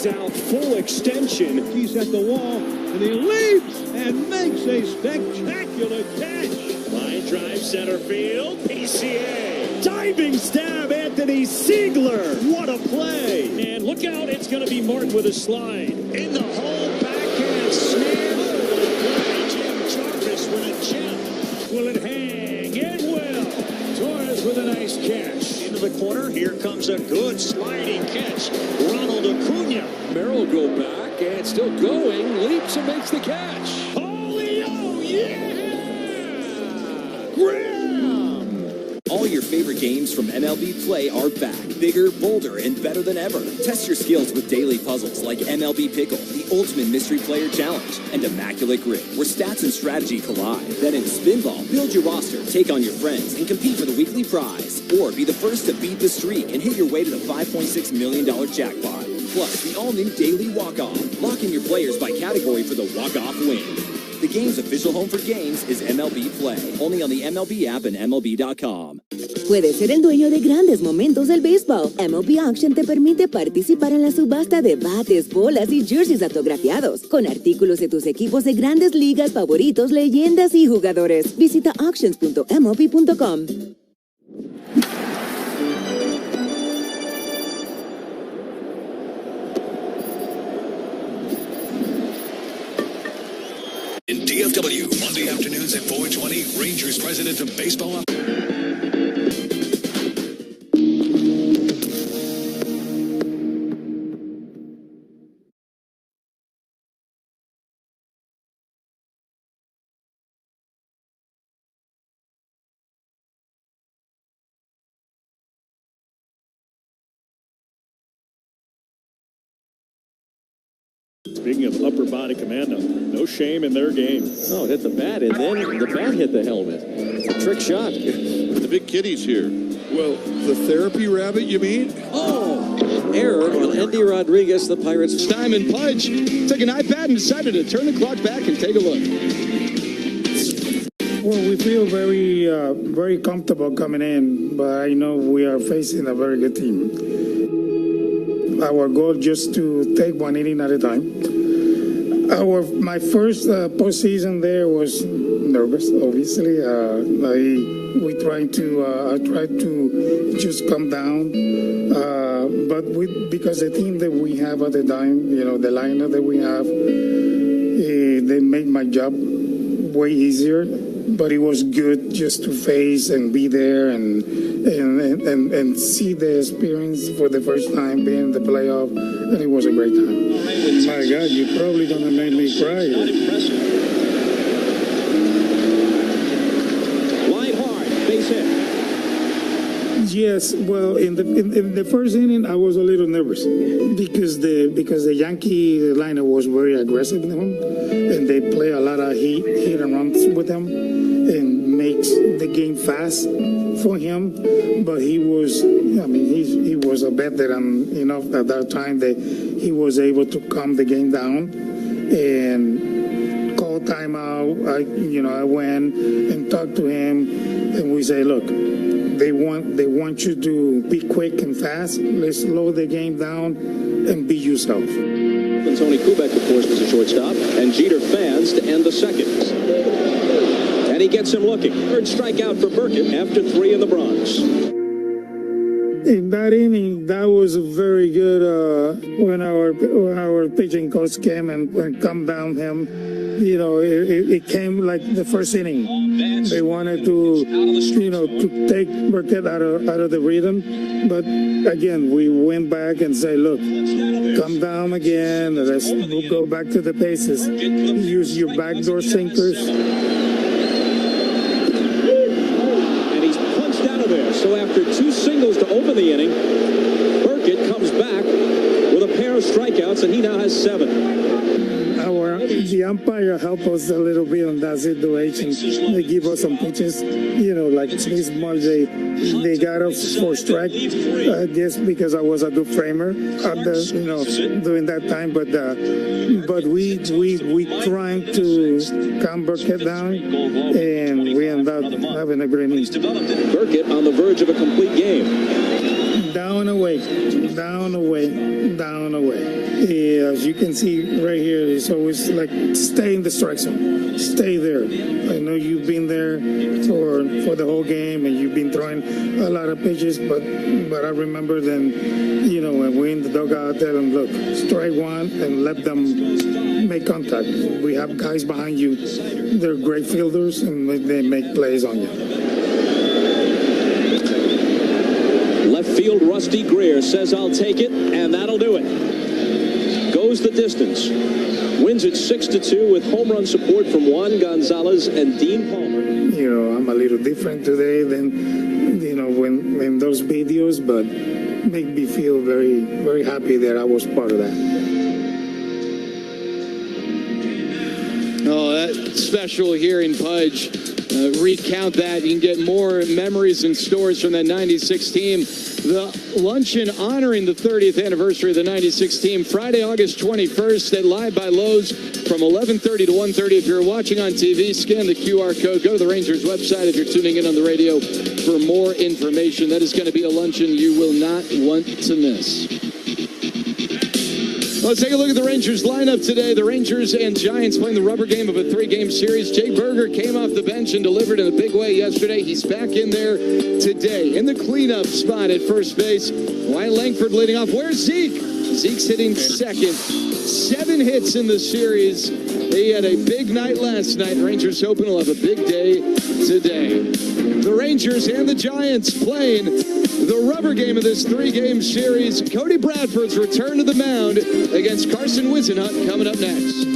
He's out full extension. He's at the wall, and he leaps and makes a spectacular catch. Line drive center field. PCA. Diving stab, Anthony Siegler. What a play. And look out, it's going to be Martin with a slide. In the hole, backhand snare. Jim Jarvis with a gem. Will it hang? It will. Torres with a nice catch. Into the corner. Here comes a good sliding catch. Ronald Acuna. Merrill go back and still going. Leaps and makes the catch. Holy, oh, yeah! Graham! All your favorite games from MLB Play are back. Bigger, bolder, and better than ever. Test your skills with daily puzzles like MLB Pickle, the ultimate mystery player challenge, and Immaculate Grip, where stats and strategy collide. Then in Spinball, build your roster, take on your friends, and compete for the weekly prize. Or be the first to beat the streak and hit your way to the $5.6 million jackpot. Plus, the all-new Daily Walk-Off. Lock in your players by category for the walk-off win. The game's official home for games is MLB Play. Only on the MLB app and MLB.com. Puedes ser el dueño de grandes momentos del béisbol. MLB Auction te permite participar en la subasta de bates, bolas y jerseys autografiados, con artículos de tus equipos de grandes ligas favoritos, leyendas y jugadores. Visita auctions.mlb.com. In DFW, Monday afternoons at 4:20, Rangers president of baseball. Speaking of upper body commando, no shame in their game. Oh, it hit the bat, and then the bat hit the helmet. It's a trick shot. The big kitty's here. Well, the therapy rabbit, you mean? Oh, error on Andy Rodriguez, the Pirates. Diamond Pudge took an iPad and decided to turn the clock back and take a look. Well, we feel very comfortable coming in, but I know we are facing a very good team. Our goal just to take one inning at a time. My first postseason there was nervous, obviously. I tried to just come down, but because the team that we have at the time, the lineup that we have, they made my job way easier. But it was good just to face and be there and see the experience for the first time being in the playoff, and it was a great time. My God, you're probably gonna make me cry. Line hard, base hit. Yes, well, in the first inning, I was a little nervous because the Yankee lineup was very aggressive with him, and they play a lot of hit and runs with him, and makes the game fast for him. But he was a veteran enough at that time that he was able to calm the game down and call timeout. I went and talked to him, and we say, look, they want you to be quick and fast. Let's slow the game down and be yourself. And Tony Kubek, of course, was a shortstop, and Jeter fans to end the second. And he gets him looking. Third strikeout for Burkett after 3 in the Bronx. In that inning, that was very good when our pitching coach came and calmed down him. It came like the first inning. They wanted to take Burkett out of the rhythm. But again, we went back and say, look, come down again. We'll go back to the bases. Use your backdoor sinkers. And he's punched out of there. So after 2 singles to open the inning, Burkett comes back with a pair of strikeouts, and he now has 7. The umpire helped us a little bit on that situation. They give us some pitches, like this much. They got us for strike, I guess, because I was a good framer during that time. But we trying to calm Burkett down, and we end up having a great inning. Burkett on the verge of a complete game. down, away, down, away, down, away. As you can see right here, it's always like stay in the strike zone. Stay there. I know you've been there for the whole game and you've been throwing a lot of pitches, but I remember then, when we're in the dugout, tell them, look, strike one and let them make contact. We have guys behind you. They're great fielders and they make plays on you. Left field, Rusty Greer says, I'll take it, and that'll do it. Goes the distance. Wins it 6-2 with home run support from Juan Gonzalez and Dean Palmer. I'm a little different today than, when those videos, but make me feel very, very happy that I was part of that. Oh, that's special hearing Pudge recount that. You can get more memories and stories from that 96 team. The luncheon honoring the 30th anniversary of the 96 team, Friday, August 21st at Live by Lowe's from 11:30 to 1:30. If you're watching on TV, scan the QR code. Go to the Rangers website if you're tuning in on the radio for more information. That is going to be a luncheon you will not want to miss. Let's take a look at the Rangers lineup today. The Rangers and Giants playing the rubber game of a 3-game series. Jake Berger came off the bench and delivered in a big way yesterday. He's back in there today. In the cleanup spot at first base, Wyatt Langford leading off. Where's Zeke? Zeke's hitting second. 7 hits in the series. He had a big night last night. Rangers hoping he'll have a big day today. The Rangers and the Giants playing the rubber game of this 3-game series. Cody Bradford's return to the mound against Carson Whisenhunt coming up next.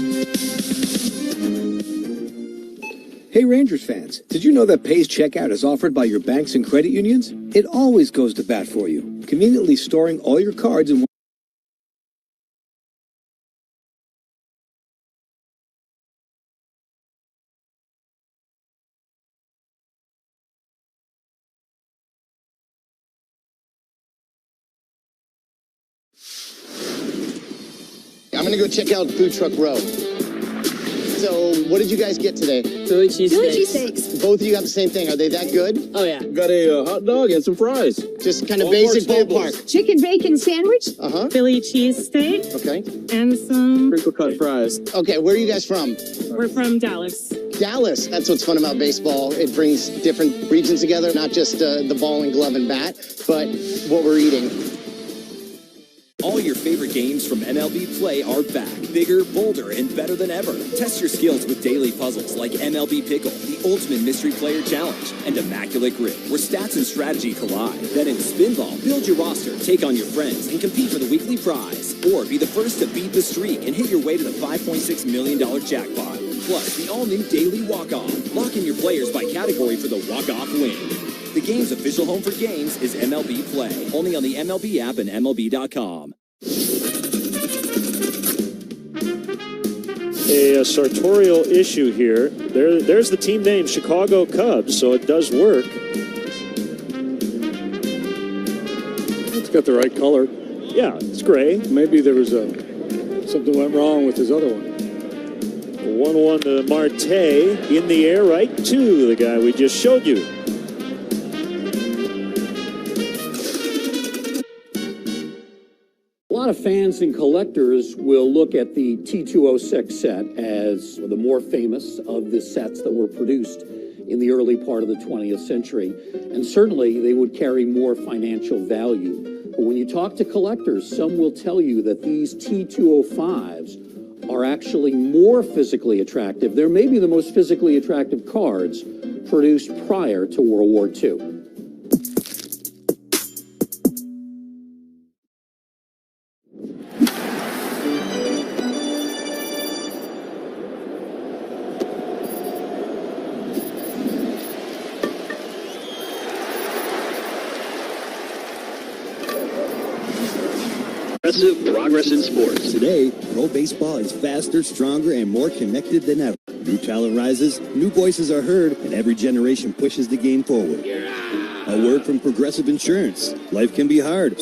Hey Rangers fans, did you know that Pays Checkout is offered by your banks and credit unions? It always goes to bat for you, conveniently storing all your cards in one. I'm gonna go check out Food Truck Row. So, what did you guys get today? Philly cheesesteaks. Both of you got the same thing. Are they that good? Oh, yeah. Got a hot dog and some fries. Just kind of basic ballpark. Chicken bacon sandwich. Philly cheesesteak. Okay. And some crinkle cut fries. Okay, where are you guys from? We're from Dallas. Dallas. That's what's fun about baseball. It brings different regions together, not just the ball and glove and bat, but what we're eating. All your favorite games from MLB Play are back. Bigger, bolder, and better than ever. Test your skills with daily puzzles like MLB Pickle, the Ultimate Mystery Player Challenge, and Immaculate Grip, where stats and strategy collide. Then in Spinball, build your roster, take on your friends, and compete for the weekly prize. Or be the first to beat the streak and hit your way to the $5.6 million jackpot. Plus, the all-new Daily Walk-Off. Lock in your players by category for the walk-off win. The game's official home for games is MLB Play. Only on the MLB app and MLB.com. A sartorial issue here. There's the team name, Chicago Cubs, so it does work. It's got the right color. Yeah, it's gray. Maybe there was something went wrong with his other one. 1-1 to Marte. In the air, right to the guy we just showed you. A lot of fans and collectors will look at the T206 set as the more famous of the sets that were produced in the early part of the 20th century. And certainly they would carry more financial value. But when you talk to collectors, some will tell you that these T205s are actually more physically attractive. They're maybe the most physically attractive cards produced prior to World War II. Progress in sports. Today, pro baseball is faster, stronger, and more connected than ever. New talent rises, new voices are heard, and every generation pushes the game forward. A word from Progressive Insurance. Life can be hard.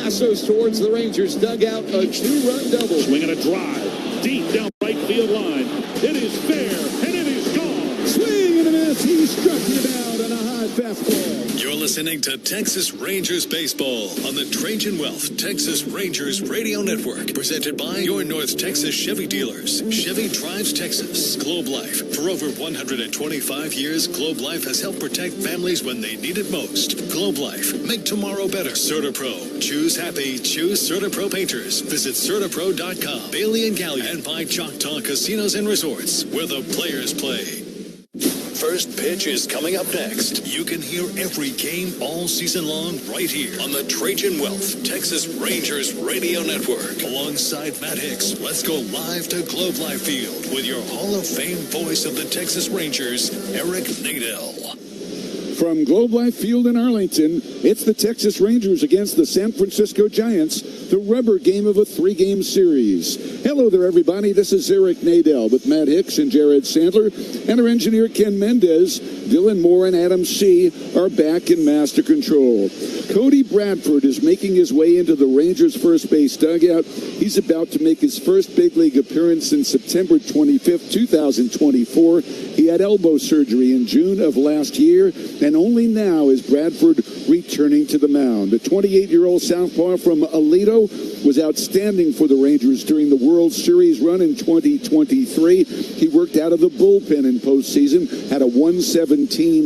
lassos towards the Rangers dugout. A 2-run double. Swinging a drive deep down right field line. It is fair, and it is gone. Swing and a miss. He struck you down on a high fastball. You're listening to Texas Rangers Baseball on the Trajan Wealth Texas Rangers Radio Network. Presented by your North Texas Chevy dealers. Chevy drives Texas. Globe Life. For over 125 years, Globe Life has helped protect families when they need it most. Globe Life. Make tomorrow better. CertaPro. Choose happy. Choose CertaPro Painters. Visit CertaPro.com. Bailey and Gallion. And by Choctaw Casinos and Resorts, where the players play. First pitch is coming up next. You can hear every game all season long right here on the Trajan Wealth Texas Rangers Radio Network. Alongside Matt Hicks, let's go live to Globe Life Field with your Hall of Fame voice of the Texas Rangers, Eric Nadel. From Globe Life Field in Arlington, it's the Texas Rangers against the San Francisco Giants, the rubber game of a 3-game series. Hello there, everybody. This is Eric Nadel with Matt Hicks and Jared Sandler, and our engineer Ken Mendez. Dylan Moore and Adam C. are back in master control. Cody Bradford is making his way into the Rangers' first base dugout. He's about to make his first big league appearance since September 25th, 2024. He had elbow surgery in June of last year, and only now is Bradford returning to the mound. The 28-year-old southpaw from Aledo was outstanding for the Rangers during the World Series run in 2023. He worked out of the bullpen in postseason, had a 1.17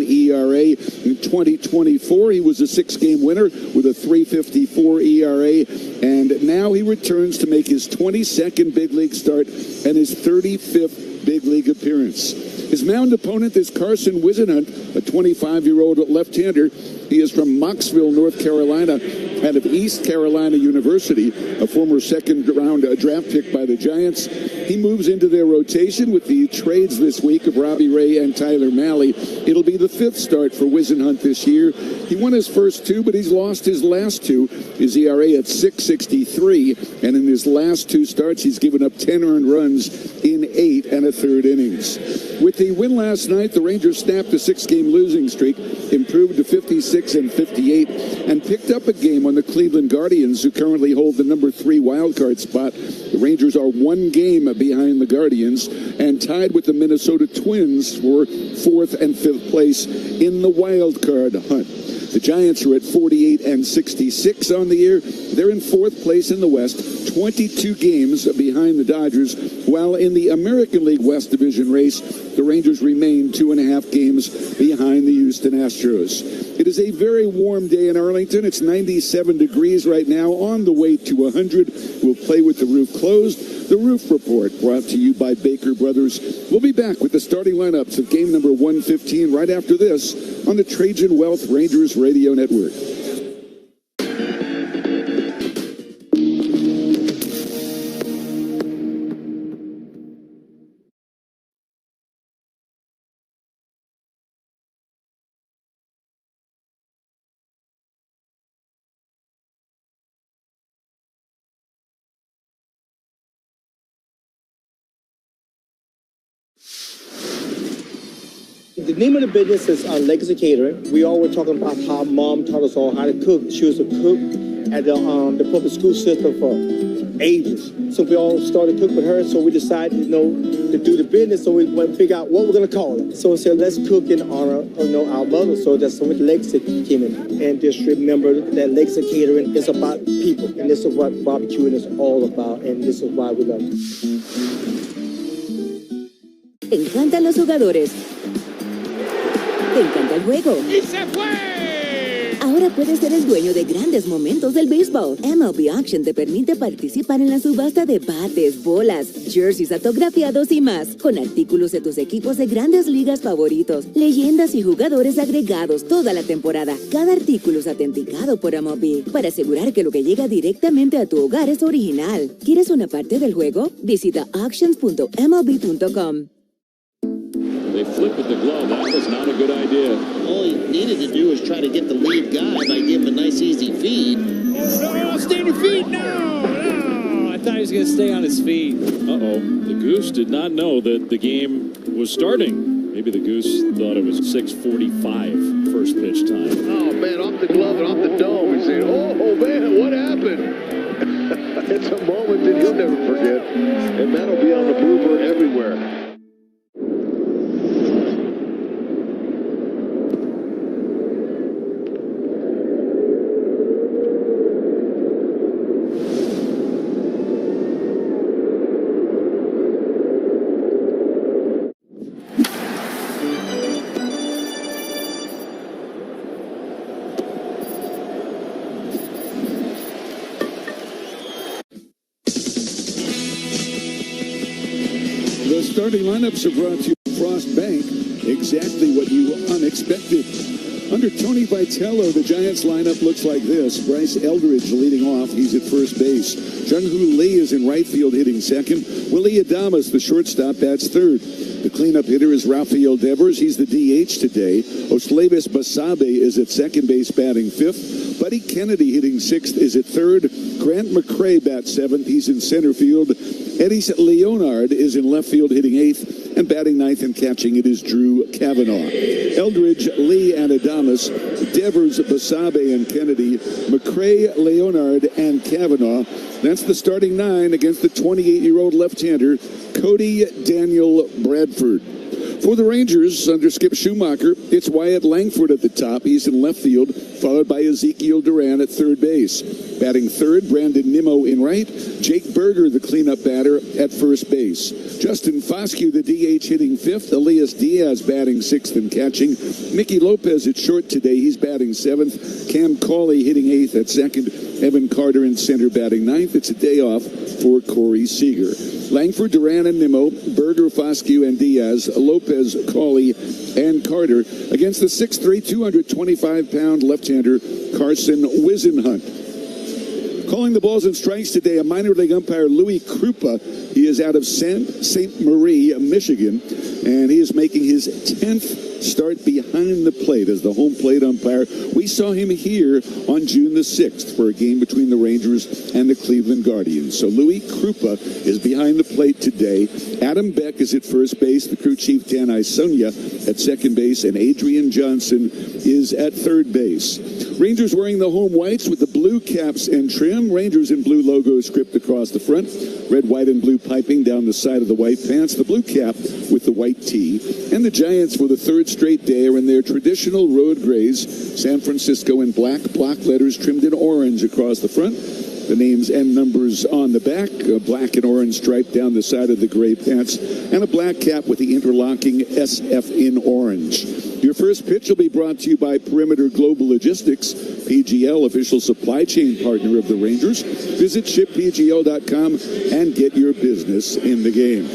ERA. In 2024, he was a 6-game winner with a 3.54 ERA, and now he returns to make his 22nd big league start and his 35th big league appearance. His mound opponent is Carson Whisenhunt, a 25-year-old left-hander. He is from Mocksville, North Carolina, out of East Carolina University, a former second-round draft pick by the Giants. He moves into their rotation with the trades this week of Robbie Ray and Tyler Malley. It'll be the 5th start for Whisenhunt this year. He won his first 2, but he's lost his last 2. His ERA at 6.63, and in his last 2 starts, he's given up 10 earned runs in 8 1/3 innings. With the win last night, the Rangers snapped a 6-game losing streak, improved to 56 and 58, and picked up a game on the Cleveland Guardians, who currently hold the number 3 wildcard spot. The Rangers are 1 game behind the Guardians and tied with the Minnesota Twins for 4th and 5th place in the wildcard hunt. The Giants are at 48 and 66 on the year. They're in 4th place in the West, 22 games behind the Dodgers, while in the American League West Division race, the Rangers remain 2.5 games behind the Houston Astros. It is a very warm day in Arlington. It's 97 degrees right now, on the way to 100. We'll play with the roof closed. The Roof Report, brought to you by Baker Brothers. We'll be back with the starting lineups of game number 115 right after this on the Trajan Wealth Rangers Radio Network. The name of the business is Legacy Catering. We all were talking about how Mom taught us all how to cook. She was a cook at the public school system for ages. So we all started cooking with her. So we decided, to do the business. So we went to figure out what we're gonna call it. So we said, let's cook in honor of, our mother. So that's when Legacy came in. And just remember that Legacy Catering is about people, and this is what barbecuing is all about. And this is why we love it. Te encantan los jugadores. Te encanta el juego. ¡Y se fue! Ahora puedes ser el dueño de grandes momentos del béisbol. MLB Auction te permite participar en la subasta de bates, bolas, jerseys autografiados y más, con artículos de tus equipos de grandes ligas favoritos, leyendas y jugadores agregados toda la temporada. Cada artículo es autenticado por MLB para asegurar que lo que llega directamente a tu hogar es original. ¿Quieres una parte del juego? Visita auctions.mlb.com. They flip with the glove. That was not a good idea. All he needed to do was try to get the lead guy by giving him a nice, easy feed. Oh, no, stay on your feet. No. I thought he was going to stay on his feet. Uh-oh. The Goose did not know that the game was starting. Maybe the Goose thought it was 6:45 first pitch time. Oh, man, off the glove and off the dome. saying, oh, man, what happened? It's a moment that he'll never forget, and that'll be on the blooper everywhere. The starting lineups are brought to you by Frost Bank. Exactly what you unexpected. Under Tony Vitello, the Giants lineup looks like this. Bryce Eldridge leading off. He's at first base. Jung-Hoo Lee is in right field hitting second. Willie Adames, the shortstop, bats third. The cleanup hitter is Rafael Devers. He's the DH today. Oslevis Basabe is at second base batting fifth. Buddy Kennedy hitting sixth is at third. Grant McCray bats seventh. He's in center field. Eddie Leonard is in left field hitting eighth. And batting ninth and catching it is Drew Kavanaugh. Eldridge, Lee, and Adames. Devers, Basabe, and Kennedy. McCray, Leonard, and Kavanaugh. That's the starting nine against the 28-year-old left-hander, Cody Daniel Bradford. For the Rangers, under Skip Schumacher, it's Wyatt Langford at the top. He's in left field, followed by Ezekiel Duran at third base. Batting third, Brandon Nimmo in right. Jake Berger, the cleanup batter, at first base. Justin Foscue, the DH, hitting fifth. Elias Diaz batting sixth and catching. Mickey Lopez at short today. He's batting seventh. Cam Cauley hitting eighth at second. Evan Carter in center batting ninth. It's a day off for Corey Seager. Langford, Duran, and Nimmo, Berger, Foscue, and Diaz, Lopez, Cauley, and Carter against the 6'3", 225-pound left-hander Carson Wisenhunt. Calling the balls and strikes today, a minor league umpire, Louis Krupa. He is out of St. Marie, Michigan, and he is making his 10th start behind the plate as the home plate umpire. We saw him here on June the 6th for a game between the Rangers and the Cleveland Guardians. So Louis Krupa is behind the plate today. Adam Beck is at first base. The crew chief, Dan Isonia, at second base, and Adrian Johnson is at third base. Rangers wearing the home whites with the blue caps and trim. Rangers in blue logo script across the front. Red, white, and blue piping down the side of the white pants. The blue cap with the white tee. And the Giants, for the third straight day, are in their traditional road grays. San Francisco in black, block letters trimmed in orange across the front. The names and numbers on the back, a black and orange stripe down the side of the gray pants, and a black cap with the interlocking SF in orange. Your first pitch will be brought to you by Perimeter Global Logistics, PGL, official supply chain partner of the Rangers. Visit shippgl.com and get your business in the game.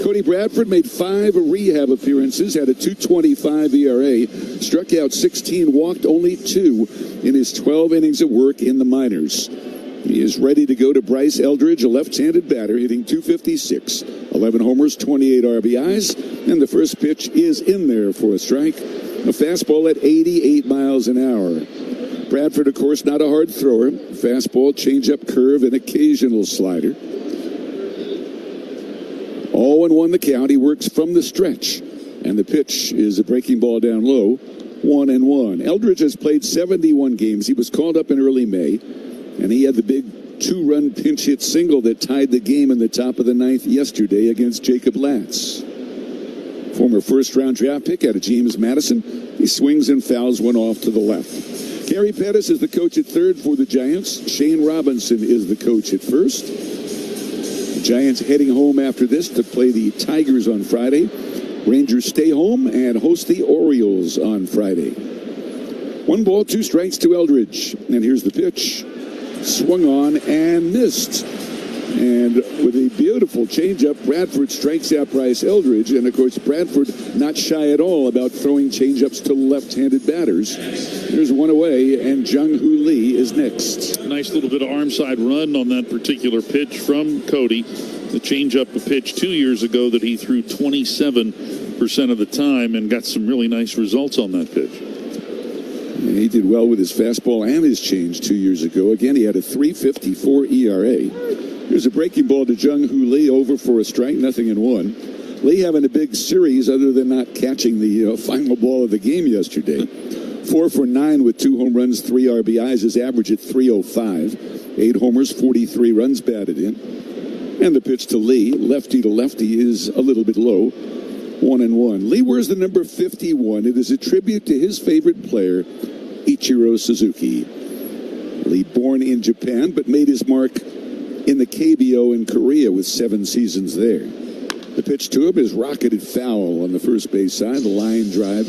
Cody Bradford made 5 rehab appearances, had a 2.25 ERA, struck out 16, walked only 2 in his 12 innings of work in the minors. He is ready to go to Bryce Eldridge, a left-handed batter, hitting .256, 11 homers, 28 RBIs, and the first pitch is in there for a strike. A fastball at 88 miles an hour. Bradford, of course, not a hard thrower. Fastball, changeup, curve, and occasional slider. 0-1 the count. He works from the stretch. And the pitch is a breaking ball down low. 1-1. Eldridge has played 71 games. He was called up in early May. And he had the big 2-run pinch hit single that tied the game in the top of the ninth yesterday against Jacob Latz. Former first-round draft pick out of James Madison. He swings and fouls one off to the left. Gary Pettis is the coach at third for the Giants. Shane Robinson is the coach at first. The Giants heading home after this to play the Tigers on Friday. Rangers stay home and host the Orioles on Friday. 1 ball, 2 strikes to Eldridge. And here's the pitch. Swung on and missed. And with a beautiful changeup, Bradford strikes out Bryce Eldridge. And, of course, Bradford not shy at all about throwing changeups to left-handed batters. There's one away, and Jung-Hoo Lee is next. Nice little bit of arm side run on that particular pitch from Cody. The changeup a pitch 2 years ago that he threw 27% of the time and got some really nice results on that pitch. And he did well with his fastball and his change 2 years ago. Again, he had a 3.54 ERA. Here's a breaking ball to Jung-Hoo Lee, over for a strike, 0-1. Lee having a big series other than not catching the final ball of the game yesterday. 4 for 9 with 2 home runs, 3 RBIs. His average at 305. 8 homers, 43 runs batted in. And the pitch to Lee, lefty to lefty, is a little bit low. 1-1. Lee wears the number 51. It is a tribute to his favorite player, Ichiro Suzuki. Lee, born in Japan, but made his mark in the KBO in Korea with 7 seasons there. The pitch to him is rocketed foul on the first base side. The line drive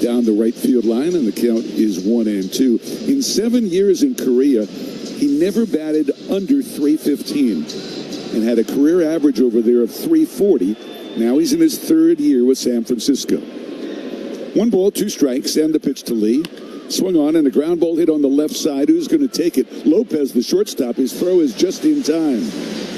down the right field line, and the count is 1-2. In 7 years in Korea, he never batted under 315 and had a career average over there of 340. Now he's in his 3rd year with San Francisco. 1 ball, 2 strikes, and the pitch to Lee. Swung on, and a ground ball hit on the left side. Who's going to take it? Lopez, the shortstop. His throw is just in time.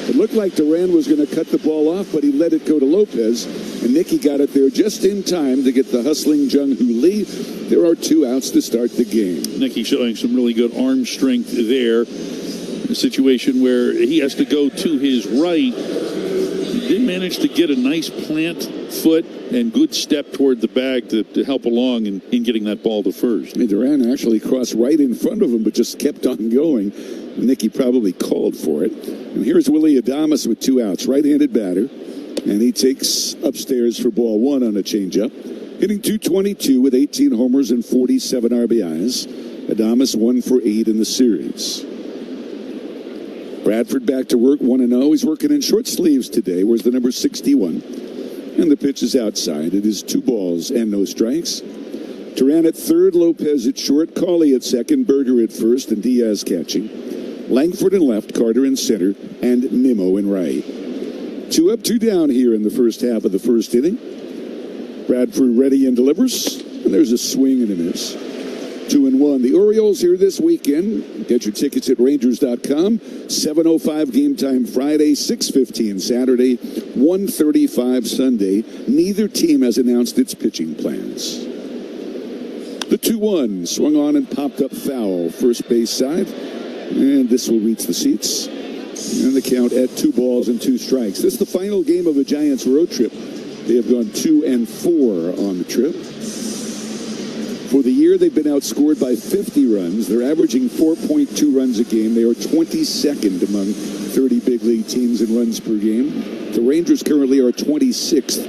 It looked like Duran was going to cut the ball off, but he let it go to Lopez, and Nicky got it there just in time to get the hustling Jung-Hoo Lee. There are 2 outs to start the game. Nicky showing some really good arm strength there. A situation where he has to go to his right. He did manage to get a nice plant foot and good step toward the bag to help along in getting that ball to first. Duran actually crossed right in front of him, but just kept on going. Nicky probably called for it. And here's Willie Adames with 2 outs, right-handed batter. And he takes upstairs for ball 1 on a changeup. Hitting .222 with 18 homers and 47 RBIs. Adames 1 for 8 in the series. Bradford back to work, 1-0. He's working in short sleeves today. Where's the number 61? And the pitch is outside. It is 2 balls and no strikes. Duran at third, Lopez at short, Cawley at second, Berger at first, and Diaz catching. Langford in left, Carter in center, and Nimmo in right. 2 up, 2 down here in the first half of the first inning. Bradford ready and delivers, and there's a swing and a miss. 2-1. The Orioles here this weekend. Get your tickets at Rangers.com. 7:05 game time Friday, 6:15 Saturday, 1:35 Sunday. Neither team has announced its pitching plans. The 2-1 swung on and popped up foul, first base side, and this will reach the seats. And the count at 2 balls and 2 strikes. This is the final game of the Giants road trip. They have gone 2-4 on the trip. For the year, they've been outscored by 50 runs. They're averaging 4.2 runs a game. They are 22nd among 30 big league teams in runs per game. The Rangers currently are 26th,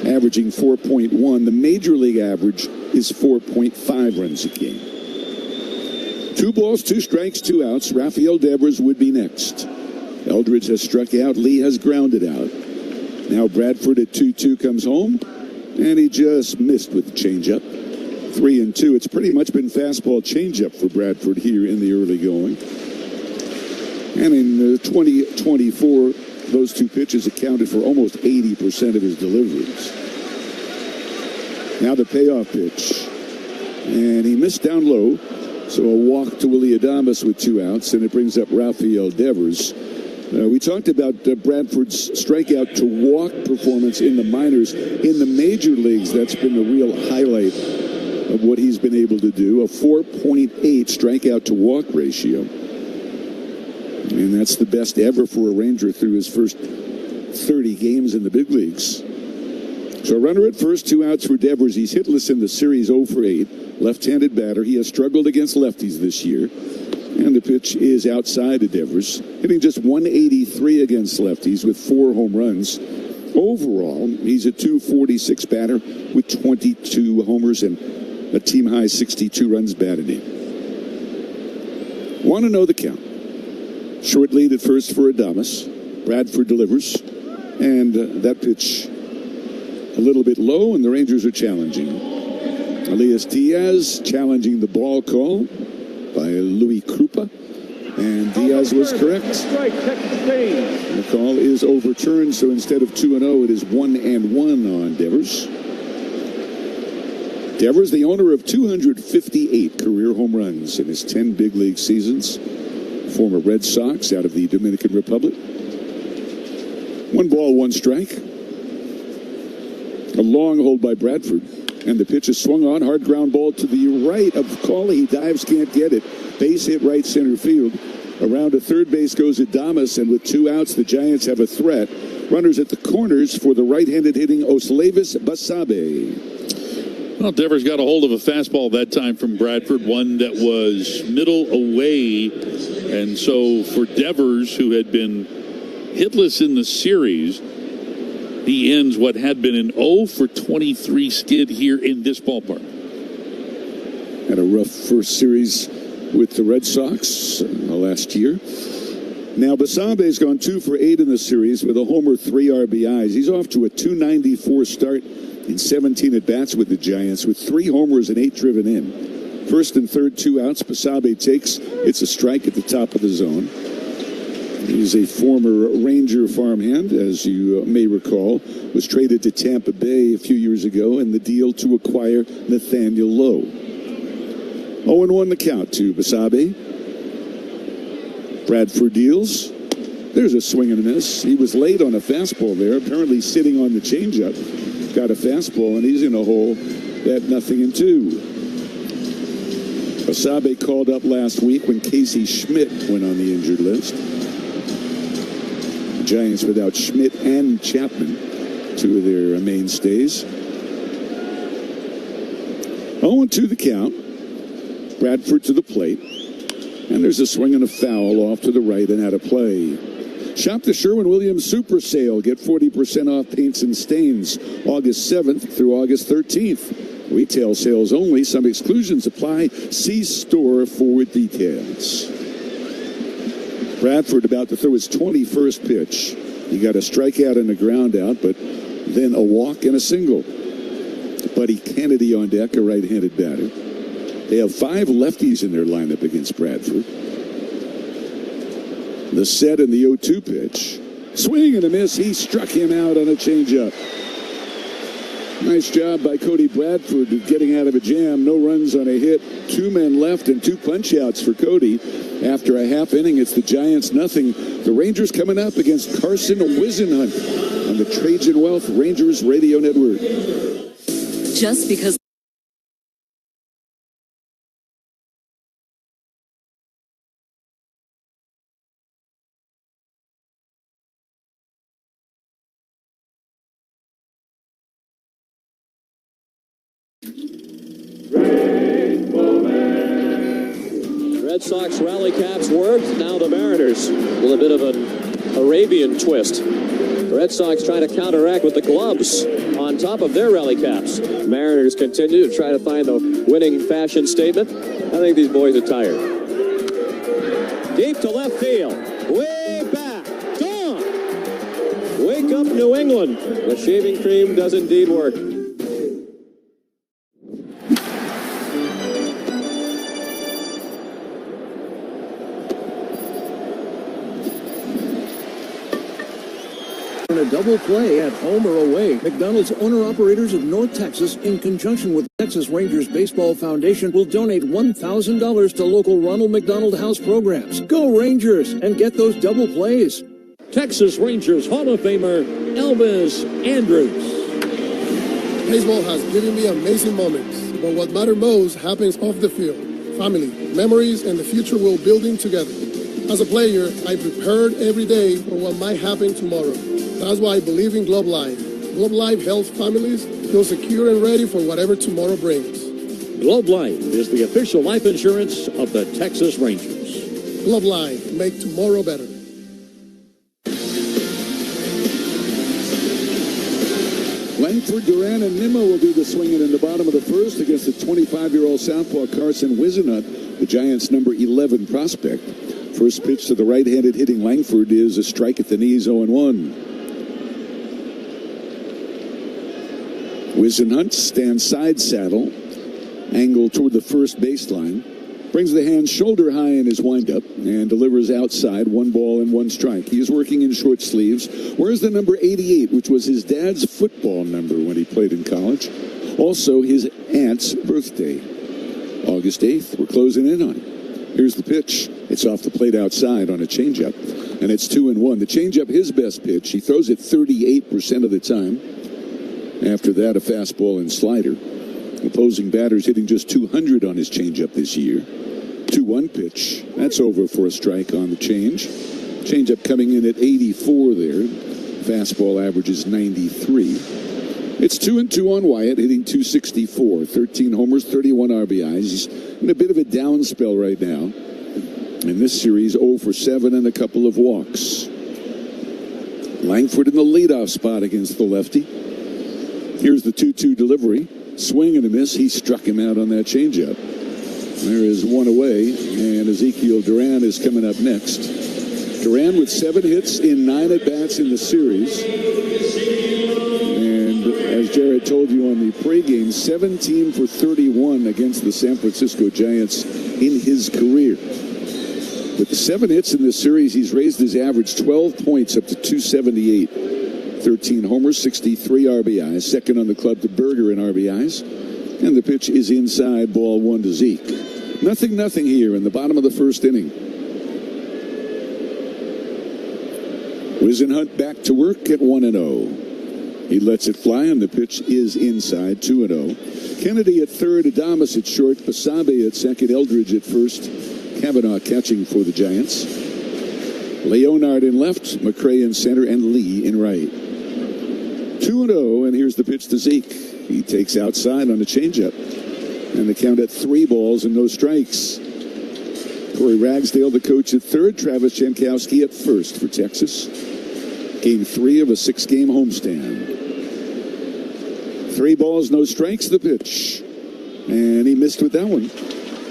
averaging 4.1. The major league average is 4.5 runs a game. 2 balls, 2 strikes, 2 outs. Rafael Devers would be next. Eldridge has struck out. Lee has grounded out. Now Bradford at 2-2 comes home, and he just missed with the changeup. 3-2. It's pretty much been fastball changeup for Bradford here in the early going. And in 2024, those 2 pitches accounted for almost 80% of his deliveries. Now the payoff pitch. And he missed down low. So a walk to Willie Adames with 2 outs, and it brings up Rafael Devers. We talked about Bradford's strikeout to walk performance in the minors. In the major leagues, that's been the real highlight of what he's been able to do. A 4.8 strikeout to walk ratio. And that's the best ever for a Ranger through his first 30 games in the big leagues. So a runner at first, 2 outs for Devers. He's hitless in the series, 0 for 8. Left-handed batter. He has struggled against lefties this year. And the pitch is outside to Devers, hitting just 183 against lefties with 4 home runs. Overall, he's a .246 batter with 22 homers and a team-high 62 runs batted in. Want to know the count. Short lead at first for Adames. Bradford delivers. And that pitch a little bit low, and the Rangers are challenging. Elias Diaz challenging the ball call by Louis Krupa, and Diaz was correct. The call is overturned, so instead of 2-0, it is 1-1 on Devers. Devers, the owner of 258 career home runs in his 10 big league seasons. Former Red Sox out of the Dominican Republic. 1 ball, 1 strike. A long hold by Bradford. And the pitch is swung on. Hard ground ball to the right of Cawley. He dives, can't get it. Base hit right center field. Around to third base goes Adames, and with 2 outs, the Giants have a threat. Runners at the corners for the right-handed hitting Oslevis Basabe. Well, Devers got a hold of a fastball that time from Bradford, one that was middle away. And so for Devers, who had been hitless in the series, he ends what had been an 0 for 23 skid here in this ballpark. Had a rough first series with the Red Sox last year. Now, Basabe's gone 2 for 8 in the series with a homer, 3 RBIs. He's off to a .294 start in 17 at-bats with the Giants, with 3 homers and 8 driven in. First and third, 2 outs. Basabe takes. It's a strike at the top of the zone. He's a former Ranger farmhand, as you may recall, was traded to Tampa Bay a few years ago in the deal to acquire Nathaniel Lowe. 0-1 the count to Basabe. Bradford deals. There's a swing and a miss. He was late on a fastball there, apparently sitting on the changeup. Got a fastball, and he's in a hole at 0-2. Basabe called up last week when Casey Schmidt went on the injured list. The Giants without Schmidt and Chapman, 2 of their mainstays. 0-2 the count. Bradford to the plate. And there's a swing and a foul off to the right and out of play. Shop the Sherwin-Williams Super Sale. Get 40% off paints and stains August 7th through August 13th. Retail sales only. Some exclusions apply. See store for details. Bradford about to throw his 21st pitch. He got a strikeout and a ground out, but then a walk and a single. Buddy Kennedy on deck, a right-handed batter. They have 5 lefties in their lineup against Bradford. The set and the 0-2 pitch. Swing and a miss. He struck him out on a changeup. Nice job by Cody Bradford getting out of a jam. No runs on a hit. 2 men left and 2 punch-outs for Cody. After a half inning, it's the Giants 0. The Rangers coming up against Carson Whisenhunt on the Trajan Wealth Rangers Radio Network. Just because Red Sox rally caps worked. Now the Mariners with a bit of an Arabian twist. The Red Sox trying to counteract with the gloves on top of their rally caps. Mariners continue to try to find the winning fashion statement. I think these boys are tired. Deep to left field. Way back. Gone. Wake up, New England. The shaving cream does indeed work. A double play at home or away. McDonald's owner-operators of North Texas, in conjunction with Texas Rangers Baseball Foundation, will donate $1,000 to local Ronald McDonald House programs. Go Rangers and get those double plays. Texas Rangers Hall of Famer Elvis Andrus. Baseball has given me amazing moments, but what matters most happens off the field. Family, memories, and the future we're building together. As a player, I prepared every day for what might happen tomorrow. That's why I believe in Globe Life. Globe Life helps families feel secure and ready for whatever tomorrow brings. Globe Life is the official life insurance of the Texas Rangers. Globe Life, make tomorrow better. Langford, Duran, and Nimmo will do the swinging in the bottom of the first against the 25-year-old southpaw Carson Whisenhunt, the Giants' number 11 prospect. First pitch to the right-handed hitting Langford is a strike at the knees, 0-1. Whisenhunt stands side saddle, angle toward the first baseline, brings the hands shoulder high in his windup, and delivers outside, 1 ball and 1 strike. He is working in short sleeves. Wears the number 88, which was his dad's football number when he played in college. Also his aunt's birthday, August 8th. We're closing in on it. Here's the pitch. It's off the plate outside on a changeup, and it's 2-1. The changeup, his best pitch. He throws it 38% of the time. After that, a fastball and slider. Opposing batters hitting just 200 on his changeup this year. 2-1 pitch. That's over for a strike on the change. Changeup coming in at 84 there. Fastball averages 93. It's 2-2 on Wyatt, hitting .264, 13 homers, 31 RBIs. He's in a bit of a down spell right now. In this series, 0 for 7 and a couple of walks. Langford in the leadoff spot against the lefty. Here's the 2-2 delivery. Swing and a miss. He struck him out on that changeup. There is one away, and Ezekiel Duran is coming up next. Duran with 7 hits in 9 at-bats in the series. And as Jared told you on the pregame, 17 for 31 against the San Francisco Giants in his career. With the 7 hits in this series, he's raised his average 12 points up to 278. 13 homers, 63 RBIs, second on the club to Berger in RBIs. And the pitch is inside, ball 1 to Zeke. 0-0 here in the bottom of the first inning. Wisenhunt back to work at 1-0. He lets it fly, and the pitch is inside, 2-0. Kennedy at third, Adames at short, Basabe at second, Eldridge at first, Kavanaugh catching for the Giants. Leonard in left, McRae in center, and Lee in right. 2-0, and here's the pitch to Zeke. He takes outside on a changeup. And the count at 3 balls and no strikes. Corey Ragsdale, the coach, at third. Travis Jankowski at first for Texas. Game 3 of a 6-game homestand. 3 balls, no strikes, the pitch. And he missed with that one.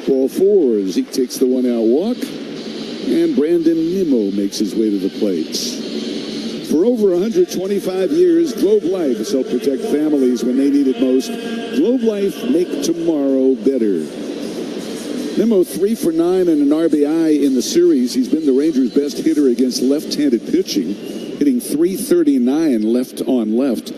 Ball 4. Zeke takes the 1-out walk. And Brandon Nimmo makes his way to the plate. For over 125 years, Globe Life has helped protect families when they need it most. Globe Life, make tomorrow better. Nimmo 3 for 9 and an RBI in the series. He's been the Rangers' best hitter against left-handed pitching, hitting .339 left on left.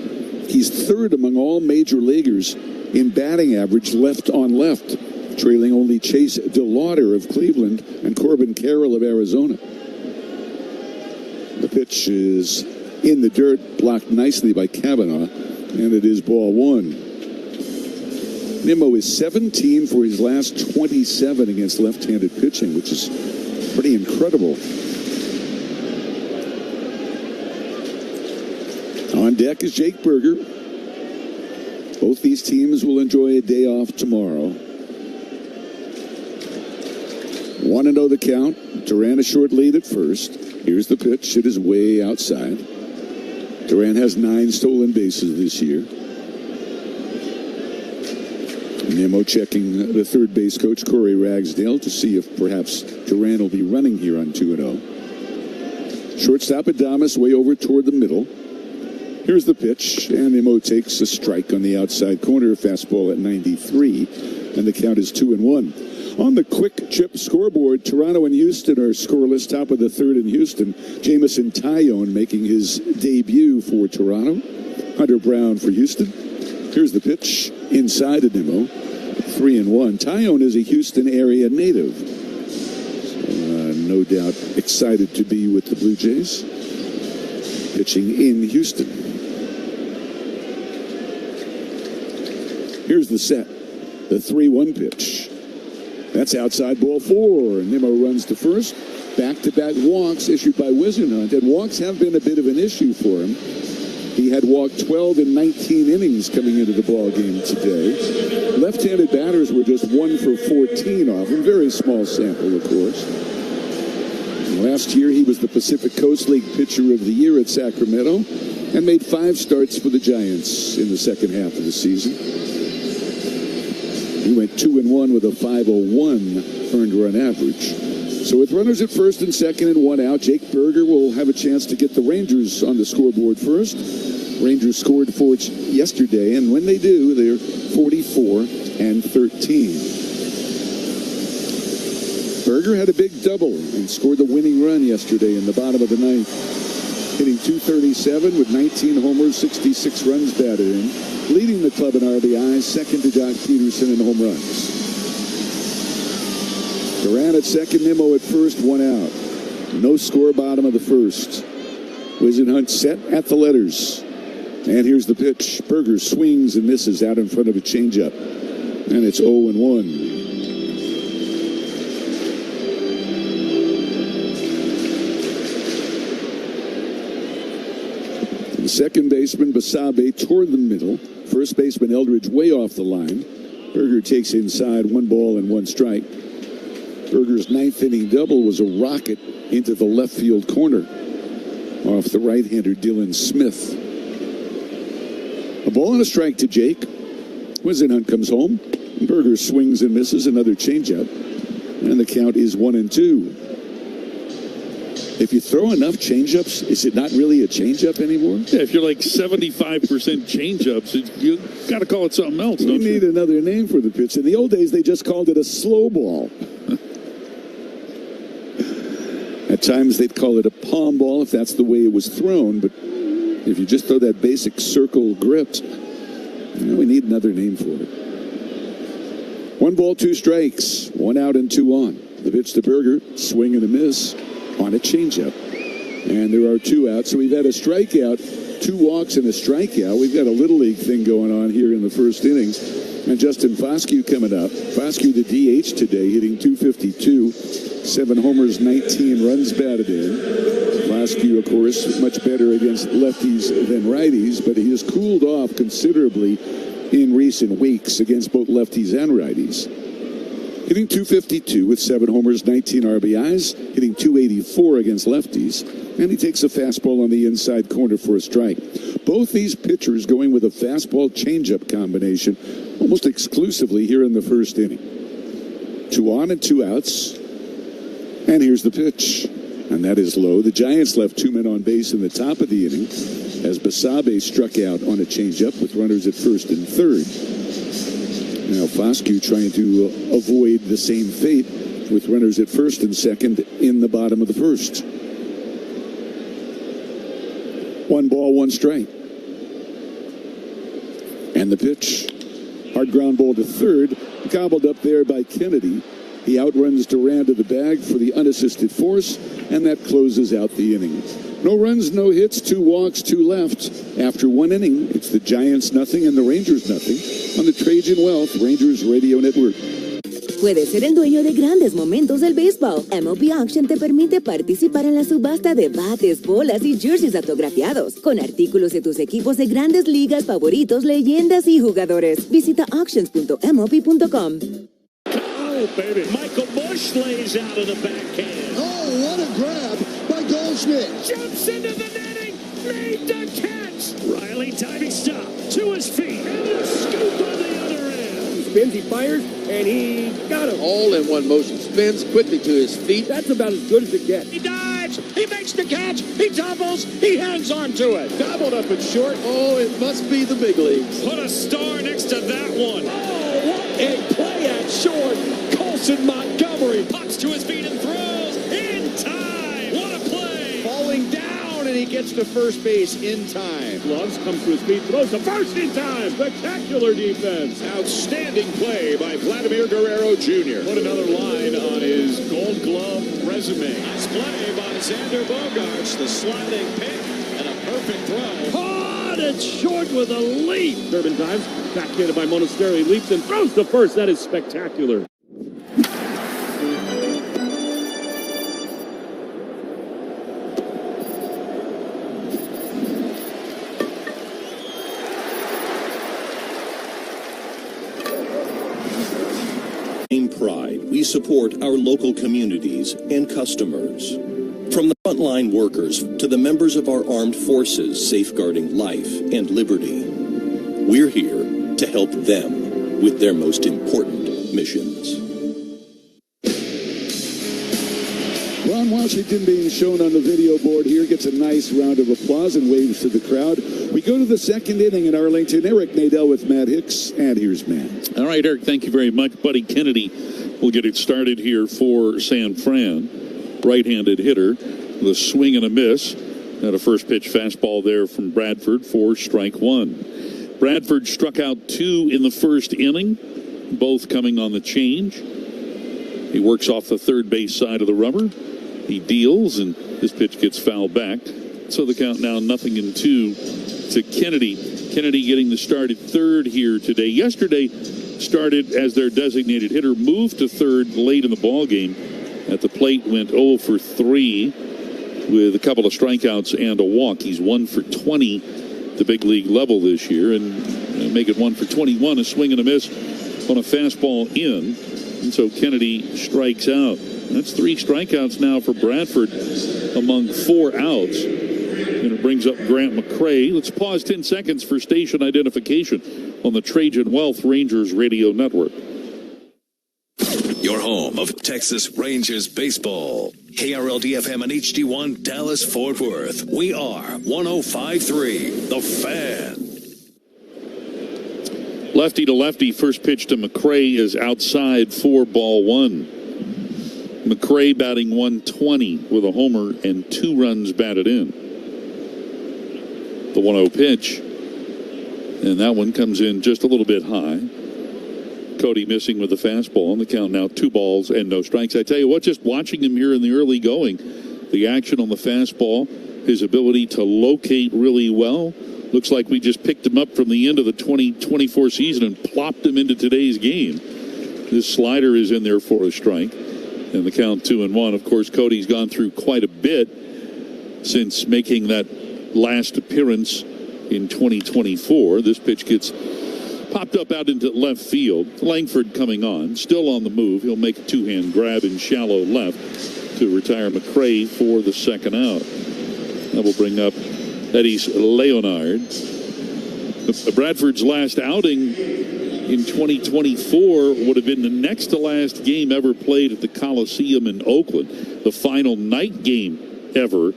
He's third among all major leaguers in batting average left on left, trailing only Chase DeLauder of Cleveland and Corbin Carroll of Arizona. The pitch is in the dirt, blocked nicely by Kavanaugh, and it is ball 1. Nimmo is 17 for his last 27 against left-handed pitching, which is pretty incredible. On deck is Jake Berger. Both these teams will enjoy a day off tomorrow. 1-0 the count. Duran a short lead at first. Here's the pitch. It is way outside. Duran has 9 stolen bases this year. Nimmo checking the third base coach, Corey Ragsdale, to see if perhaps Duran will be running here on 2-0. Shortstop Adames way over toward the middle. Here's the pitch, and Nimmo takes a strike on the outside corner. Fastball at 93, and the count is 2-1. On the quick chip scoreboard, Toronto and Houston are scoreless. Top of the third in Houston. Jamison Tyone making his debut for Toronto. Hunter Brown for Houston. Here's the pitch inside of Nimmo. 3-1. Tyone is a Houston area native. So, no doubt excited to be with the Blue Jays. Pitching in Houston. Here's the set. The 3-1 pitch. That's outside, ball 4. Nimmo runs to first. Back-to-back walks issued by Wisenhunt. And walks have been a bit of an issue for him. He had walked 12 in 19 innings coming into the ball game today. Left-handed batters were just 1 for 14 off him. Very small sample, of course. Last year, he was the Pacific Coast League Pitcher of the Year at Sacramento and made 5 starts for the Giants in the second half of the season. He went 2-1 with a .501 earned run average. So with runners at first and second and 1 out, Jake Berger will have a chance to get the Rangers on the scoreboard first. Rangers scored for it yesterday, and when they do, they're 44-13. Berger had a big double and scored the winning run yesterday in the bottom of the 9th, hitting .237 with 19 homers, 66 runs batted in, leading the club in RBIs, second to Jock Peterson in home runs. Duran at second, Nimmo at first, 1 out. No score, bottom of the first. Wisenhunt set at the letters. And here's the pitch. Berger swings and misses out in front of a changeup. And it's 0-1. The Second baseman Basabe toward the middle. First baseman Eldridge way off the line. Berger takes inside, 1 ball and 1 strike. Berger's 9th inning double was a rocket into the left field corner off the right-hander Dylan Smith. A ball and a strike to Jake. Whisenhunt comes home. Berger swings and misses, another changeup. And the count is 1-2. If you throw enough changeups, is it not really a changeup anymore? Yeah, if you're like 75% changeups, you got to call it something else, don't you? You need another name for the pitch. In the old days, they just called it a slow ball. At times, they'd call it a palm ball if that's the way it was thrown. But if you just throw that basic circle grip, we need another name for it. 1 ball, 2 strikes. 1 out and 2 on. The pitch to Berger, swing and a miss on a changeup. And there are 2 outs. So we've had a strikeout, 2 walks and a strikeout. We've got a Little League thing going on here in the first innings. And Justin Foscue coming up. Foscue the DH today, hitting .252. 7 homers, 19 runs batted in. Foscue, of course, much better against lefties than righties, but he has cooled off considerably in recent weeks against both lefties and righties. Hitting .252 with 7 homers, 19 RBIs, hitting .284 against lefties, and he takes a fastball on the inside corner for a strike. Both these pitchers going with a fastball changeup combination almost exclusively here in the first inning. 2 on and 2 outs. And here's the pitch. And that is low. The Giants left 2 men on base in the top of the inning as Basabe struck out on a changeup with runners at first and third. Now Foscue trying to avoid the same fate with runners at first and second in the bottom of the first. 1 ball, 1 strike. And the pitch. Hard ground ball to third. Gobbled up there by Kennedy. He outruns Duran to the bag for the unassisted force, and that closes out the inning. No runs, no hits, 2 walks, 2 left. After 1 inning, it's the Giants nothing and the Rangers nothing on the Trajan Wealth Rangers Radio Network. Puedes ser el dueño de grandes momentos del béisbol. MLB Auction te permite participar en la subasta de bates, bolas y jerseys autografiados, con artículos de tus equipos de grandes ligas favoritos, leyendas y jugadores. Visita auctions.mlb.com. Baby. Michael Busch lays out of the backhand. Oh, what a grab by Goldschmidt. Jumps into the netting. Made the catch. Riley diving stop to his feet. And a scoop on the other end. He spins, he fires, and he got him. All in one motion. Spins quickly to his feet. That's about as good as it gets. He dives. He makes the catch. He doubles. He hangs on to it. Gobbled up and short. Oh, it must be the big leagues. Put a star next to that one. Oh, what a play at short. Colson Montgomery pops to his feet and throws in time. What a play. Falling down, and he gets to first base in time. Gloves, comes to his feet, throws to first in time. Spectacular defense. Outstanding play by Vladimir Guerrero Jr. Put another line on his Gold Glove resume. Nice play by Xander Bogaerts. The sliding pick and a perfect throw. Caught it short with a leap. Durbin dives, backhanded by Monasterio, leaps and throws to first. That is spectacular. In pride, we support our local communities and customers. From the frontline workers to the members of our armed forces safeguarding life and liberty, we're here to help them with their most important missions. Ron Washington being shown on the video board here gets a nice round of applause and waves to the crowd. We go to the second inning in Arlington. Eric Nadel with Matt Hicks, and here's Matt. All right, Eric, thank you very much. Buddy Kennedy will get it started here for San Fran. Right-handed hitter, the swing and a miss. Had a first pitch fastball there from Bradford for strike 1. Bradford struck out 2 in the first inning, both coming on the change. He works off the third base side of the rubber. He deals, and this pitch gets fouled back. So the count now 0-2 to Kennedy. Kennedy getting the start at third here today. Yesterday started as their designated hitter, moved to third late in the ball game. At the plate went 0 for 3 with a couple of strikeouts and a walk. He's 1 for 20 the big league level this year and make it 1 for 21, a swing and a miss on a fastball in. And so Kennedy strikes out. That's 3 strikeouts now for Bradford among 4 outs. And it brings up Grant McCray. Let's pause 10 seconds for station identification on the Trajan Wealth Rangers Radio Network. Your home of Texas Rangers baseball. KRLD-FM and HD1 Dallas-Fort Worth. We are 105.3 The Fan. Lefty to lefty, first pitch to McCray is outside for ball 1. McCray batting 120 with a homer and 2 runs batted in. The 1-0 pitch, and that one comes in just a little bit high. Cody missing with the fastball. On the count now, 2 balls and no strikes. I tell you what, just watching him here in the early going, the action on the fastball, his ability to locate really well. Looks like we just picked him up from the end of the 2024 season and plopped him into today's game. This slider is in there for a strike. And the count 2-1. Of course, Cody's gone through quite a bit since making that last appearance in 2024. This pitch gets popped up out into left field. Langford coming on, still on the move. He'll make a 2-hand grab in shallow left to retire McCray for the second out. That will bring up Eddys Leonard. Bradford's last outing in 2024 would have been the next to last game ever played at the Coliseum in Oakland. The final night game ever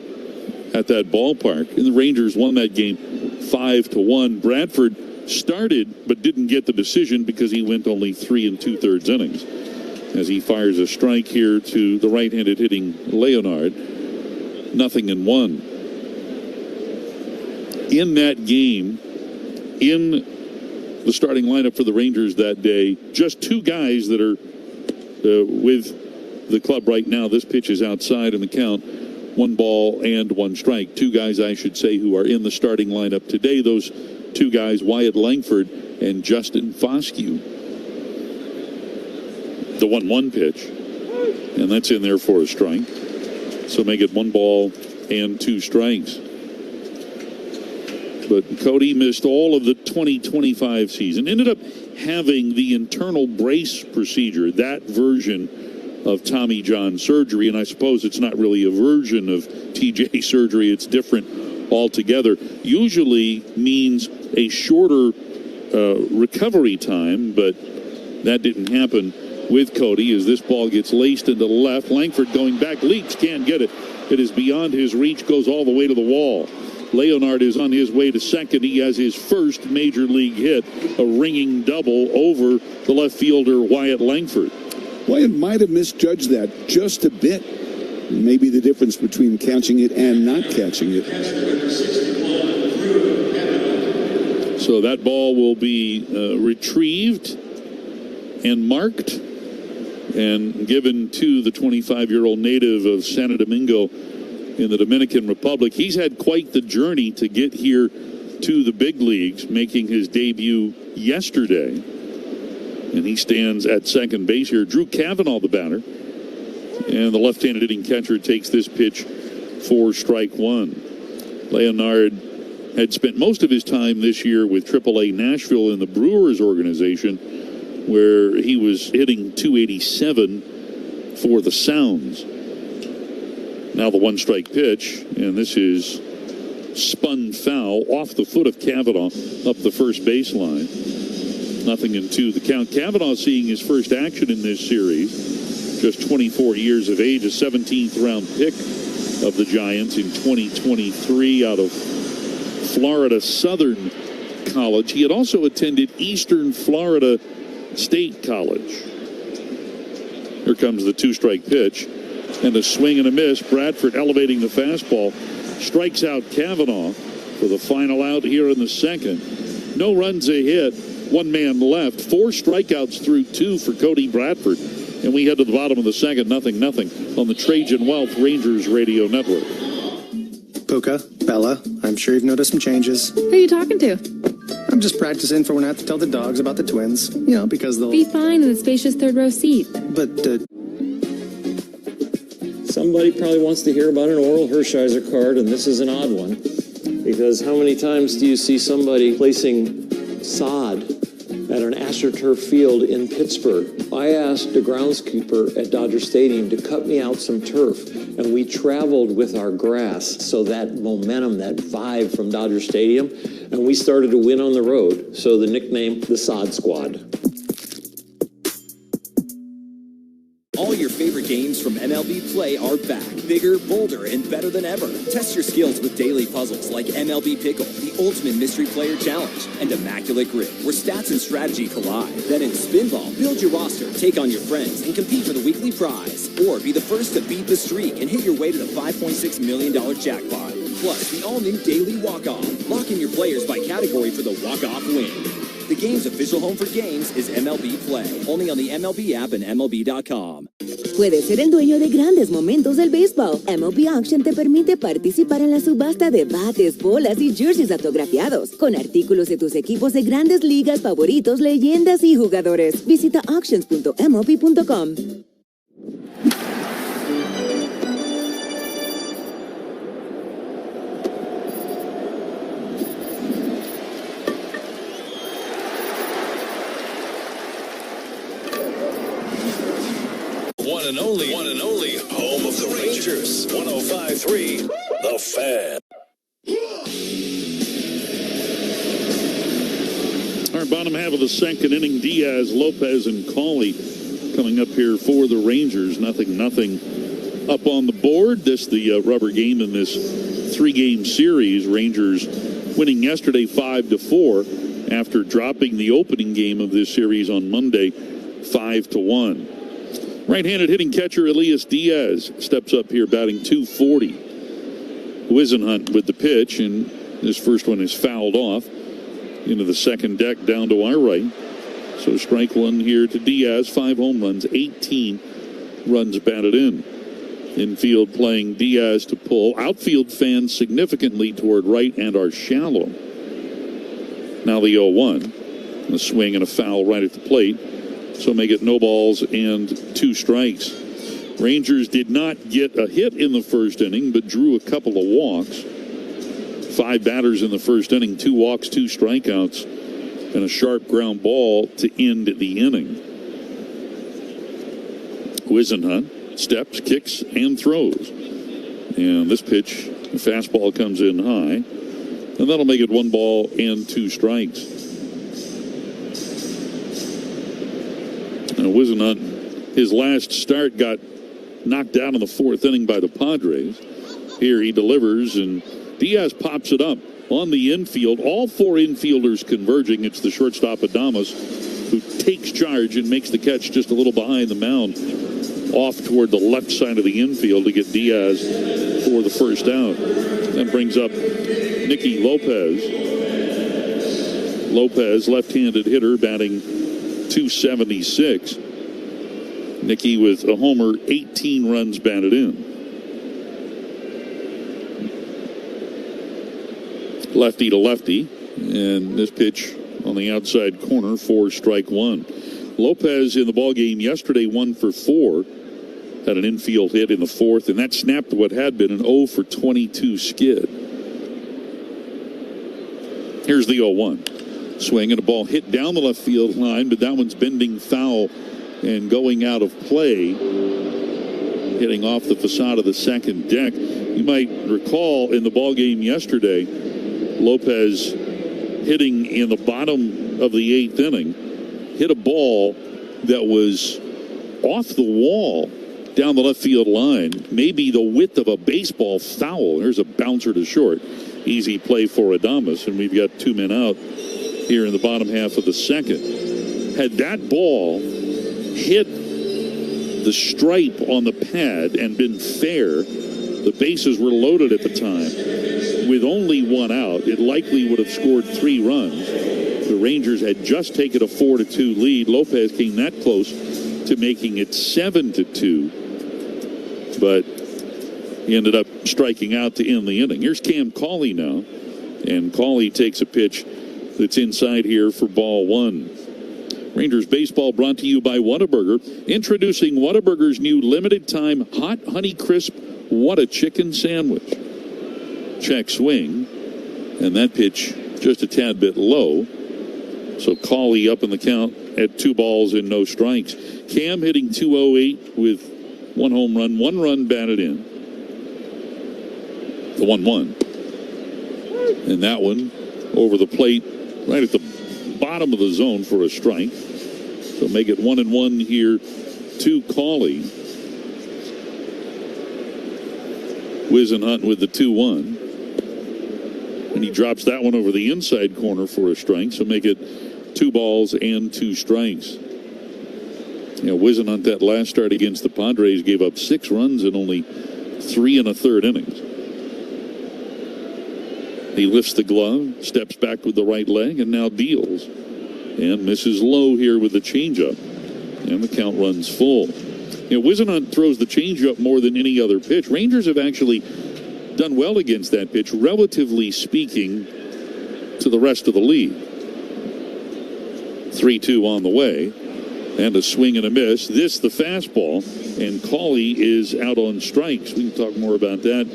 at that ballpark. And the Rangers won that game 5-1. Bradford started but didn't get the decision because he went only 3 2/3 innings. As he fires a strike here to the right-handed hitting Leonard. 0-1. In that game, in the starting lineup for the Rangers that day, just 2 guys that are with the club right now. This pitch is outside in the count. 1 ball and 1 strike. 2 guys, I should say, who are in the starting lineup today. Those 2 guys, Wyatt Langford and Justin Foscue. The 1-1 pitch, and that's in there for a strike. So make it 1 ball and 2 strikes. But Cody missed all of the 2025 season. Ended up having the internal brace procedure, that version of Tommy John surgery. And I suppose it's not really a version of TJ surgery. It's different altogether. Usually means a shorter recovery time, but that didn't happen with Cody as this ball gets laced into the left. Langford going back, leaps, can't get it. It is beyond his reach, goes all the way to the wall. Leonard is on his way to second. He has his first major league hit, a ringing double over the left fielder Wyatt Langford. Wyatt might have misjudged that just a bit. Maybe the difference between catching it and not catching it. So that ball will be retrieved and marked and given to the 25-year-old native of Santo Domingo in the Dominican Republic. He's had quite the journey to get here to the big leagues, making his debut yesterday. And he stands at second base here. Drew Cavanaugh, the batter. And the left-handed hitting catcher takes this pitch for strike 1. Leonard had spent most of his time this year with AAA Nashville in the Brewers organization, where he was hitting .287 for the Sounds. Now the 1-strike pitch, and this is spun foul off the foot of Cavanaugh up the first baseline. 0-2 the count. Cavanaugh seeing his first action in this series, just 24 years of age, a 17th round pick of the Giants in 2023 out of Florida Southern College. He had also attended Eastern Florida State College. Here comes the 2-strike pitch. And a swing and a miss. Bradford elevating the fastball. Strikes out Cavanaugh for the final out here in the second. No runs a hit. 1 man left. 4 strikeouts through 2 for Cody Bradford. And we head to the bottom of the second, 0-0 on the Trajan Wealth Rangers Radio Network. Puka, Bella, I'm sure you've noticed some changes. Who are you talking to? I'm just practicing for when I have to tell the dogs about the twins. You know, because they'll... Be fine in the spacious 3rd row seat. But, Somebody probably wants to hear about an Oral Hershiser card, and this is an odd one. Because how many times do you see somebody placing sod at an AstroTurf field in Pittsburgh? I asked the groundskeeper at Dodger Stadium to cut me out some turf, and we traveled with our grass. So that momentum, that vibe from Dodger Stadium, and we started to win on the road. So the nickname, the Sod Squad. All your favorite games from MLB Play are back, bigger, bolder, and better than ever. Test your skills with daily puzzles like MLB Pickle, the Ultimate Mystery Player Challenge, and Immaculate Grip, where stats and strategy collide. Then in Spinball, build your roster, take on your friends, and compete for the weekly prize. Or be the first to beat the streak and hit your way to the $5.6 million jackpot. Plus, the all-new Daily Walk-Off. Lock in your players by category for the walk-off win. The game's official home for games is MLB Play, only on the MLB app and MLB.com. Puedes ser el dueño de grandes momentos del béisbol. MLB Auction te permite participar en la subasta de bates, bolas y jerseys autografiados, con artículos de tus equipos de grandes ligas favoritos, leyendas y jugadores. Visita auctions.mlb.com. One and only, home of the Rangers. 105.3, The Fan. Our bottom half of the second inning, Diaz, Lopez, and Cawley coming up here for the Rangers. Nothing up on the board. This the rubber game in this three-game series. Rangers winning yesterday 5-4 after dropping the opening game of this series on Monday 5-1. Right-handed hitting catcher Elias Diaz steps up here batting .240. Wisenhunt with the pitch, and this first one is fouled off into the second deck down to our right. So strike one here to Diaz. 5 home runs, 18 runs batted in. Infield playing Diaz to pull. Outfield fans significantly toward right and are shallow. Now the 0-1. A swing and a foul right at the plate. So make it no balls and 2 strikes. Rangers did not get a hit in the first inning, but drew a couple of walks. 5 batters in the first inning, 2 walks, 2 strikeouts, and a sharp ground ball to end the inning. Wisenhunt steps, kicks, and throws. And this pitch, the fastball comes in high, and that'll make it 1 ball and 2 strikes. Wisenhunt, his last start got knocked out in the 4th inning by the Padres. Here he delivers, and Diaz pops it up on the infield. All 4 infielders converging. It's the shortstop Adames who takes charge and makes the catch just a little behind the mound off toward the left side of the infield to get Diaz for the first out. That brings up Nicky Lopez. Lopez, left-handed hitter, batting .276. Nicky with a homer, 18 runs batted in. Lefty to lefty, and this pitch on the outside corner for strike 1. Lopez in the ballgame yesterday 1 for 4. Had an infield hit in the 4th, and that snapped what had been an 0 for 22 skid. Here's the 0-1. Swing and a ball hit down the left field line, but that one's bending foul and going out of play, hitting off the facade of the second deck. You might recall in the ballgame yesterday, Lopez hitting in the bottom of the 8th inning, hit a ball that was off the wall down the left field line, maybe the width of a baseball foul. There's a bouncer to short. Easy play for Adames, and we've got 2 men out here in the bottom half of the second. Had that ball hit the stripe on the pad and been fair, the bases were loaded at the time. With only 1 out, it likely would have scored 3 runs. The Rangers had just taken a 4-2 lead. Lopez came that close to making it 7-2, but he ended up striking out to end the inning. Here's Cam Cawley now, and Cawley takes a pitch that's inside here for ball 1. Rangers baseball brought to you by Whataburger. Introducing Whataburger's new limited time hot honey crisp What a Chicken sandwich. Check swing. And that pitch just a tad bit low. So Cawley up in the count at 2 balls and no strikes. Cam hitting .208 with 1 home run, 1 run batted in. The 1-1. And that one over the plate right at the bottom of the zone for a strike. So make it 1-1 here to Cawley. Wisenhunt with the 2-1. And he drops that one over the inside corner for a strike. So make it 2 balls and 2 strikes. You know, Wisenhunt that last start against the Padres gave up 6 runs in only 3 1/3 innings. He lifts the glove, steps back with the right leg, and now deals. And misses low here with the changeup. And the count runs full. You know, Wisenhunt throws the changeup more than any other pitch. Rangers have actually done well against that pitch, relatively speaking, to the rest of the league. 3-2 on the way. And a swing and a miss. This, the fastball. And Cawley is out on strikes. We can talk more about that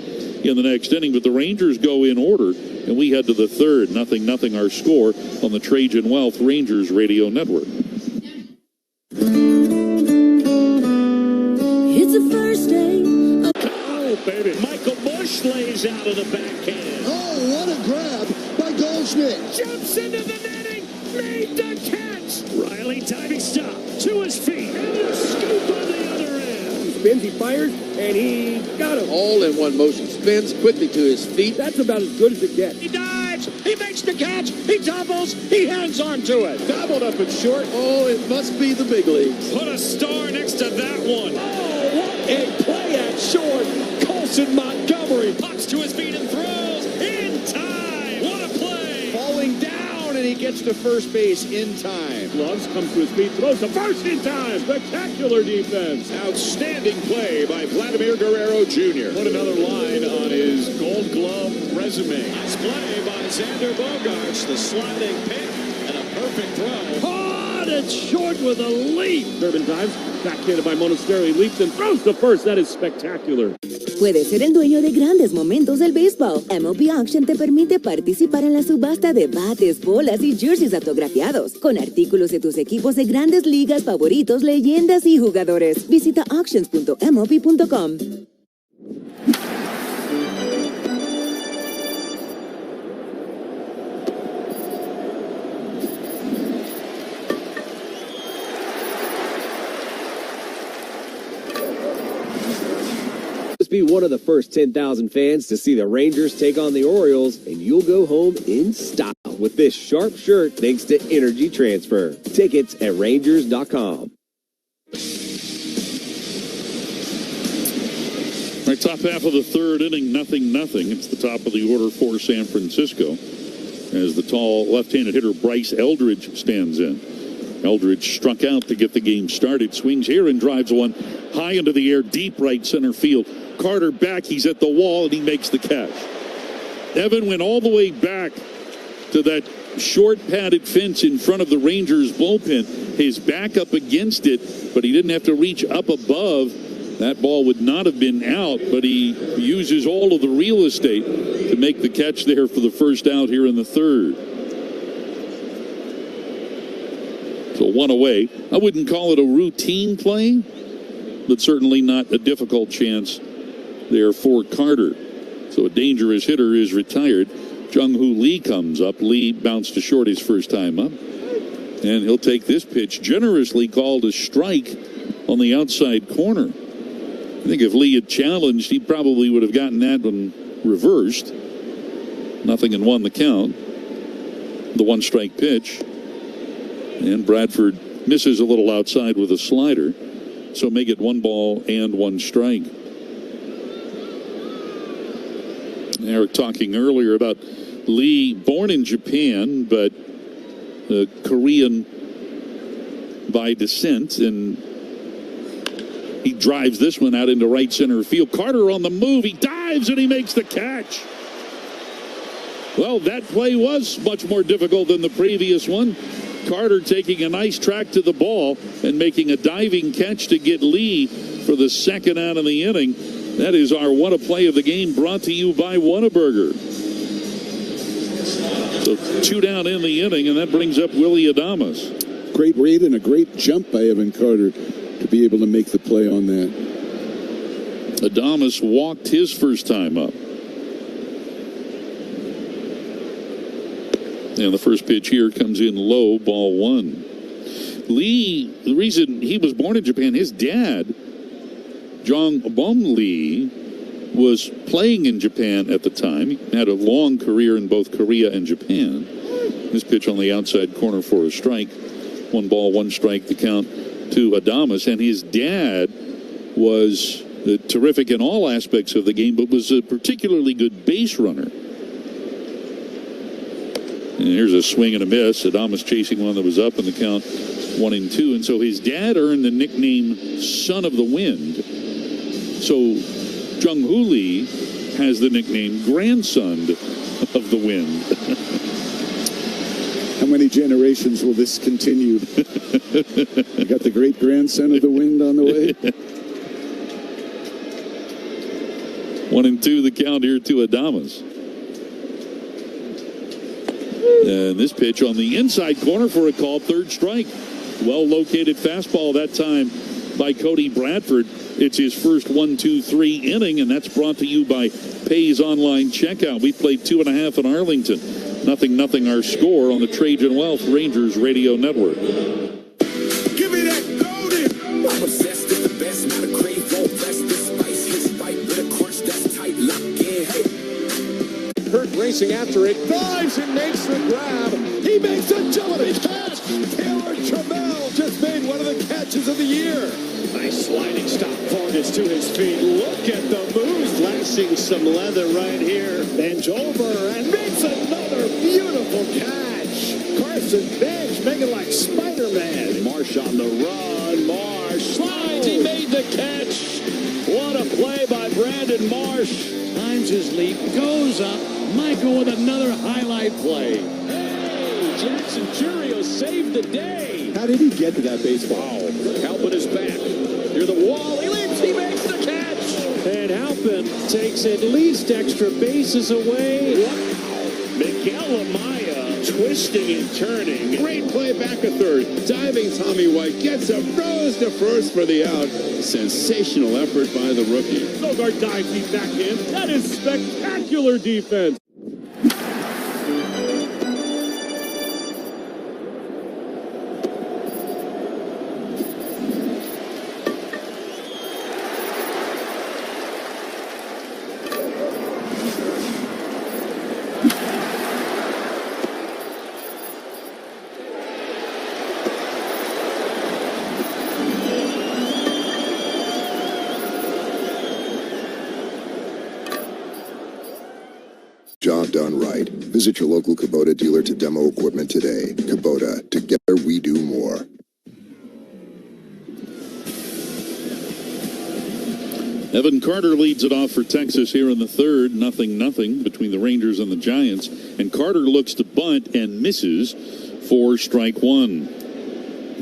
in the next inning. But the Rangers go in order. And we head to the third. 0-0 our score on the Trajan Wealth Rangers Radio Network. It's the first day. Oh, baby. Michael Busch lays out of the backhand. Oh, what a grab by Goldschmidt. Jumps into the netting. Made the catch. Riley timing stop to his feet. And a scoop on the other end. He spins, he fires, and he got him. All in one motion. Spins quickly to his feet. That's about as good as it gets. He dives. He makes the catch. He doubles. He hangs on to it. Gobbled up and short. Oh, it must be the big leagues. Put a star next to that one. Oh, what a play at short. Colson Montgomery pops to his feet and throws in time. What a play. Falling down, and he gets to first base in time. Gloves, comes to his feet, throws to first in time. Spectacular defense. Outstanding play by Vladimir Guerrero Jr. Put another line on his Gold Glove resume. Nice play by Xander Bogaerts. The sliding pick and a perfect throw. Hard and short with a leap. Durbin drives, backhanded by Monasterio, leaps and throws to first. That is spectacular. Puedes ser el dueño de grandes momentos del béisbol. MLB Auction te permite participar en la subasta de bates, bolas y jerseys autografiados, con artículos de tus equipos de grandes ligas favoritos, leyendas y jugadores. Visita auctions.mlb.com. Be one of the first 10,000 fans to see the Rangers take on the Orioles, and you'll go home in style with this sharp shirt thanks to Energy Transfer. Tickets at Rangers.com. Our top half of the third inning, 0-0. It's the top of the order for San Francisco as the tall left-handed hitter Bryce Eldridge stands in. Eldridge struck out to get the game started. Swings here and drives one high into the air, deep right center field. Carter back, he's at the wall, and he makes the catch. Evan went all the way back to that short padded fence in front of the Rangers bullpen. His back up against it, but he didn't have to reach up above. That ball would not have been out, but he uses all of the real estate to make the catch there for the first out here in the third. So 1 away. I wouldn't call it a routine play, but certainly not a difficult chance there for Carter. So a dangerous hitter is retired. Jung-Hoo Lee comes up. Lee bounced to short his first time up. And he'll take this pitch, generously called a strike on the outside corner. I think if Lee had challenged, he probably would have gotten that one reversed. 0-1 the count. The 1-strike pitch. And Bradford misses a little outside with a slider. So make it 1 ball and 1 strike. Eric talking earlier about Lee, born in Japan, but Korean by descent, and he drives this one out into right center field. Carter on the move. He dives and he makes the catch. Well, that play was much more difficult than the previous one. Carter taking a nice track to the ball and making a diving catch to get Lee for the second out of the inning. That is our What a Play of the game, brought to you by Whataburger. So 2 down in the inning, and that brings up Willie Adames. Great read and a great jump by Evan Carter to be able to make the play on that. Adames walked his first time up. And the first pitch here comes in low, ball 1. Lee, the reason he was born in Japan, his dad, Jong Bom Lee, was playing in Japan at the time. He had a long career in both Korea and Japan. This pitch on the outside corner for a strike. 1 ball, 1 strike, the count to Adames. And his dad was terrific in all aspects of the game, but was a particularly good base runner. And here's a swing and a miss. Adames chasing one that was up, and the count 1-2. And so his dad earned the nickname Son of the Wind. So Jung-Hoo Lee has the nickname Grandson of the Wind. How many generations will this continue? You got the great grandson of the Wind on the way. 1-2 the count here to Adames. And this pitch on the inside corner for a call, 3rd strike. Well-located fastball that time by Cody Bradford. It's his first 1-2-3 inning, and that's brought to you by Pay's Online Checkout. We played 2.5 in Arlington. 0-0 our score on the Trajan Wealth Rangers Radio Network. Give me that golden. I'm obsessed with the best, not a crave, won't rest. This spice hits right with a crunch that's tight, lock in. Hey. Hurt racing after it, dives and makes the grab. He makes a agility catch. Taylor Trammell just made one of the catches of the year. Nice sliding stop. Vargas to his feet. Look at the moves. Flashing some leather right here. Bends over and makes another beautiful catch. Carson Bench making like Spider-Man. Marsh on the run. Marsh slides. He made the catch. What a play by Brandon Marsh. Times his leap. Goes up. Michael with another highlight play. Hey, Jackson Churio saved the day. How did he get to that baseball? Wow. Halpin is back. Near the wall. He leaps. He makes the catch. And Halpin takes at least extra bases away. Wow. Miguel Amaya twisting and turning. Great play back at third. Diving Tommy White gets a throws to first for the out. Sensational effort by the rookie. Sogard dives deep back in. That is spectacular defense. Job done right. Visit your local Kubota dealer to demo equipment today. Kubota, together we do more. Evan Carter leads it off for Texas here in the 3rd. 0-0 between the Rangers and the Giants. And Carter looks to bunt and misses for strike 1.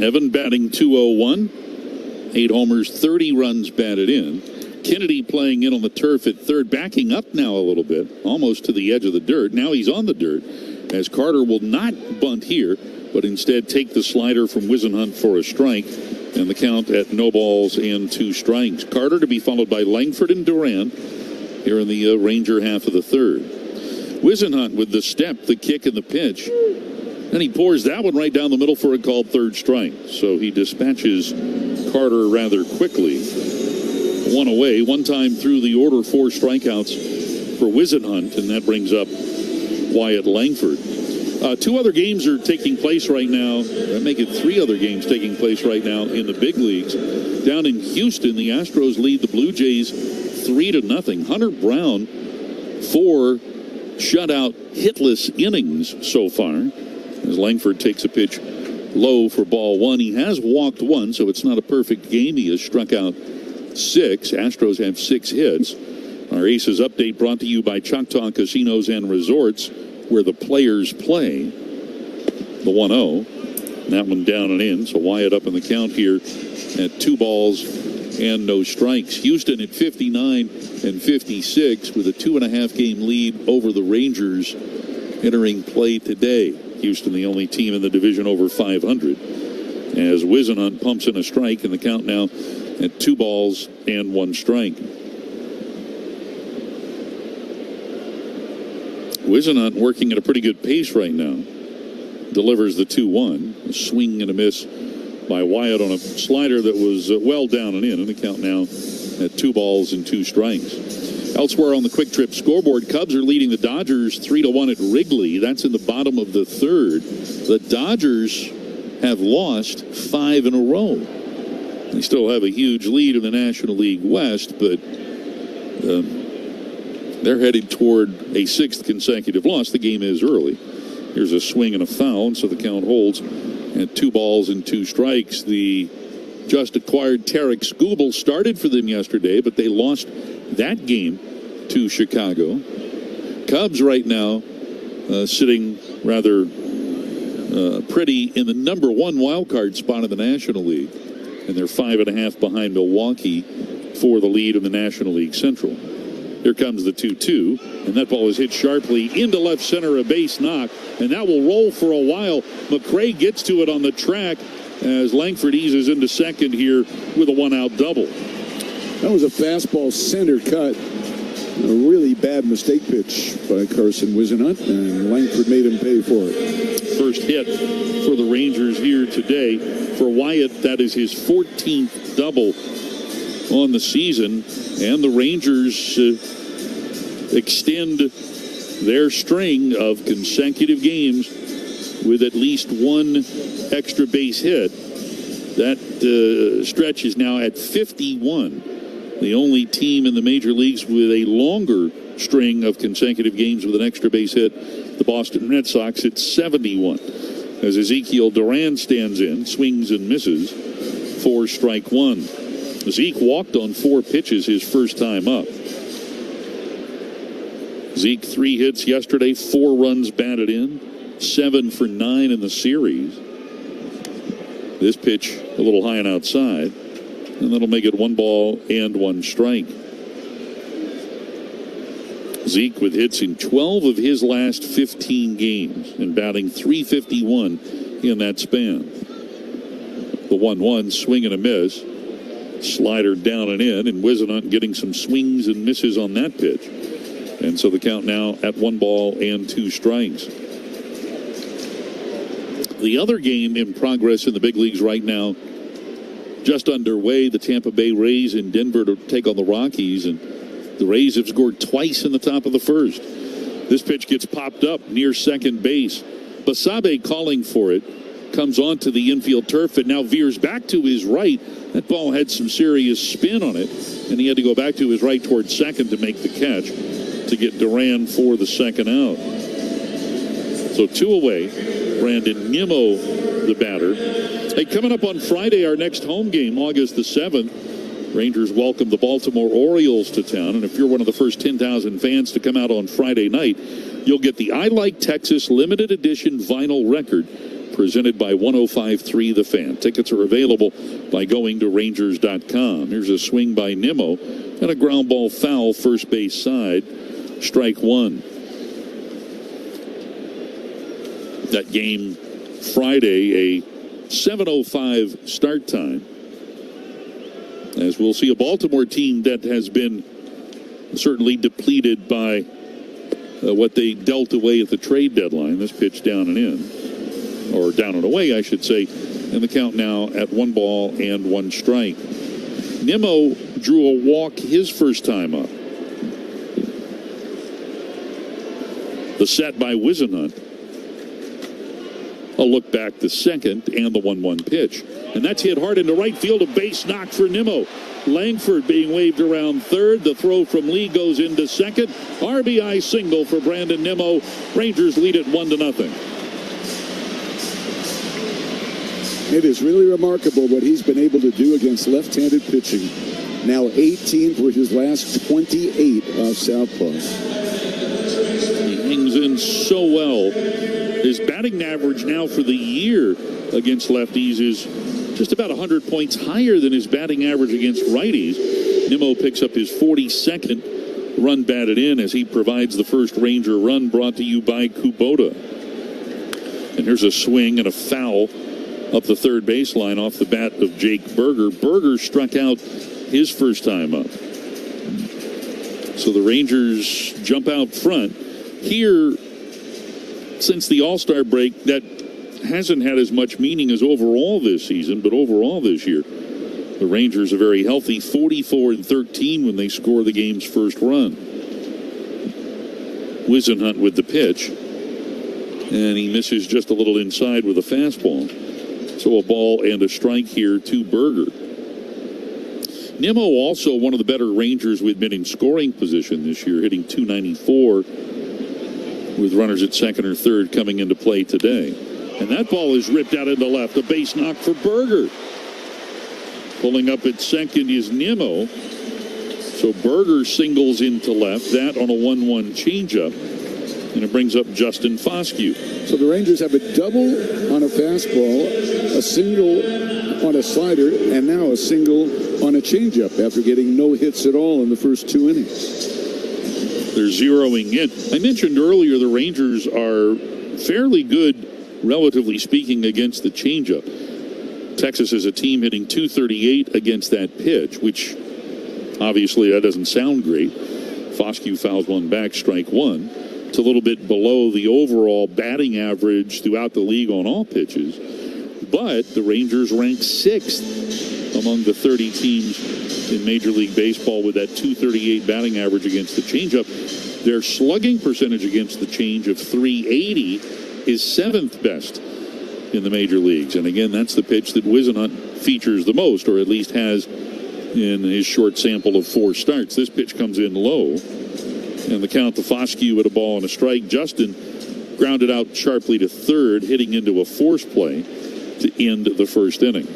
Evan batting .201. 8 homers, 30 runs batted in. Kennedy playing in on the turf at 3rd, backing up now a little bit, almost to the edge of the dirt. Now he's on the dirt, as Carter will not bunt here, but instead take the slider from Wisenhunt for a strike, and the count at no balls and 2 strikes. Carter to be followed by Langford and Duran here in the Ranger half of the 3rd. Wisenhunt with the step, the kick, and the pitch. And he pours that one right down the middle for a called 3rd strike. So he dispatches Carter rather quickly. 1 away, 1 time through the order, 4 strikeouts for Wisenhunt, and that brings up Wyatt Langford. 2 other games are taking place right now. That make it 3 other games taking place right now in the big leagues. Down in Houston, the Astros lead the Blue Jays 3-0. Hunter Brown, 4 shutout hitless innings so far, as Langford takes a pitch low for ball 1. He has walked 1, so it's not a perfect game. He has struck out 6. Astros have 6 hits. Our Aces update brought to you by Choctaw Casinos and Resorts, where the players play. The 1-0. That one down and in. So Wyatt up in the count here at 2 balls and no strikes. Houston at 59 and 56 with a 2.5 game lead over the Rangers entering play today. Houston, the only team in the division over 500. As Whisenhunt pumps in a strike, and the count now at 2 balls and 1 strike. Whisenhunt working at a pretty good pace right now. Delivers the 2-1. A swing and a miss by Wyatt on a slider that was well down and in. And the count now at 2 balls and 2 strikes. Elsewhere on the Quick Trip scoreboard, Cubs are leading the Dodgers 3-1 at Wrigley. That's in the bottom of the 3rd. The Dodgers have lost 5 in a row. They still have a huge lead in the National League West, but they're headed toward a 6th consecutive loss. The game is early. Here's a swing and a foul, and so the count holds at 2 balls and 2 strikes. The just acquired Tarek Skubal started for them yesterday, but they lost that game to Chicago. Cubs right now sitting rather pretty in the number 1 wild card spot in the National League, and they're 5.5 behind Milwaukee for the lead in the National League Central. Here comes the 2-2, and that ball is hit sharply into left center, a base knock, and that will roll for a while. McRae gets to it on the track as Langford eases into second here with a 1-out double. That was a fastball center cut. A really bad mistake pitch by Carson Whisenhunt, and Langford made him pay for it. First hit for the Rangers here today. For Wyatt, that is his 14th double on the season, and the Rangers extend their string of consecutive games with at least 1 extra base hit. That stretch is now at 51. The only team in the major leagues with a longer string of consecutive games with an extra base hit, the Boston Red Sox, at 71. As Ezekiel Duran stands in, swings and misses for strike 1. Zeke walked on 4 pitches his first time up. Zeke 3 hits yesterday, 4 runs batted in, 7 for 9 in the series. This pitch a little high and outside, and that'll make it 1 ball and 1 strike. Zeke with hits in 12 of his last 15 games and batting .351 in that span. The 1-1 swing and a miss. Slider down and in, and Whisenhunt getting some swings and misses on that pitch. And so the count now at 1 ball and 2 strikes. The other game in progress in the big leagues right now, just underway, the Tampa Bay Rays in Denver to take on the Rockies, and the Rays have scored twice in the top of the 1st. This pitch gets popped up near second base. Basabe calling for it, comes onto the infield turf and now veers back to his right. That ball had some serious spin on it, and he had to go back to his right towards second to make the catch to get Duran for the 2nd out. So 2 away. Brandon Nimmo, the batter. Hey, coming up on Friday, our next home game, August the 7th, Rangers welcome the Baltimore Orioles to town. And if you're one of the first 10,000 fans to come out on Friday night, you'll get the I Like Texas limited edition vinyl record presented by 105.3 The Fan. Tickets are available by going to Rangers.com. Here's a swing by Nimmo and a ground ball foul first base side. Strike 1. That game Friday, a 7:05 start time. As we'll see a Baltimore team that has been certainly depleted by what they dealt away at the trade deadline. This pitch down and in, or down and away, I should say. And the count now at 1 ball and 1 strike. Nimmo drew a walk his first time up. The set by Whisenhunt. A look back to second and the 1-1 pitch. And that's hit hard into right field. A base knock for Nimmo. Langford being waved around third. The throw from Lee goes into second. RBI single for Brandon Nimmo. Rangers lead it 1-0. It is really remarkable what he's been able to do against left-handed pitching. Now 18 for his last 28 off southpaw. He hangs in so well. His batting average now for the year against lefties is just about 100 points higher than his batting average against righties. Nimmo picks up his 42nd run batted in as he provides the first Ranger run, brought to you by Kubota. And here's a swing and a foul up the third baseline off the bat of Jake Berger. Berger struck out his first time up. So the Rangers jump out front. Here, since the All-Star break, that hasn't had as much meaning as overall this season, but overall this year, the Rangers are very healthy, 44-13 when they score the game's first run. Wisenhunt with the pitch, and he misses just a little inside with a fastball. So a ball and a strike here to Berger. Nimmo also one of the better Rangers we've been in scoring position this year, hitting .294 with runners at second or third coming into play today. And that ball is ripped out into left, a base knock for Berger. Pulling up at second is Nimmo. So Berger singles into left, that on a 1-1 changeup. And it brings up Justin Foscue. So the Rangers have a double on a fastball, a single on a slider, and now a single on a changeup after getting no hits at all in the first 2 innings. They're zeroing in. I mentioned earlier the Rangers are fairly good, relatively speaking, against the changeup. Texas is a team hitting .238 against that pitch, which obviously that doesn't sound great. Foscue fouls one back, strike one. It's a little bit below the overall batting average throughout the league on all pitches. But the Rangers rank 6th among the 30 teams in Major League Baseball with that .238 batting average against the changeup. Their slugging percentage against the change of .380 is 7th best in the major leagues. And again, that's the pitch that Wisenhunt features the most, or at least has in his short sample of 4 starts. This pitch comes in low. And the count to Foscue at a ball and a strike. Justin grounded out sharply to third, hitting into a force play to end the first inning.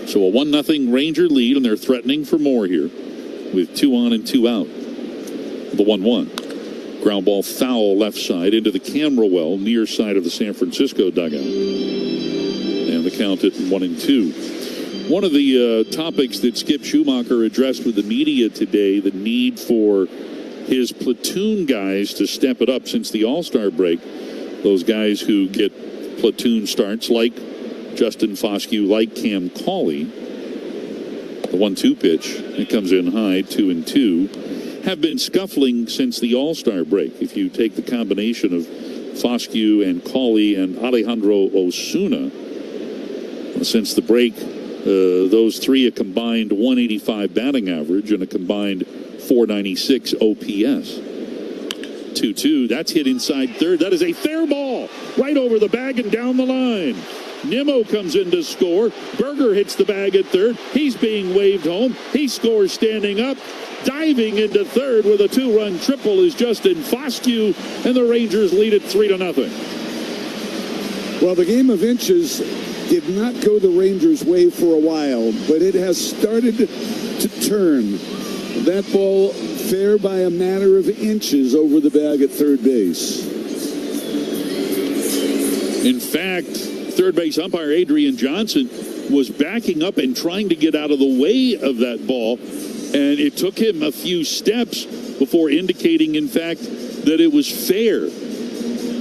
So a 1-0 Ranger lead, and they're threatening for more here with 2 on and 2 out. The 1-1. Ground ball foul left side into the camera well near side of the San Francisco dugout. And the count at 1-2. One of the topics that Skip Schumacher addressed with the media today, the need for his platoon guys to step it up since the All-Star break. Those guys who get platoon starts like Justin Foscue, like Cam Cauley. The 1-2 pitch, it comes in high, 2-2. Have been scuffling since the All-Star break. If you take the combination of Foscue and Cauley and Alejandro Osuna, since the break, those three a combined 185 batting average and a combined 496 OPS. 2-2, that's hit inside third. That is a fair ball right over the bag and down the line. Nimmo comes in to score. Berger hits the bag at third. He's being waved home. He scores standing up. Diving into third with a 2-run triple is Justin Foscue, and the Rangers lead it 3-0. Well, the game of inches did not go the Rangers' way for a while, but it has started to turn. That ball fair by a matter of inches over the bag at third base. In fact, third base umpire Adrian Johnson was backing up and trying to get out of the way of that ball, and it took him a few steps before indicating, in fact, that it was fair.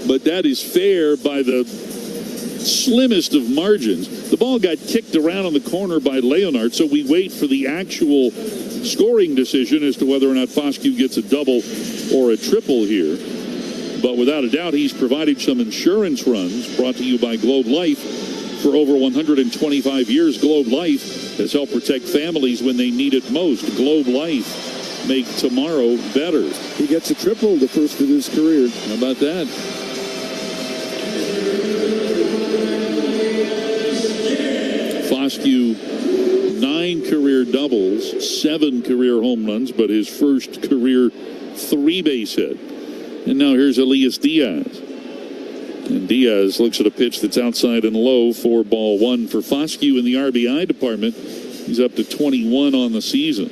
But that is fair by the slimmest of margins. The ball got kicked around in the corner by Leonard, so we wait for the actual scoring decision as to whether or not Foscue gets a double or a triple here. But without a doubt, he's provided some insurance runs, brought to you by Globe Life. For over 125 years, Globe Life has helped protect families when they need it most. Globe Life, make tomorrow better. He gets a triple, the first of his career. How about that? Foscue, 9 career doubles, 7 career home runs, but his first career 3-base hit. And now here's Elias Diaz. And Diaz looks at a pitch that's outside and low for ball 1 for Foscue in the RBI department. He's up to 21 on the season.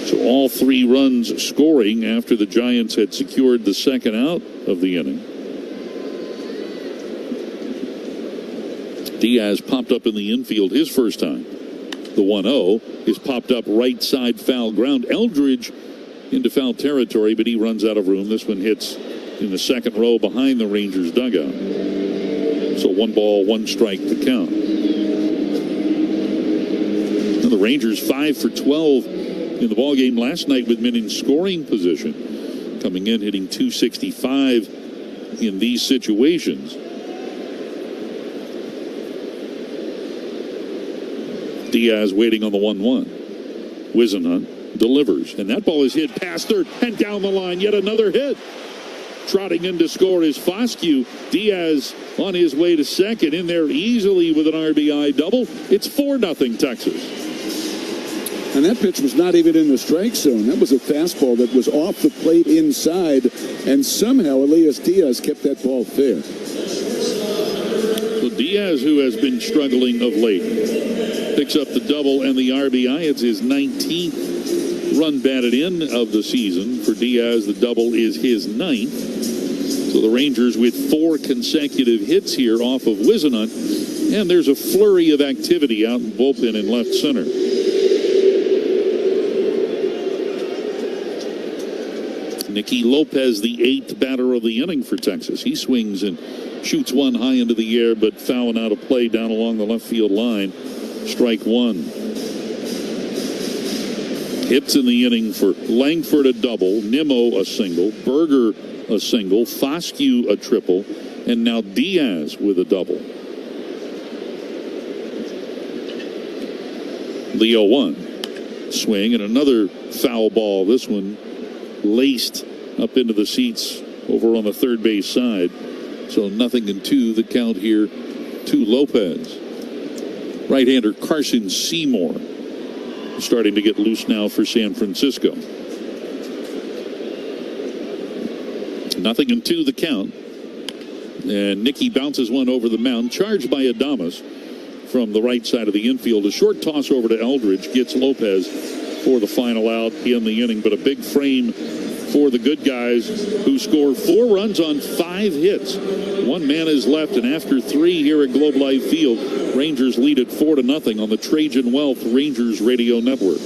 So all 3 runs scoring after the Giants had secured the second out of the inning. Diaz popped up in the infield his first time. The 1-0 is popped up right side foul ground. Eldridge into foul territory, but he runs out of room. This one hits in the second row behind the Rangers dugout. So 1 ball, 1 strike to count. Now the Rangers 5 for 12 in the ballgame last night with men in scoring position. Coming in, hitting .265 in these situations. Diaz waiting on the 1-1. Wisenhunt delivers, and that ball is hit past third and down the line. Yet another hit. Trotting in to score is Foscue. Diaz on his way to second, in there easily with an RBI double. It's 4-0 Texas. And that pitch was not even in the strike zone. That was a fastball that was off the plate inside, and somehow Elias Diaz kept that ball fair. So Diaz, who has been struggling of late, picks up the double and the RBI. It's his 19th run batted in of the season. For Diaz, the double is his 9th. So the Rangers with 4 consecutive hits here off of Wisenhunt. And there's a flurry of activity out in bullpen in left center. Nicky Lopez, the 8th batter of the inning for Texas. He swings and shoots one high into the air, but fouling out of play down along the left field line. Strike 1. Hits in the inning for Langford, a double, Nimmo a single, Berger a single, Foscue a triple, and now Diaz with a double. The 0-1. Swing and another foul ball. This one laced up into the seats over on the third base side. So 0-2 the count here to Lopez. Right-hander Carson Seymour starting to get loose now for San Francisco. 0-2 the count. And Nicky bounces one over the mound, charged by Adames from the right side of the infield. A short toss over to Eldridge gets Lopez for the final out in the inning, but a big frame for the good guys who score 4 runs on 5 hits. 1 man is left, and after 3 here at Globe Life Field, Rangers lead it 4-0 on the Trajan Wealth Rangers Radio Network.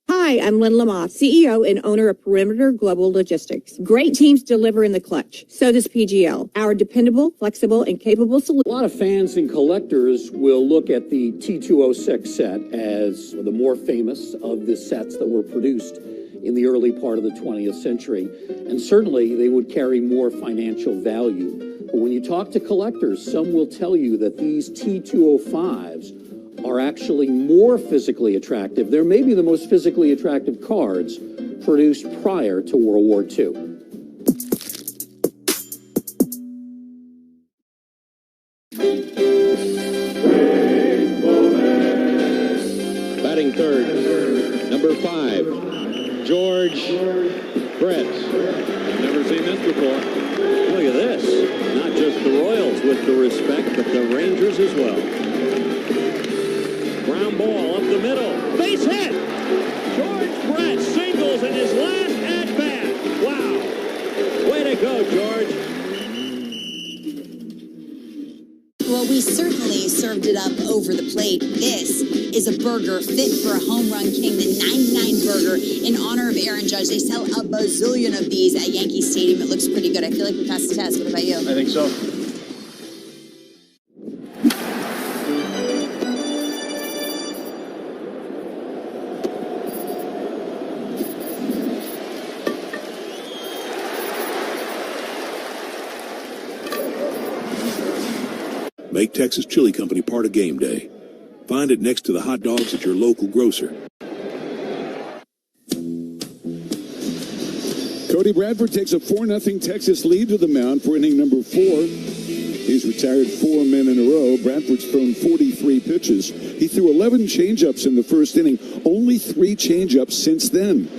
Hi, I'm Lynn Lamothe, CEO and owner of Perimeter Global Logistics. Great teams deliver in the clutch. So does PGL. Our dependable, flexible, and capable solution. A lot of fans and collectors will look at the T206 set as the more famous of the sets that were produced in the early part of the 20th century. And certainly they would carry more financial value. But when you talk to collectors, some will tell you that these T205s are actually more physically attractive. They're maybe the most physically attractive cards produced prior to World War II. Batting third, number 5, George Brett. Never seen this before. Look at this. Not just the Royals with the respect, but the Rangers as well. Ground ball up the middle. Base hit. George Brett singles in his last at-bat. Wow. Way to go, George. Well, we certainly served it up over the plate. This is a burger fit for a home run king, the 99 burger in honor of Aaron Judge. They sell a bazillion of these at Yankee Stadium. It looks pretty good. I feel like we passed the test. What about you? I think so. Make Texas Chili Company part of game day. Find it next to the hot dogs at your local grocer. Cody Bradford takes a 4-0 Texas lead to the mound for inning number 4. He's retired 4 men in a row. Bradford's thrown 43 pitches. He threw 11 changeups in the first inning. Only 3 changeups since then.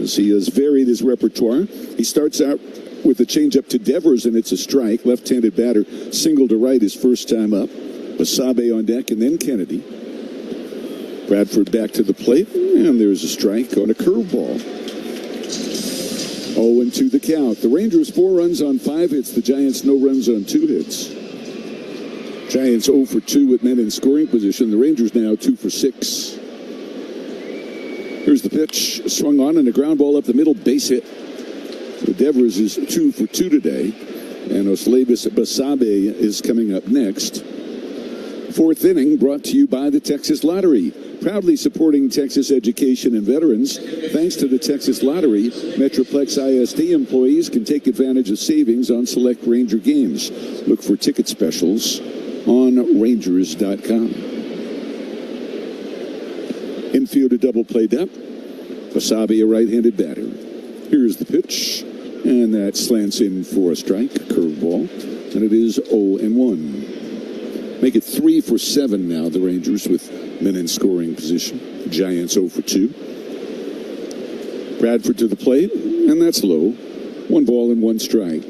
As he has varied his repertoire. He starts out with the changeup to Devers, and it's a strike. Left-handed batter, single to right his first time up. Basabe on deck, and then Kennedy. Bradford back to the plate, and there's a strike on a curveball. 0-2 the count. The Rangers 4 runs on 5 hits. The Giants no runs on 2 hits. Giants 0 for 2 with men in scoring position. The Rangers now 2 for 6. Here's the pitch. Swung on and a ground ball up the middle. Base hit. Devers is 2 for 2 today. And Oslabis Basabe is coming up next. Fourth inning brought to you by the Texas Lottery. Proudly supporting Texas education and veterans. Thanks to the Texas Lottery, Metroplex ISD employees can take advantage of savings on select Ranger games. Look for ticket specials on Rangers.com. Infield a double play depth. Wasabi, a right-handed batter. Here's the pitch, and that slants in for a strike, curveball, and it is 0-1. Make it 3 for 7 now, the Rangers, with men in scoring position. Giants 0 for 2. Bradford to the plate, and that's low. 1 ball and 1 strike.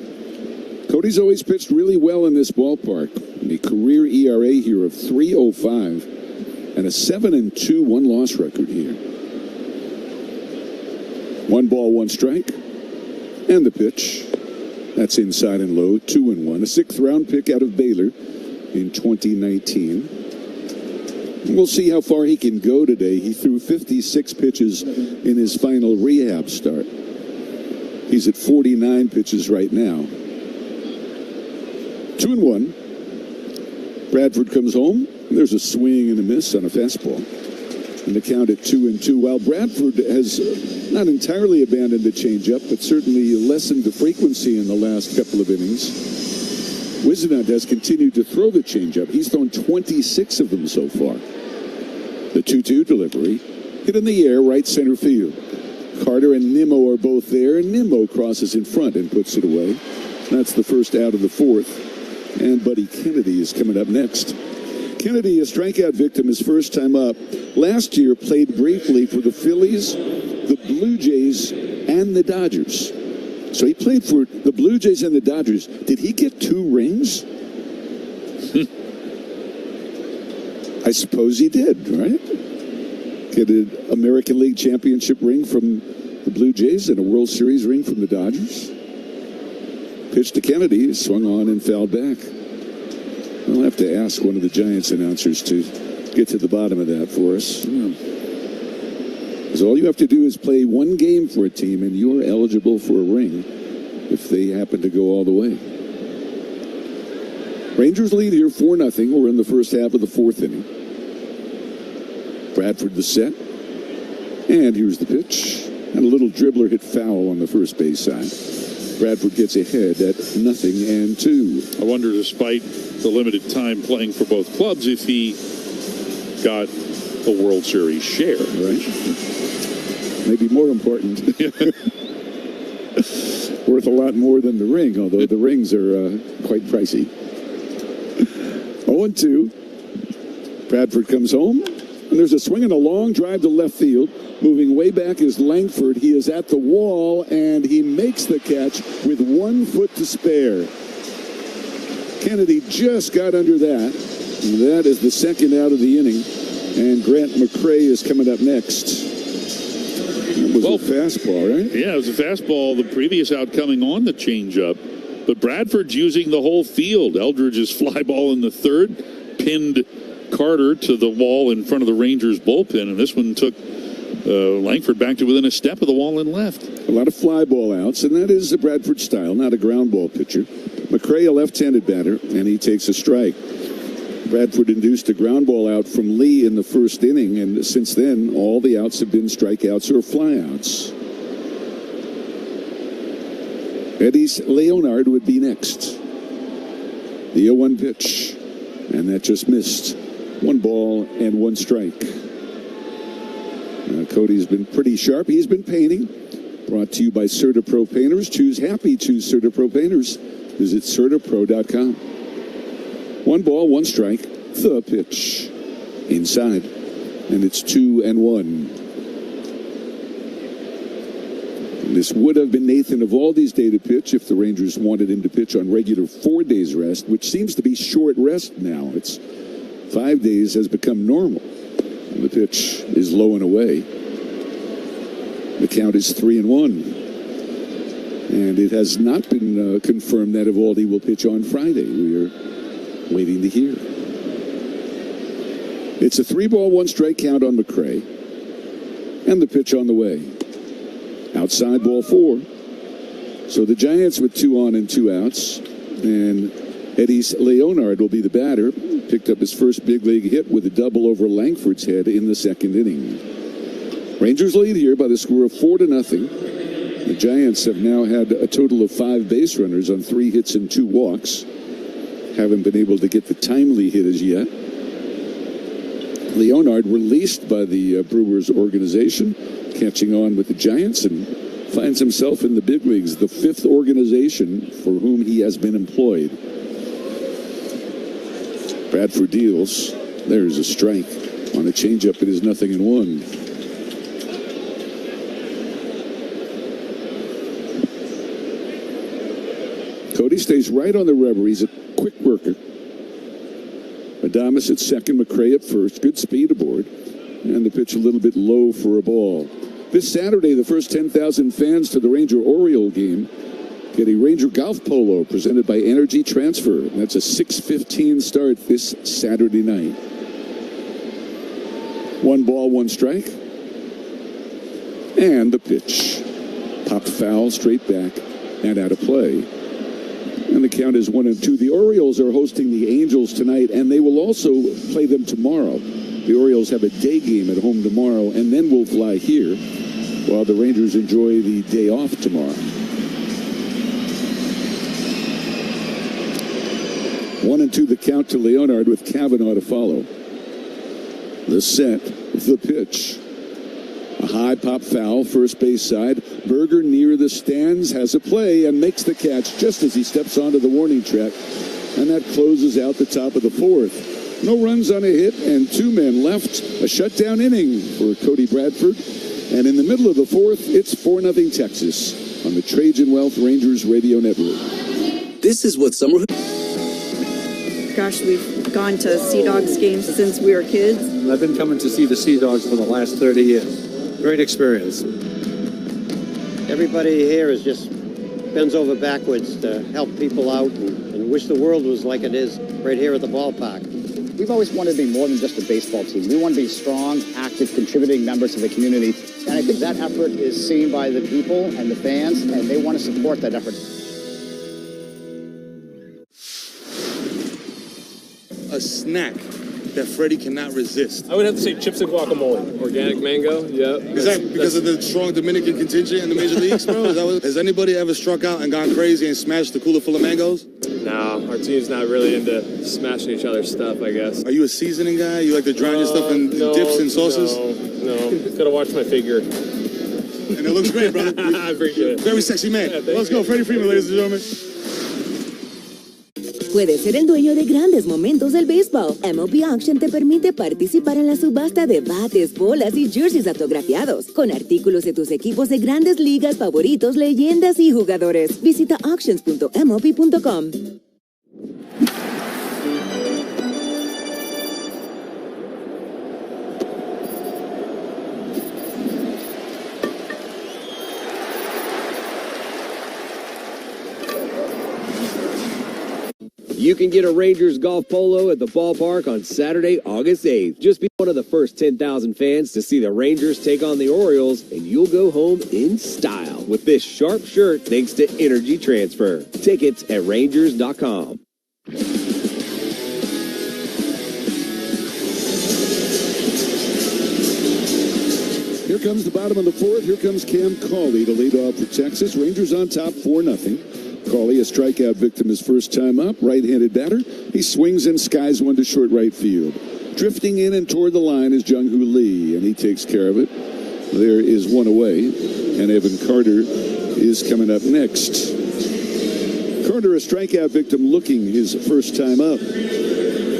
Cody's always pitched really well in this ballpark. A career ERA here of 3.05 and a 7-2 one-loss record here. 1 ball, 1 strike, and the pitch. That's inside and low, 2-1. A 6th-round pick out of Baylor in 2019. We'll see how far he can go today. He threw 56 pitches in his final rehab start. He's at 49 pitches right now. 2-1. Bradford comes home. There's a swing and a miss on a fastball. And the count at 2-2. While Bradford has not entirely abandoned the changeup, but certainly lessened the frequency in the last couple of innings, Wisnant has continued to throw the changeup. He's thrown 26 of them so far. The 2-2 delivery hit in the air, right center field. Carter and Nimmo are both there, and Nimmo crosses in front and puts it away. That's the first out of the 4th. And Buddy Kennedy is coming up next. Kennedy, a strikeout victim, his first time up. Last year, played briefly for the Phillies, the Blue Jays, and the Dodgers. So he played for the Blue Jays and the Dodgers. Did he get 2 rings? I suppose he did, right? Get an American League Championship ring from the Blue Jays and a World Series ring from the Dodgers. Pitch to Kennedy, swung on and fouled back. I'll have to ask one of the Giants announcers to get to the bottom of that for us. Because all you have to do is play 1 game for a team and you're eligible for a ring if they happen to go all the way. Rangers lead here 4-0. We're in the first half of the 4th inning. Bradford the set. And here's the pitch. And a little dribbler hit foul on the first base side. Bradford gets ahead at 0-2. I wonder, despite the limited time playing for both clubs, if he got a World Series share. Right. Maybe more important. Worth a lot more than the ring, although the rings are quite pricey. 0-2. Bradford comes home, and there's a swing and a long drive to left field. Moving way back is Langford. He is at the wall, and he makes the catch with 1 foot to spare. Kennedy just got under that. And that is the second out of the inning. And Grant McCrae is coming up next. That was a fastball, right? Yeah, it was a fastball. The previous out coming on the changeup. But Bradford's using the whole field. Eldridge's fly ball in the 3rd pinned Carter to the wall in front of the Rangers bullpen, and this one took Langford back to within a step of the wall and left. A lot of fly ball outs, and that is the Bradford style, not a ground ball pitcher. McCrae, a left-handed batter, and he takes a strike. Bradford induced a ground ball out from Lee in the 1st inning, and since then, all the outs have been strikeouts or flyouts. Eddie Leonard would be next. The 0-1 pitch, and that just missed. 1 ball and 1 strike. Cody's been pretty sharp. He's been painting. Brought to you by CertaPro Painters. Choose happy. Choose CertaPro Painters. Visit CertaPro.com. 1 ball, 1 strike. The pitch. Inside. And it's 2-1. This would have been Nathan Eovaldi's day to pitch if the Rangers wanted him to pitch on regular 4 days rest, which seems to be short rest now. It's 5 days has become normal. And the pitch is low and away. The count is 3-1. And it has not been confirmed that Eovaldi will pitch on Friday. We are waiting to hear. It's a 3-ball, 1-strike count on McRae. And the pitch on the way. Outside, ball 4. So the Giants with 2 on and 2 outs. And Eddie Leonard will be the batter. Picked up his first big league hit with a double over Langford's head in the 2nd inning. Rangers lead here by the score of 4-0. The Giants have now had a total of 5 base runners on 3 hits and 2 walks. Haven't been able to get the timely hit as yet. Leonard released by the Brewers organization, catching on with the Giants, and finds himself in the big leagues, the 5th organization for whom he has been employed. Bradford deals. There's a strike on a changeup. It is 0-1. Cody stays right on the rubber. He's a quick worker. Adames at second, McRae at first. Good speed aboard. And the pitch a little bit low for a ball. This Saturday, the first 10,000 fans to the Ranger-Oriole game get a Ranger Golf Polo presented by Energy Transfer. And that's a 6:15 start this Saturday night. 1 ball, 1 strike. And the pitch. Popped foul, straight back, and out of play. And the count is 1-2. The Orioles are hosting the Angels tonight, and they will also play them tomorrow. The Orioles have a day game at home tomorrow, and then will fly here, while the Rangers enjoy the day off tomorrow. 1-2 the count to Leonard with Cavanaugh to follow. The set, the pitch. A high pop foul, first base side. Berger near the stands has a play and makes the catch just as he steps onto the warning track. And that closes out the top of the 4th. No runs on a hit and 2 men left. A shutdown inning for Cody Bradford. And in the middle of the 4th, it's 4-0 Texas on the Trajan Wealth Rangers Radio Network. This is what summer... Gosh, we've gone to Sea Dogs games since we were kids. I've been coming to see the Sea Dogs for the last 30 years. Great experience. Everybody here is just bends over backwards to help people out and wish the world was like it is right here at the ballpark. We've always wanted to be more than just a baseball team. We want to be strong, active, contributing members of the community. And I think that effort is seen by the people and the fans, and they want to support that effort. A snack that Freddie cannot resist. I would have to say chips and guacamole. Organic mango, yep. Is that because of the strong Dominican contingent in the major leagues, bro? Has anybody ever struck out and gone crazy and smashed the cooler full of mangoes? No, our team's not really into smashing each other's stuff, I guess. Are you a seasoning guy? You like to drown your stuff in dips and sauces? No. Gotta watch my figure. And it looks great, brother. I appreciate it. Very sexy man. Yeah, let's go, Freddie Freeman, ladies and gentlemen. Puedes ser el dueño de grandes momentos del béisbol. MLB Auction te permite participar en la subasta de bates, bolas y jerseys autografiados, con artículos de tus equipos de grandes ligas favoritos, leyendas y jugadores. Visita auctions.mlb.com. You can get a Rangers golf polo at the ballpark on Saturday, August 8th. Just be one of the first 10,000 fans to see the Rangers take on the Orioles, and you'll go home in style with this sharp shirt thanks to Energy Transfer. Tickets at Rangers.com. Here comes the bottom of the 4th. Here comes Cam Cauley to lead off for Texas. Rangers on top 4-0. Cauley, a strikeout victim his first time up, right-handed batter. He swings and skies one to short right field. Drifting in and toward the line is Jung-Hoo Lee, and he takes care of it. There is one away, and Evan Carter is coming up next. Carter, a strikeout victim, looking his first time up.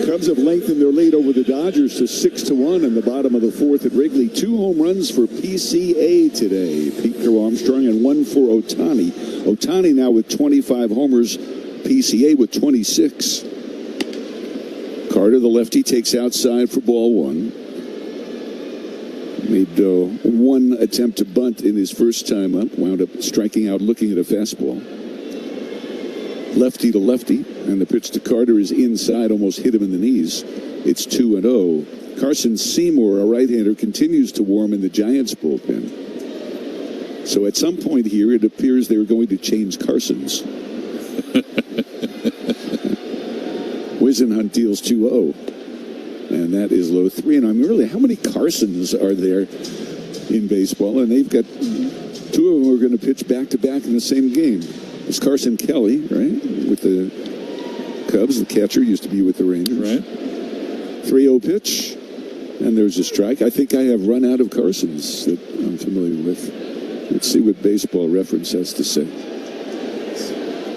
Cubs have lengthened their lead over the Dodgers to 6-1 in the bottom of the 4th at Wrigley. 2 home runs for PCA today. Pete Crow-Armstrong and 1 for Ohtani. Ohtani now with 25 homers. PCA with 26. Carter, the lefty, takes outside for ball 1. Made one attempt to bunt in his first time up. Wound up striking out looking at a fastball. Lefty to lefty, and the pitch to Carter is inside, almost hit him in the knees. It's 2-0. Carson Seymour, a right-hander, continues to warm in the Giants bullpen. So at some point here, it appears they're going to change Carsons. Wisenhunt deals 2-0. And that is low 3. And I'm really, how many Carsons are there in baseball? And they've got 2 of them who are going to pitch back-to-back in the same game. It's Carson Kelly, right, with the Cubs. The catcher used to be with the Rangers. Right. 3-0 pitch. And there's a strike. I think I have run out of Carsons that I'm familiar with. Let's see what Baseball Reference has to say.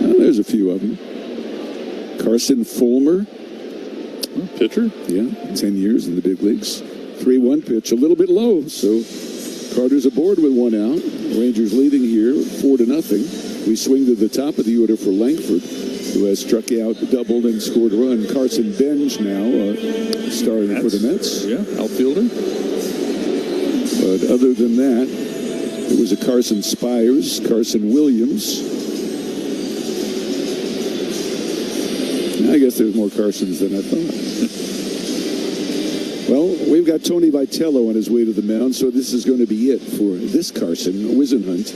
Oh, there's a few of them. Carson Fulmer. Pitcher? Yeah, 10 years in the big leagues. 3-1 pitch, a little bit low, so Carter's aboard with 1 out. Rangers leading here 4-0. We swing to the top of the order for Langford, who has struck out, doubled, and scored a run. Carson Benj now starting for the Mets. Yeah, outfielder. But other than that, it was a Carson Spires, Carson Williams. I guess there's more Carsons than I thought. Well, we've got Tony Vitello on his way to the mound, so this is going to be it for this Carson, Wisenhunt.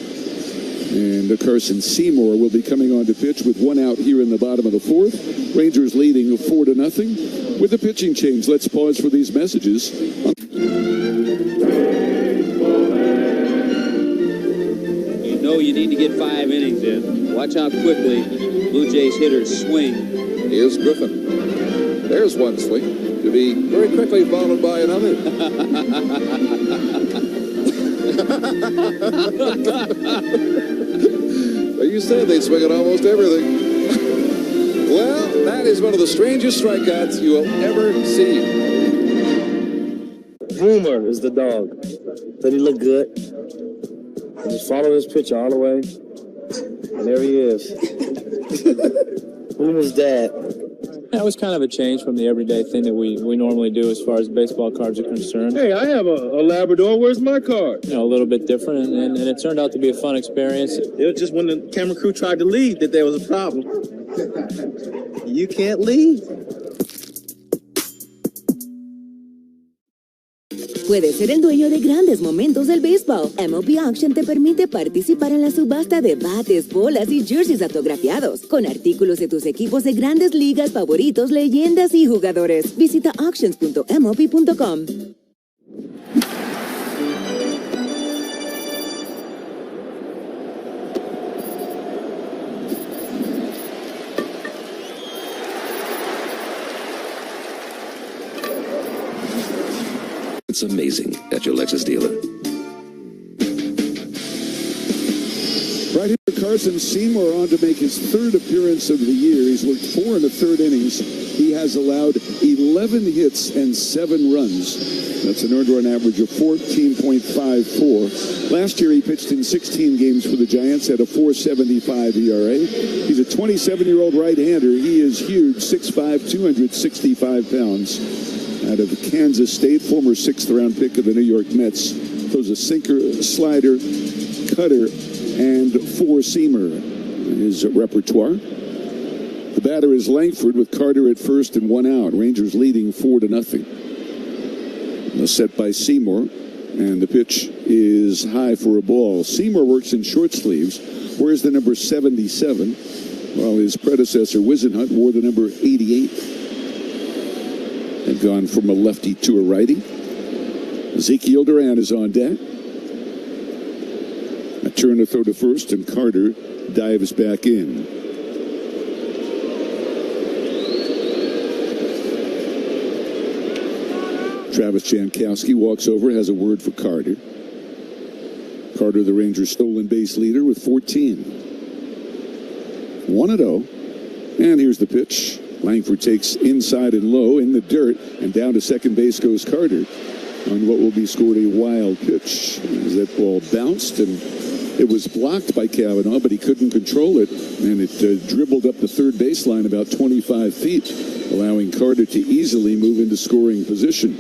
And Carson Seymour will be coming on to pitch with 1 out here in the bottom of the 4th. Rangers leading 4-0 with the pitching change. Let's pause for these messages. You know you need to get 5 innings in. Watch how quickly Blue Jays hitters swing. Here's Griffin. There's one swing to be very quickly followed by another. You said they'd swing at almost everything. Well, that is one of the strangest strikeouts you will ever see. Boomer is the dog. Did he look good? And just follow his pitch all the way. And there he is. Boomer's dad. That was kind of a change from the everyday thing that we normally do as far as baseball cards are concerned. Hey, I have a Labrador. Where's my card? You know, a little bit different, and it turned out to be a fun experience. It was just when the camera crew tried to leave that there was a problem. You can't leave. Puedes ser el dueño de grandes momentos del béisbol. MLB Auction te permite participar en la subasta de bates, bolas y jerseys autografiados, con artículos de tus equipos de grandes ligas favoritos, leyendas y jugadores. Visita auctions.mlb.com. It's amazing at your Lexus dealer. Right here, Carson Seymour on to make his 3rd appearance of the year. He's worked 4 in the 3rd innings. He has allowed 11 hits and 7 runs. That's an earned run average of 14.54. Last year, he pitched in 16 games for the Giants at a 4.75 ERA. He's a 27-year-old right-hander. He is huge, 6'5", 265 pounds. Out of Kansas State, former 6th-round pick of the New York Mets. Throws a sinker, slider, cutter, and 4-seamer. His repertoire. The batter is Langford with Carter at first and 1 out. Rangers leading 4-0. The set by Seymour, and the pitch is high for a ball. Seymour works in short sleeves, wears the number 77, while his predecessor Wisenhunt wore the number 88. Had gone from a lefty to a righty. Ezekiel Duran is on deck. A turn to throw to first, and Carter dives back in. Travis Jankowski walks over, has a word for Carter. Carter, the Rangers' stolen base leader, with 14. 1-0. And here's the pitch. Langford takes inside and low in the dirt, and down to second base goes Carter on what will be scored a wild pitch. As that ball bounced, and it was blocked by Cavanaugh, but he couldn't control it, and it dribbled up the third baseline about 25 feet, allowing Carter to easily move into scoring position.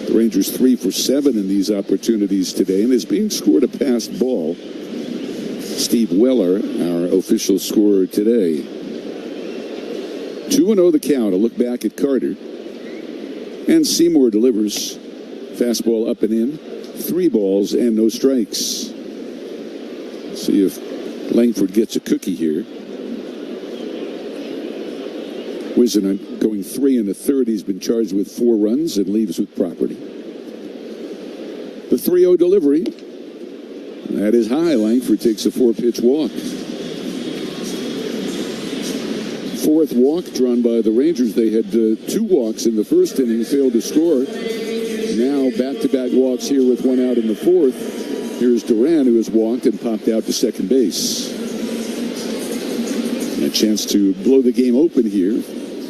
The Rangers 3 for 7 in these opportunities today, and is being scored a passed ball. Steve Weller, our official scorer today. 2-0 the count. A look back at Carter. And Seymour delivers. Fastball up and in. 3 balls and no strikes. See if Langford gets a cookie here. Wisenhunt going 3 1/3. He's been charged with 4 runs and leaves with property. The 3-0 delivery. That is high. Langford takes a 4-pitch walk. 4th walk drawn by the Rangers. They had 2 walks in the first inning, failed to score. Now back-to-back walks here with 1 out in the 4th. Here's Duran, who has walked and popped out to second base. And a chance to blow the game open here.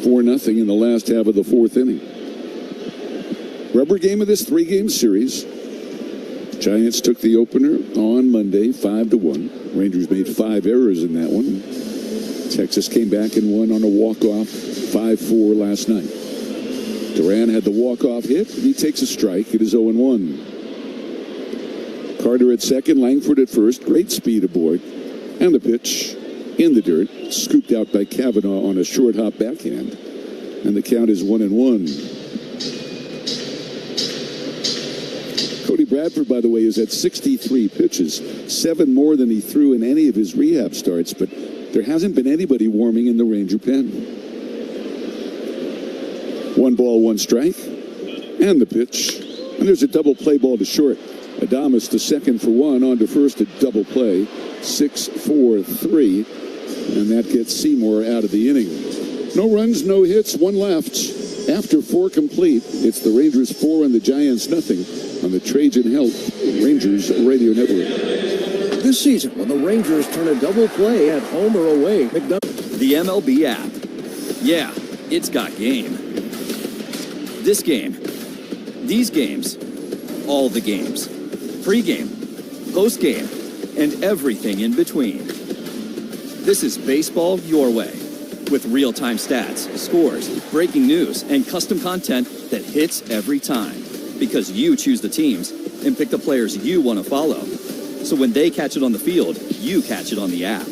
4-0 in the last half of the 4th inning. Rubber game of this 3-game series. Giants took the opener on Monday, 5-1. Rangers made 5 errors in that one. Texas came back and won on a walk-off 5-4 last night. Duran had the walk-off hit. He takes a strike. It is 0-1. Carter at second, Langford at first. Great speed aboard. And the pitch in the dirt. Scooped out by Kavanaugh on a short hop backhand. And the count is 1-1. Cody Bradford, by the way, is at 63 pitches. 7 more than he threw in any of his rehab starts. But there hasn't been anybody warming in the Ranger pen. 1 ball, 1 strike. And the pitch. And there's a double play ball to short. Adames to second for 1. On to first, a double play. 6-4-3. And that gets Seymour out of the inning. No runs, no hits, 1 left. After 4 complete, it's the Rangers 4 and the Giants nothing on the Trajan Health Rangers Radio Network. This season, when the Rangers turn a double play at home or away, the MLB app. Yeah, it's got game. This game. These games. All the games. Pre-game. Post-game. And everything in between. This is baseball your way. With real-time stats, scores, breaking news, and custom content that hits every time. Because you choose the teams and pick the players you want to follow. So when they catch it on the field, you catch it on the app.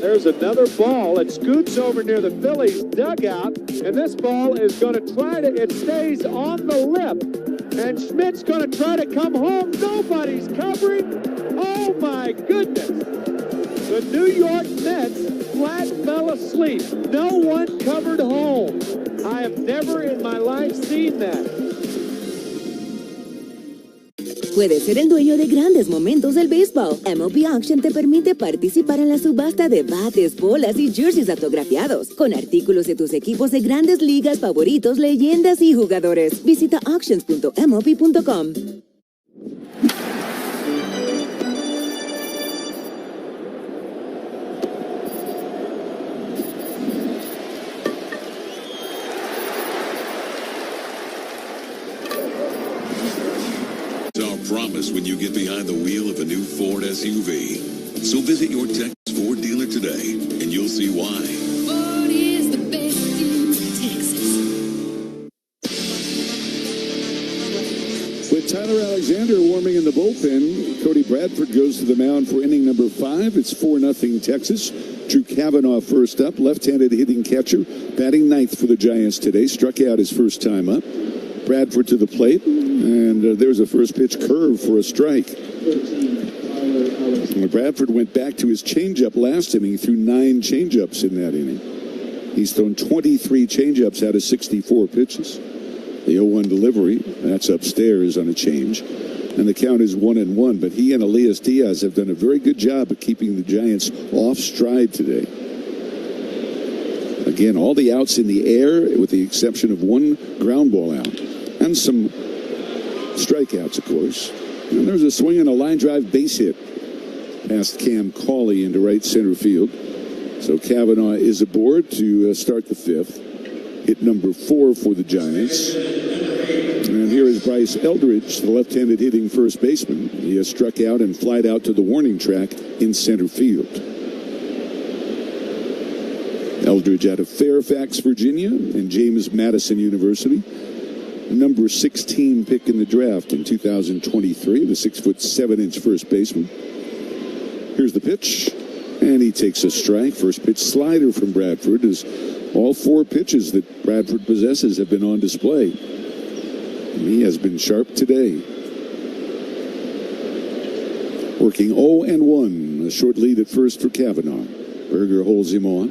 There's another ball that scoots over near the Phillies dugout, and this ball is going to try to, it stays on the lip, and Schmidt's going to try to come home. Nobody's covering. Oh my goodness. The New York Mets flat fell asleep. No one covered home. I have never in my life seen that. Puedes ser el dueño de grandes momentos del béisbol. MLB Auction te permite participar en la subasta de bates, bolas y jerseys autografiados, con artículos de tus equipos de grandes ligas favoritos, leyendas y jugadores. Visita auctions.mlb.com. Promise when you get behind the wheel of a new Ford SUV. So visit your Texas Ford dealer today, and you'll see why. Ford is the best in Texas. With Tyler Alexander warming in the bullpen, Cody Bradford goes to the mound for inning number 5. It's 4-0 Texas. Drew Kavanaugh first up, left-handed hitting catcher, batting 9th for the Giants today. Struck out his first time up. Bradford to the plate, and there's a first pitch curve for a strike. Bradford went back to his changeup last inning. He threw 9 changeups in that inning. He's thrown 23 changeups out of 64 pitches. The 0-1 delivery, that's upstairs on a change. And the count is 1-1, but he and Elias Diaz have done a very good job of keeping the Giants off stride today. Again, all the outs in the air, with the exception of 1 ground ball out. And some strikeouts, of course. And there's a swing and a line drive base hit past Cam Cauley into right center field. So Kavanaugh is aboard to start the 5th. Hit number 4 for the Giants. And here is Bryce Eldridge, the left-handed hitting first baseman. He has struck out and flied out to the warning track in center field. Eldridge out of Fairfax, Virginia, and James Madison University. Number 16 pick in the draft in 2023, the 6'7" first baseman. Here's the pitch, And he takes a strike. First pitch slider from Bradford, as all 4 pitches that Bradford possesses have been on display. And he has been sharp today. Working 0-1. A short lead at first for Kavanaugh. Berger holds him on.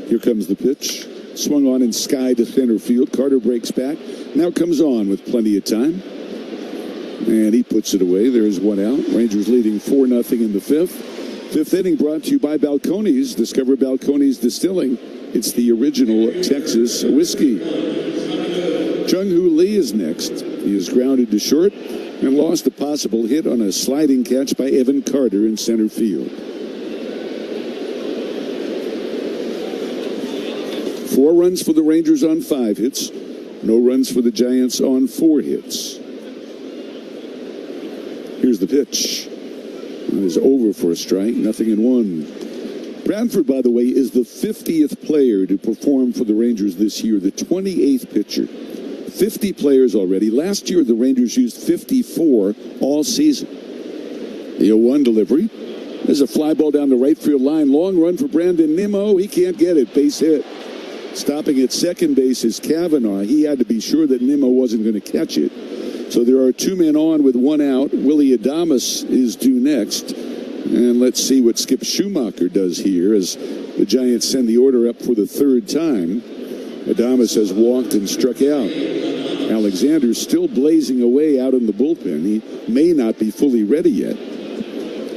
Here comes the pitch. Swung on and sky to center field. Carter breaks back. Now comes on with plenty of time. And he puts it away. There's one out. Rangers leading 4-0 in the 5th. 5th inning brought to you by Balcones. Discover Balcones Distilling. It's the original Texas whiskey. Jung-Hoo Lee is next. He is grounded to short and lost a possible hit on a sliding catch by Evan Carter in center field. 4 runs for the Rangers on 5 hits. No runs for the Giants on 4 hits. Here's the pitch. It is over for a strike, 0-1. Bradford, by the way, is the 50th player to perform for the Rangers this year, the 28th pitcher. 50 players already. Last year, the Rangers used 54 all season. The 0-1 delivery. There's a fly ball down the right field line. Long run for Brandon Nimmo. He can't get it. Base hit. Stopping at second base is Kavanaugh. He had to be sure that Nimmo wasn't going to catch it. So there are 2 men on with 1 out. Willie Adames is due next. And let's see what Skip Schumacher does here as the Giants send the order up for the 3rd time. Adames has walked and struck out. Alexander's still blazing away out in the bullpen. He may not be fully ready yet.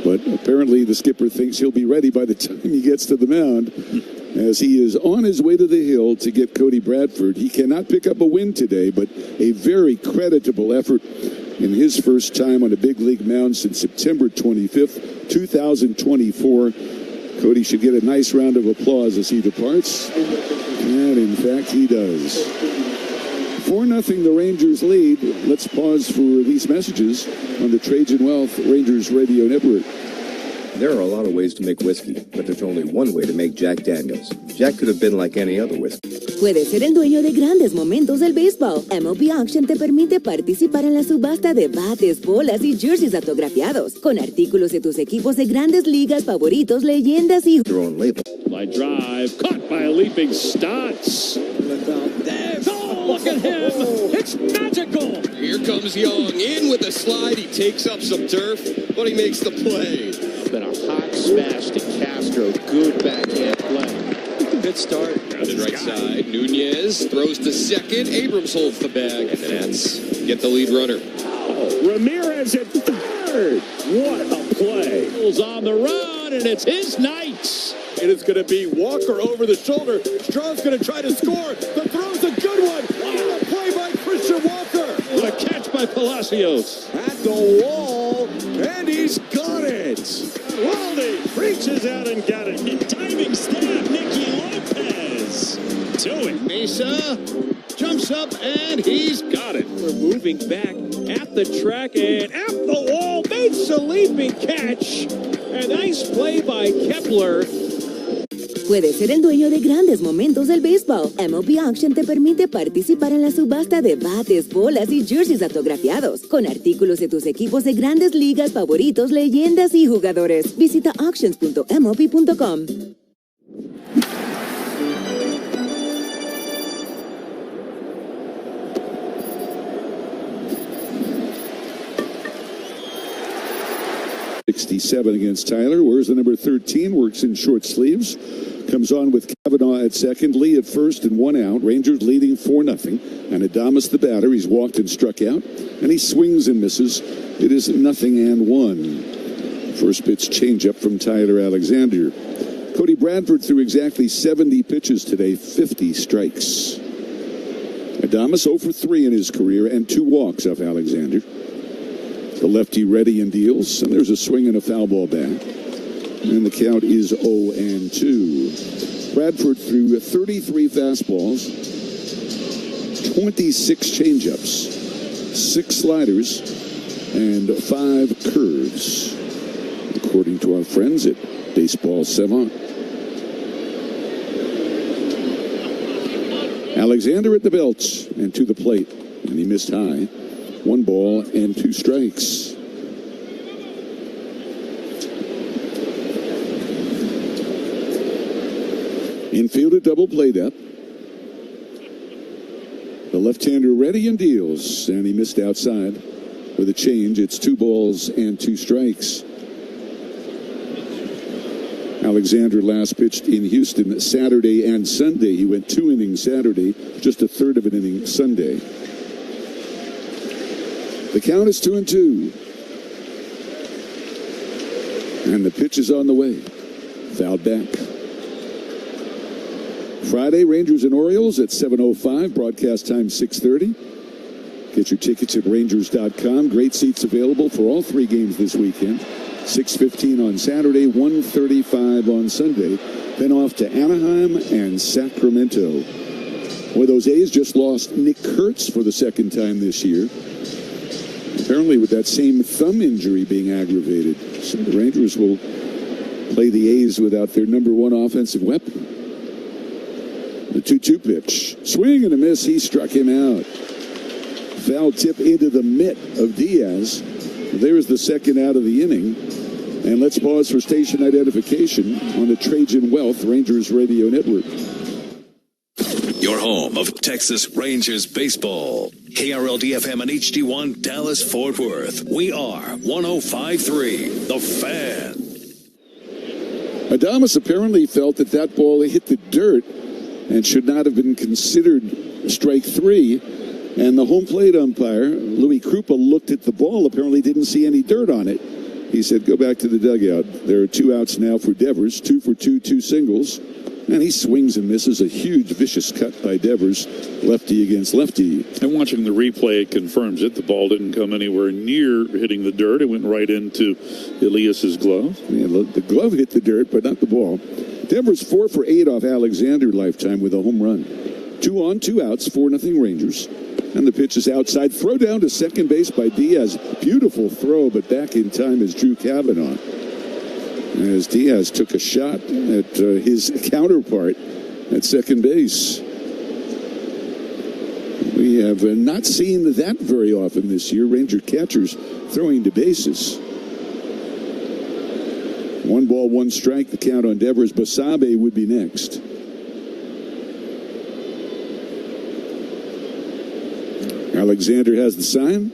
But apparently the skipper thinks he'll be ready by the time he gets to the mound, as he is on his way to the hill to get Cody Bradford. He cannot pick up a win today, but a very creditable effort in his first time on a big league mound since September 25th, 2024. Cody should get a nice round of applause as he departs. And in fact, he does. 4-0 the Rangers lead. Let's pause for these messages on the Trajan Wealth Rangers Radio Network. There are a lot of ways to make whiskey, but there's only one way to make Jack Daniels. Jack could have been like any other whiskey. Puedes ser el dueño de grandes momentos del béisbol. MLB Auction te permite participar en la subasta de bates, bolas y jerseys autografiados, con artículos de tus equipos de grandes ligas favoritos, leyendas y... Your own label. By drive, caught by a leaping Stotts. Oh, look at him! It's magical! Here comes Young, in with a slide. He takes up some turf, but he makes the play. Been a hot smash to Castro. Good backhand play. Good start. Grounded right side. Nunez throws to second. Abrams holds the bag. And the Nats get the lead runner. Ramirez at third. What a play. Bill's on the run, and it's his night. It is going to be Walker over the shoulder. Strauss going to try to score. The throw's a good one. What a play by Christian Walker. What a catch by Palacios. At the wall, and he's got it. Waldy reaches out and got it. Diving stab, Nicky Lopez. To it. Mesa jumps up, and he's got it. We're moving back at the track and at the wall. Makes a leaping catch. A nice play by Kepler. Puedes ser el dueño de grandes momentos del béisbol. MLB Auction te permite participar en la subasta de bates, bolas y jerseys autografiados, con artículos de tus equipos de grandes ligas favoritos, leyendas y jugadores. Visita auctions.mlb.com. .67 against Tyler. Where's the number 13? Works in short sleeves. Comes on with Kavanaugh at second, Lee at first, and 1 out. Rangers leading 4-0. And Adames the batter. He's walked and struck out. And he swings and misses. It is 0-1. First pitch changeup from Tyler Alexander. Cody Bradford threw exactly 70 pitches today, 50 strikes. Adames 0 for 3 in his career and 2 walks off Alexander. The lefty ready and deals, and there's a swing and a foul ball back. And the count is 0-2. Bradford threw 33 fastballs, 26 changeups, 6 sliders, and 5 curves, according to our friends at Baseball Savant. Alexander at the belt and to the plate, and he missed high. 1 ball and 2 strikes. Infield a double played up. The left-hander ready and deals, and he missed outside. With a change, it's 2 balls and 2 strikes. Alexander last pitched in Houston Saturday and Sunday. He went 2 innings Saturday, just a third of an inning Sunday. The count is 2-2. And the pitch is on the way. Fouled back. Friday, Rangers and Orioles at 7:05. Broadcast time 6:30. Get your tickets at Rangers.com. Great seats available for all 3 games this weekend. 6:15 on Saturday, 1:35 on Sunday. Then off to Anaheim and Sacramento. Boy, those A's just lost Nick Kurtz for the second time this year. Apparently with that same thumb injury being aggravated. So the Rangers will play the A's without their number 1 offensive weapon. The 2-2 pitch. Swing and a miss. He struck him out. Foul tip into the mitt of Diaz. There's the second out of the inning. And let's pause for station identification on the Trajan Wealth Rangers Radio Network. Your home of Texas Rangers baseball. KRLD-FM and HD1 Dallas-Fort Worth. We are 105.3 The Fan. Adames apparently felt that ball hit the dirt and should not have been considered strike 3. And the home plate umpire, Louis Krupa, looked at the ball, apparently didn't see any dirt on it. He said, go back to the dugout. There are 2 outs now for Devers, 2 for 2, 2 singles. And he swings and misses a huge, vicious cut by Devers, lefty against lefty. And watching the replay, it confirms it. The ball didn't come anywhere near hitting the dirt. It went right into Elias's glove. Yeah, the glove hit the dirt, but not the ball. Devers 4 for 8 off Alexander lifetime with a home run. 2 on, 2 outs, 4-0 Rangers. And the pitch is outside. Throw down to second base by Diaz. Beautiful throw, but back in time is Drew Cavanaugh. As Diaz took a shot at his counterpart at second base. We have not seen that very often this year. Ranger catchers throwing to bases. 1 ball, 1 strike. The count on Devers. Basabe would be next. Alexander has the sign.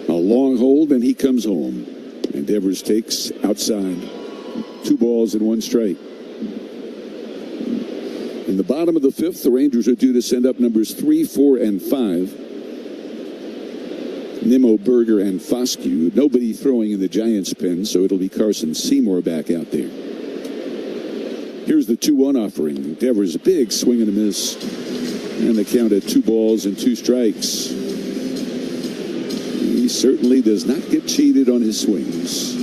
A long hold, and he comes home. And Devers takes outside. 2 balls and 1 strike. In the bottom of the 5th, the Rangers are due to send up numbers 3, 4, and 5. Nimmo, Berger, and Foscue. Nobody throwing in the Giants' pen, so it'll be Carson Seymour back out there. Here's the 2-1 offering. Devers, a big swing and a miss. And the count at 2 balls and 2 strikes. He certainly does not get cheated on his swings.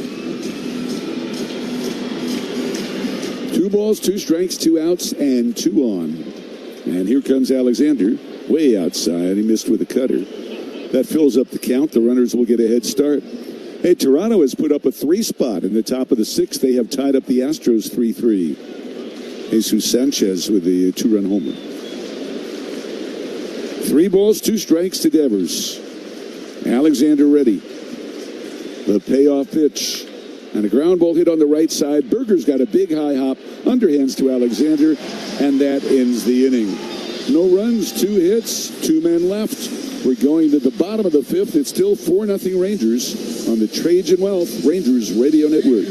2 balls, 2 strikes, 2 outs, and 2 on. And here comes Alexander, way outside. He missed with a cutter. That fills up the count. The runners will get a head start. Hey, Toronto has put up a 3 spot in the top of the 6th. They have tied up the Astros 3-3. Jesus Sanchez with the 2-run homer. 3 balls, 2 strikes to Devers. Alexander ready. The payoff pitch. And a ground ball hit on the right side. Berger's got a big high hop. Underhands to Alexander. And that ends the inning. No runs, 2 hits, 2 men left. We're going to the bottom of the 5th. It's still 4-0 Rangers on the Trajan Wealth Rangers Radio Network.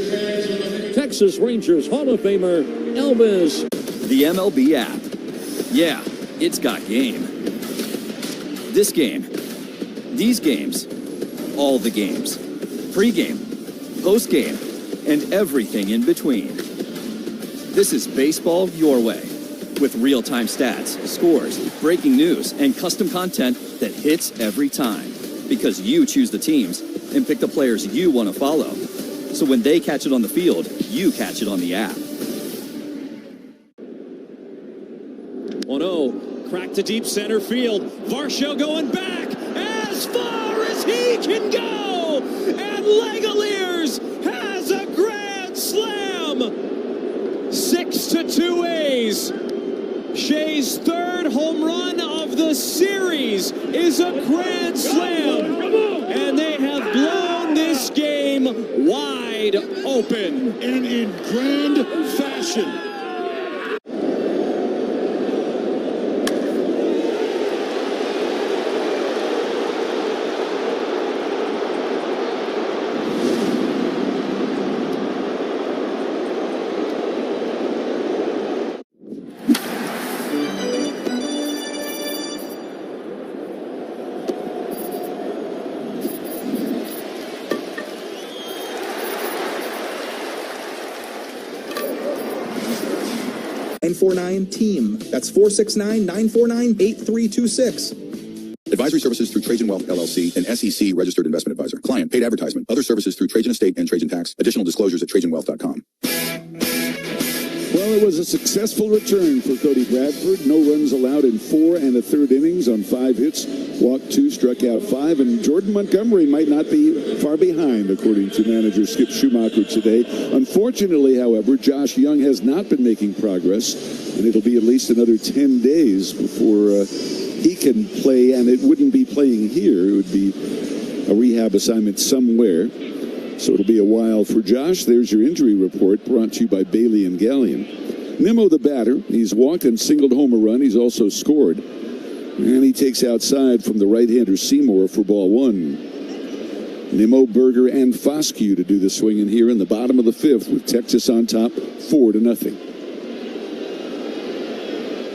Texas Rangers Hall of Famer Elvis. The MLB app. Yeah, it's got game. This game. These games. All the games. Pre-game. Post-game. And everything in between. This is baseball your way. With real-time stats, scores, breaking news, and custom content that hits every time. Because you choose the teams and pick the players you want to follow. So when they catch it on the field, you catch it on the app. 1-0, crack to deep center field. Varsho going back as far as he can go. And Langoliers has a grand slam. 6-2 A's. Shea's 3rd home run of the series is a grand slam. And they have blown this game wide open. And in grand fashion. 469-949-TEAM. That's 469-949-8326. Advisory services through Trajan Wealth, LLC, an SEC registered investment advisor. Client paid advertisement. Other services through Trajan Estate and Trajan Tax. Additional disclosures at TrajanWealth.com. Well, it was a successful return for Cody Bradford. No runs allowed in 4 1/3 innings on 5 hits. Walked 2, struck out 5, and Jordan Montgomery might not be far behind, according to manager Skip Schumacher today. Unfortunately, however, Josh Young has not been making progress, and it'll be at least another 10 days before he can play, and it wouldn't be playing here. It would be a rehab assignment somewhere. So it'll be a while for Josh. There's your injury report brought to you by Bailey and Gallion. Nimmo, the batter, he's walked and singled home a run. He's also scored. And he takes outside from the right-hander Seymour for ball 1. Nimmo, Berger, and Foscue to do the swinging here in the bottom of the 5th with Texas on top 4-0.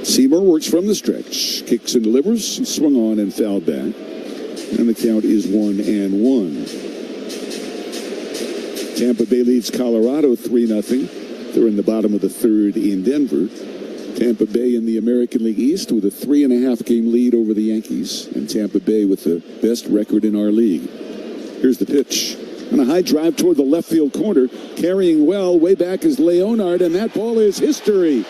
Seymour works from the stretch, kicks and delivers, swung on and fouled back. And the count is 1-1. Tampa Bay leads Colorado 3-0. They're in the bottom of the 3rd in Denver. Tampa Bay in the American League East with a 3.5 game lead over the Yankees. And Tampa Bay with the best record in our league. Here's the pitch. On a high drive toward the left field corner. Carrying well, way back is Leonard, and that ball is history.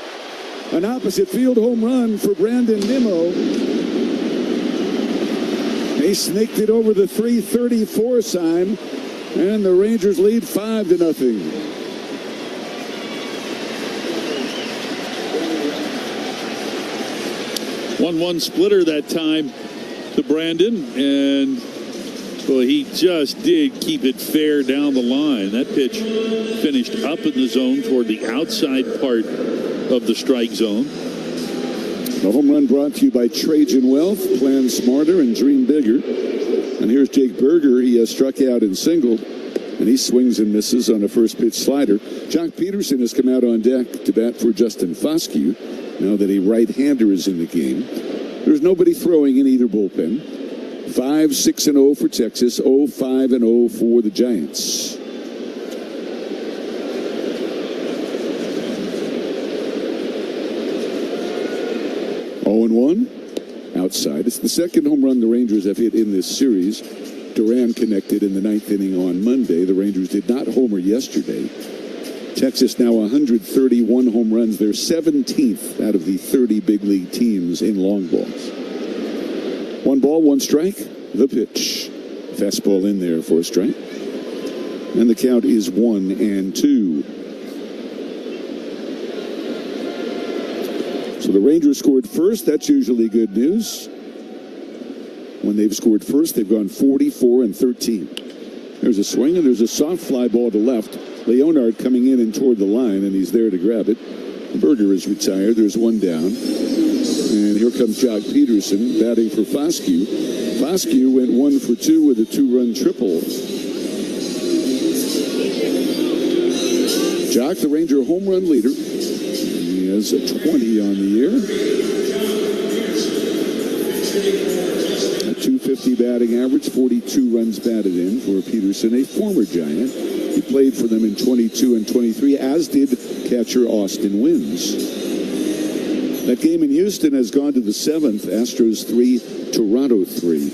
An opposite field home run for Brandon Nimmo. They snaked it over the 334 sign, and the Rangers lead 5-0. One splitter that time to Brandon, and well, he just did keep it fair down the line. That pitch finished up in the zone toward the outside part of the strike zone. The home run brought to you by Trajan Wealth. Plan smarter and dream bigger. And here's Jake Berger. He has struck out and singled, and he swings and misses on a first pitch slider. Jock Peterson has come out on deck to bat for Justin Foscue. Now that a right-hander is in the game, there's nobody throwing in either bullpen. 5-6-0 for Texas, 0-5-0 for the Giants. Outside. It's the second home run the Rangers have hit in this series. Duran connected in the 9th inning on Monday. The Rangers did not homer yesterday. Texas now 131 home runs. They're 17th out of the 30 big league teams in long balls. 1 ball, 1 strike. The pitch. Fastball in there for a strike. And the count is 1-2. So the Rangers scored first. That's usually good news. When they've scored first, they've gone 44-13. There's a swing, and there's a soft fly ball to left. Leonard coming in and toward the line, and he's there to grab it. Berger is retired. There's 1 down. And here comes Jock Peterson batting for Foscue. Foscue went 1 for 2 with a 2-run triple. Jock, the Ranger home run leader. He has a 20 on the year. A .250 batting average, 42 runs batted in for Peterson, a former Giant. He played for them in 22 and 23, as did catcher Austin Wynns. That game in Houston has gone to the 7th. Astros 3, Toronto 3.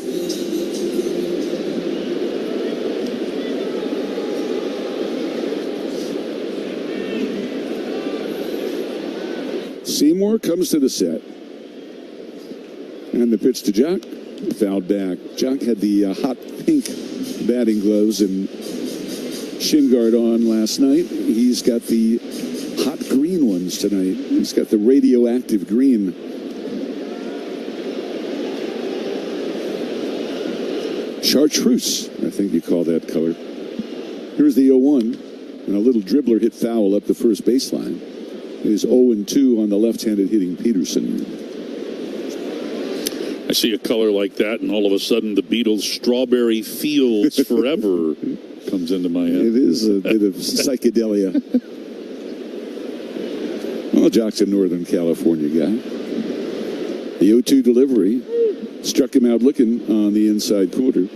Seymour comes to the set. And the pitch to Jock. Fouled back. Jock had the hot pink batting gloves and shin guard on last night. He's got the hot green ones tonight. He's got the radioactive green. Chartreuse, I think you call that color. Here's the 0-1. And a little dribbler hit foul up the first baseline. It is 0-2 on the left-handed hitting Peterson. I see a color like that, and all of a sudden the Beatles' Strawberry Fields Forever comes into my head. It is a bit of psychedelia. Well, Jock's a Northern California guy. The 0-2 delivery struck him out looking on the inside corner,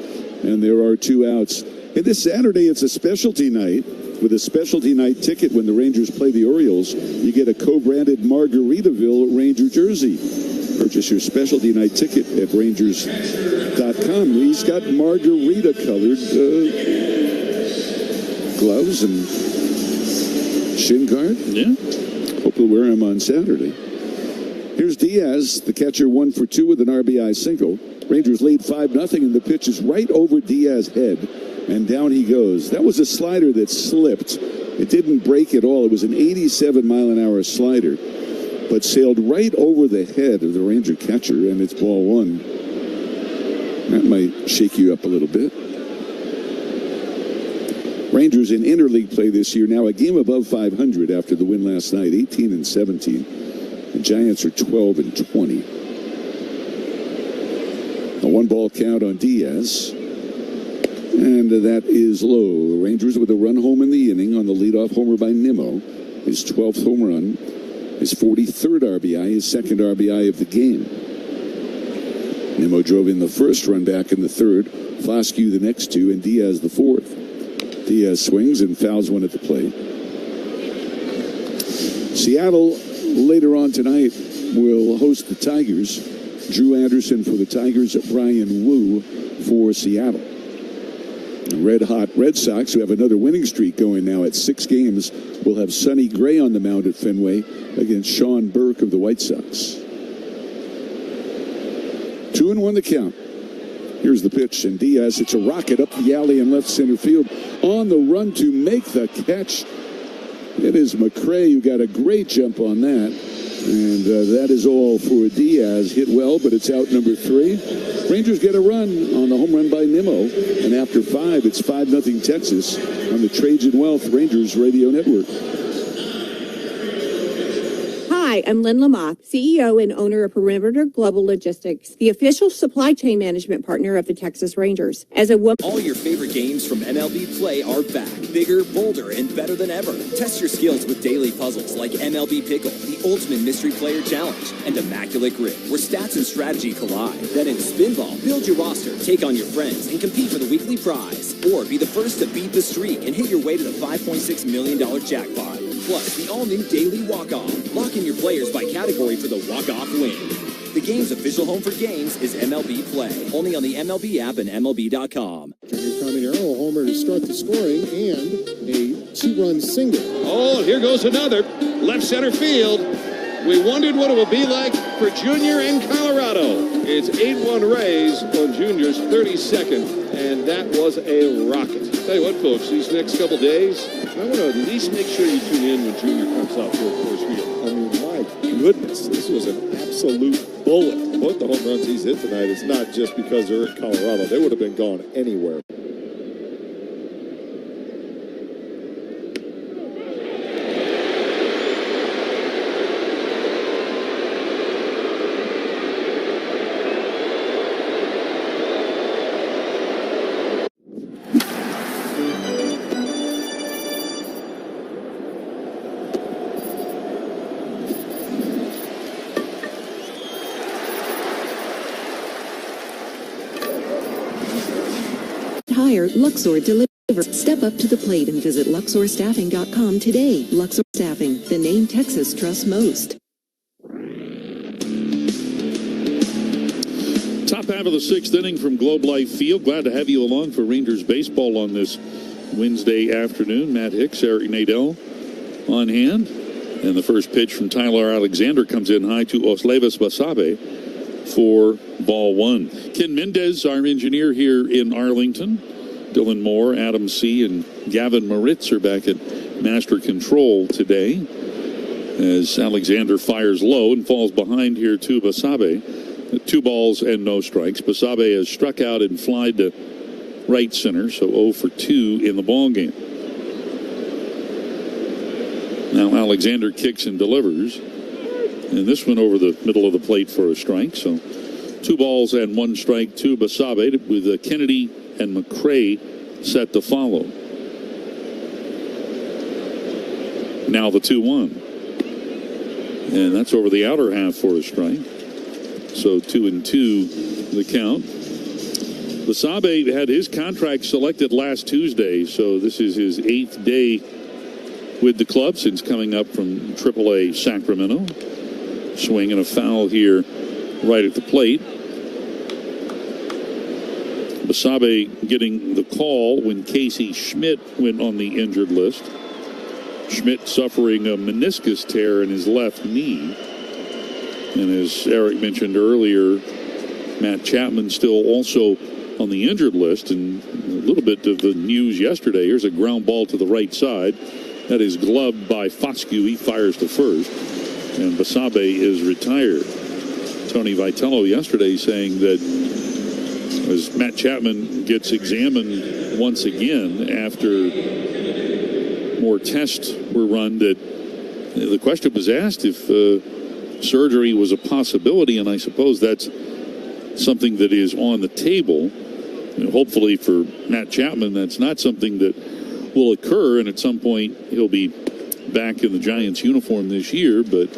and there are 2 outs. And this Saturday, it's a specialty night. With a specialty night ticket when the Rangers play the Orioles, you get a co-branded Margaritaville Ranger jersey. Purchase your specialty night ticket at Rangers.com. He's got margarita-colored gloves and shin guard. Yeah. Hope he'll wear them on Saturday. Here's Diaz, the catcher, 1 for 2 with an RBI single. Rangers lead 5-0, and the pitch is right over Diaz's head, and down he goes. That was a slider that slipped. It didn't break at all. It was an 87-mile-an-hour slider, but sailed right over the head of the Ranger catcher, and it's ball 1. That might shake you up a little bit. Rangers in interleague play this year, now a game above 500 after the win last night, 18-17. The Giants are 12-20. A 1-ball count on Diaz. And that is low. The Rangers with a run home in the inning on the leadoff homer by Nimmo. His 12th home run. His 43rd RBI. His second RBI of the game. Nimmo drove in the first run back in the third. Flaskew the next two. And Diaz the fourth. Diaz swings and fouls one at the plate. Seattle later on tonight will host the Tigers. Drew Anderson for the Tigers, Brian Wu for Seattle. The red-hot Red Sox, who have another winning streak going now at 6 games, will have Sonny Gray on the mound at Fenway against Sean Burke of the White Sox. 2-1 the count. Here's the pitch, and Diaz hits a rocket up the alley in left center field. On the run to make the catch, it is McRae who got a great jump on that. And that is all for Diaz. Hit well, but it's out number 3. Rangers get a run on the home run by Nimmo. And after 5, it's 5-0 Texas on the Trajan Wealth Rangers Radio Network. Hi, I'm Lynn Lamoth, CEO and owner of Perimeter Global Logistics, the official supply chain management partner of the Texas Rangers. As a woman, all your favorite games from MLB Play are back. Bigger, bolder, and better than ever. Test your skills with daily puzzles like MLB Pickle, the Ultimate Mystery Player Challenge, and Immaculate Grid, where stats and strategy collide. Then in Spinball, build your roster, take on your friends, and compete for the weekly prize. Or be the first to beat the streak and hit your way to the $5.6 million jackpot. Plus, the all-new Daily Walk-Off. Lock in your players by category for the walk-off win. The game's official home for games is MLB Play. Only on the MLB app and MLB.com. Junior Caminero, a homer to start the scoring, and a 2-run single. Oh, here goes another. Left center field. We wondered what it would be like for Junior in Colorado. It's 8-1 Rays on Junior's 32nd, and that was a rocket. Tell you what, folks, these next couple days, I want to at least make sure you tune in when Junior comes out to Coors Field. I mean, my goodness, this was an absolute bullet. Both the home runs he's hit tonight, it's not just because they're in Colorado. They would have been gone anywhere. Hire Luxor delivers. Step up to the plate and visit LuxorStaffing.com today. Luxor Staffing, the name Texas trusts most. Top half of the 6th inning from Globe Life Field. Glad to have you along for Rangers baseball on this Wednesday afternoon. Matt Hicks, Eric Nadel on hand. And the first pitch from Tyler Alexander comes in high to Oslevis Basabe for ball 1. Ken Mendez, our engineer here in Arlington. Dylan Moore, Adam C., and Gavin Moritz are back at master control today as Alexander fires low and falls behind here to Basabe. 2 balls and no strikes. Basabe has struck out and flied to right center, so 0 for 2 in the ball game. Now Alexander kicks and delivers. And this one over the middle of the plate for a strike. So 2 balls and 1 strike to Basabe with Kennedy and McRae set to follow. Now the 2-1. And that's over the outer half for a strike. So 2-2 the count. Basabe had his contract selected last Tuesday, so this is his 8th day with the club since coming up from AAA Sacramento. Swing and a foul here right at the plate. Basabe getting the call when Casey Schmidt went on the injured list. Schmidt suffering a meniscus tear in his left knee. And as Eric mentioned earlier, Matt Chapman still also on the injured list. And a little bit of the news yesterday. Here's a ground ball to the right side. That is gloved by Foscue. He fires to first. And Basabe is retired. Tony Vitello yesterday saying that as Matt Chapman gets examined once again after more tests were run, that the question was asked if surgery was a possibility, and I suppose that's something that is on the table. And hopefully for Matt Chapman, that's not something that will occur, and at some point he'll be back in the Giants uniform this year, but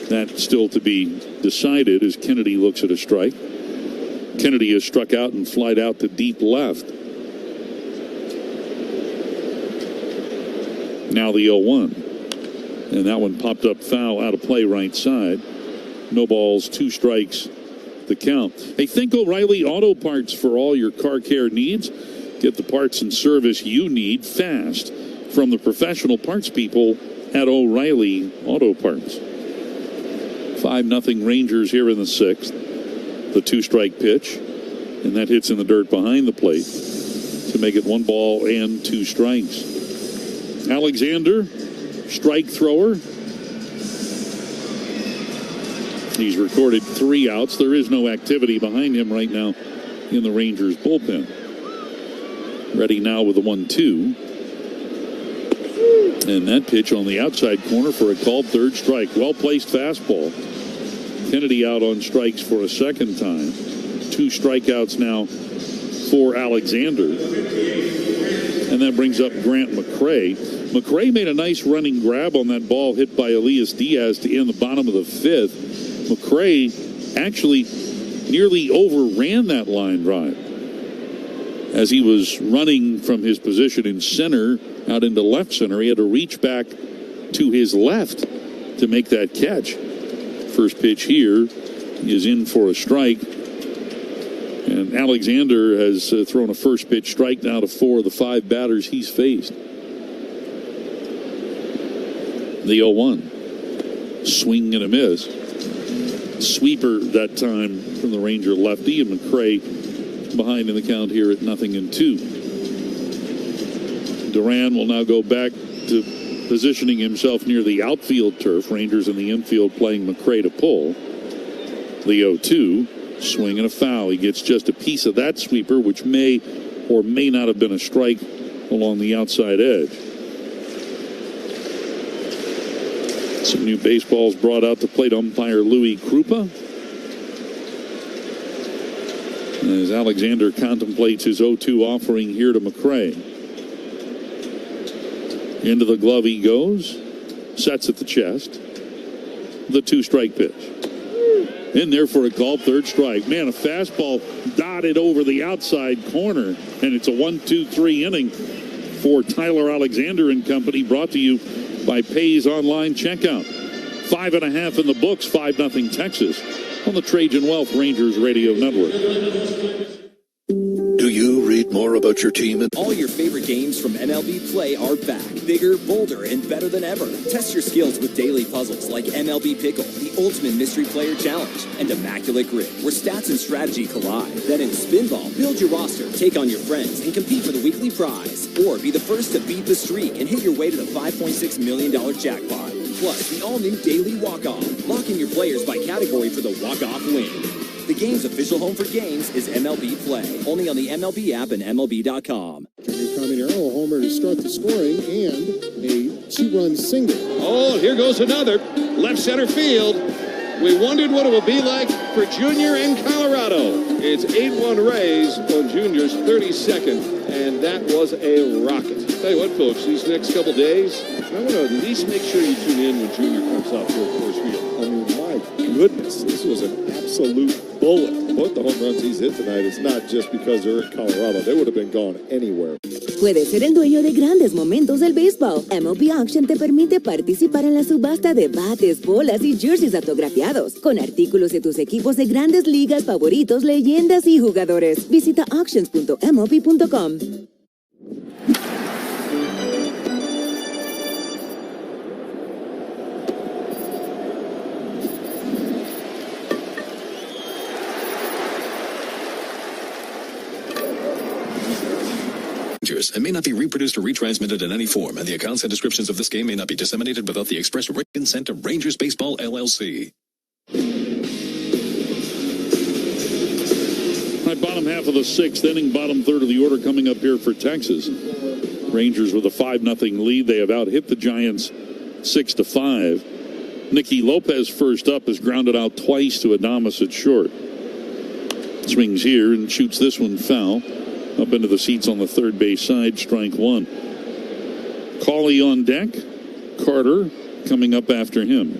that's still to be decided as Kennedy looks at a strike. Kennedy is struck out and flied out to deep left. Now the 0-1. And that one popped up foul out of play right side. No balls, 2 strikes, the count. Hey, think O'Reilly Auto Parts for all your car care needs. Get the parts and service you need fast from the professional parts people at O'Reilly Auto Parts. 5-0 Rangers here in the 6th. The 2-strike pitch, and that hits in the dirt behind the plate to make it 1 ball and 2 strikes. Alexander, strike thrower. He's recorded 3 outs. There is no activity behind him right now in the Rangers bullpen. Ready now with a 1-2. And that pitch on the outside corner for a called 3rd strike. Well-placed fastball. Kennedy out on strikes for a second time. 2 strikeouts now for Alexander. And that brings up Grant McCray. McCray made a nice running grab on that ball hit by Elias Diaz to end the bottom of the 5th. McCray actually nearly overran that line drive as he was running from his position in center out into left center. He had to reach back to his left to make that catch. First pitch here is in for a strike. And Alexander has thrown a first pitch strike now to 4 of the 5 batters he's faced. The 0-1. Swing and a miss. Sweeper that time from the Ranger lefty, and McCray behind in the count here at 0-2. Duran will now go back to positioning himself near the outfield turf. Rangers in the infield playing McCray to pull. The 0-2, swing and a foul. He gets just a piece of that sweeper, which may or may not have been a strike along the outside edge. Some new baseballs brought out to plate umpire Louis Krupa as Alexander contemplates his 0-2 offering here to McCray. Into the glove he goes, sets at the chest. The 2-strike pitch. In there for a called 3rd strike. Man, a fastball dotted over the outside corner, and it's a 1-2-3 inning for Tyler Alexander and company, brought to you by Pays Online Checkout. 5.5 in the books, 5-0 Texas on the Trajan Wealth Rangers Radio Network. Do you read more about your team? All your favorite games from MLB Play are back. Bigger, bolder, and better than ever. Test your skills with daily puzzles like MLB Pickle, the Ultimate Mystery Player Challenge, and Immaculate Grid, where stats and strategy collide. Then in Spinball, build your roster, take on your friends, and compete for the weekly prize. Or be the first to beat the streak and hit your way to the $5.6 million jackpot. Plus, the all-new Daily Walk-Off. Lock in your players by category for the walk-off win. The game's official home for games is MLB Play. Only on the MLB app and MLB.com. Junior Caminero, a homer to start the scoring, and a 2-run single. Oh, here goes another. Left center field. We wondered what it would be like for Junior in Colorado. It's 8-1 Rays on Junior's 32nd, and that was a rocket. Tell you what, folks, these next couple days, I want to at least make sure you tune in when Junior comes out to Coors Field. I mean, my goodness, this was an absolute bullet. Both the home runs he's hit tonight, it's not just because they're in Colorado. They would have been going anywhere. Puedes ser el dueño de grandes momentos del béisbol. MLB Auction te permite participar en la subasta de bates, bolas y jerseys autografiados, con artículos de tus equipos de grandes ligas favoritos, leyendas y jugadores. Visita auctions.mlb.com. And may not be reproduced or retransmitted in any form, and the accounts and descriptions of this game may not be disseminated without the express written consent of Rangers Baseball, LLC. Right, bottom half of the sixth inning, bottom third of the order coming up here for Texas. Rangers with a 5-0 lead. They have out-hit the Giants 6-5. Nicky Lopez first up is grounded out twice to Adames at short. Swings here and shoots this one foul. Up into the seats on the third base side, strike one. Cawley on deck. Carter coming up after him.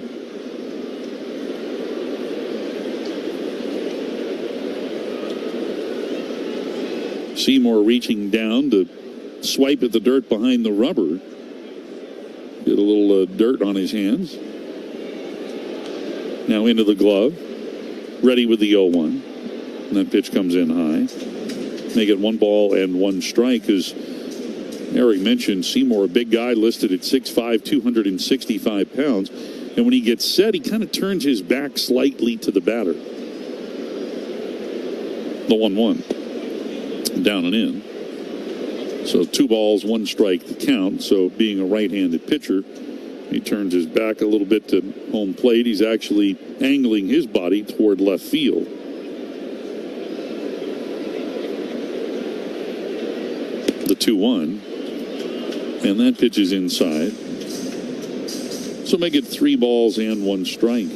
Seymour reaching down to swipe at the dirt behind the rubber. Get a little dirt on his hands. Now into the glove. Ready with the 0-1. And that pitch comes in high. Make it 1-1 strike. As Eric mentioned, Seymour, a big guy listed at 6'5", 265 pounds. And when he gets set, he kind of turns his back slightly to the batter. The 1-1. Down and in. So 2 balls, 1 strike to count. So being a right-handed pitcher, he turns his back a little bit to home plate. He's actually angling his body toward left field. The 2-1, and that pitch is inside. So make it 3 balls and 1 strike.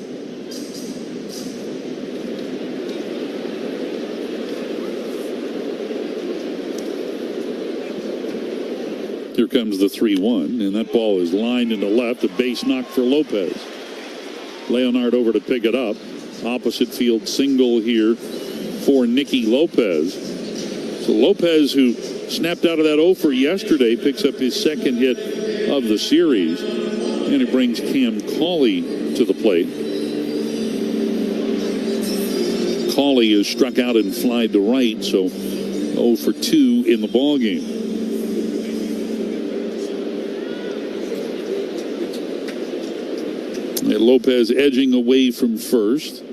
Here comes the 3-1, and that ball is lined into left. A base knock for Lopez. Leonard over to pick it up. Opposite field single here for Nicky Lopez. So Lopez, who snapped out of that 0 for yesterday, picks up his second hit of the series, and it brings Cam Cawley to the plate. Cawley is struck out and flied to right, so 0 for 2 in the ballgame. And Lopez edging away from first.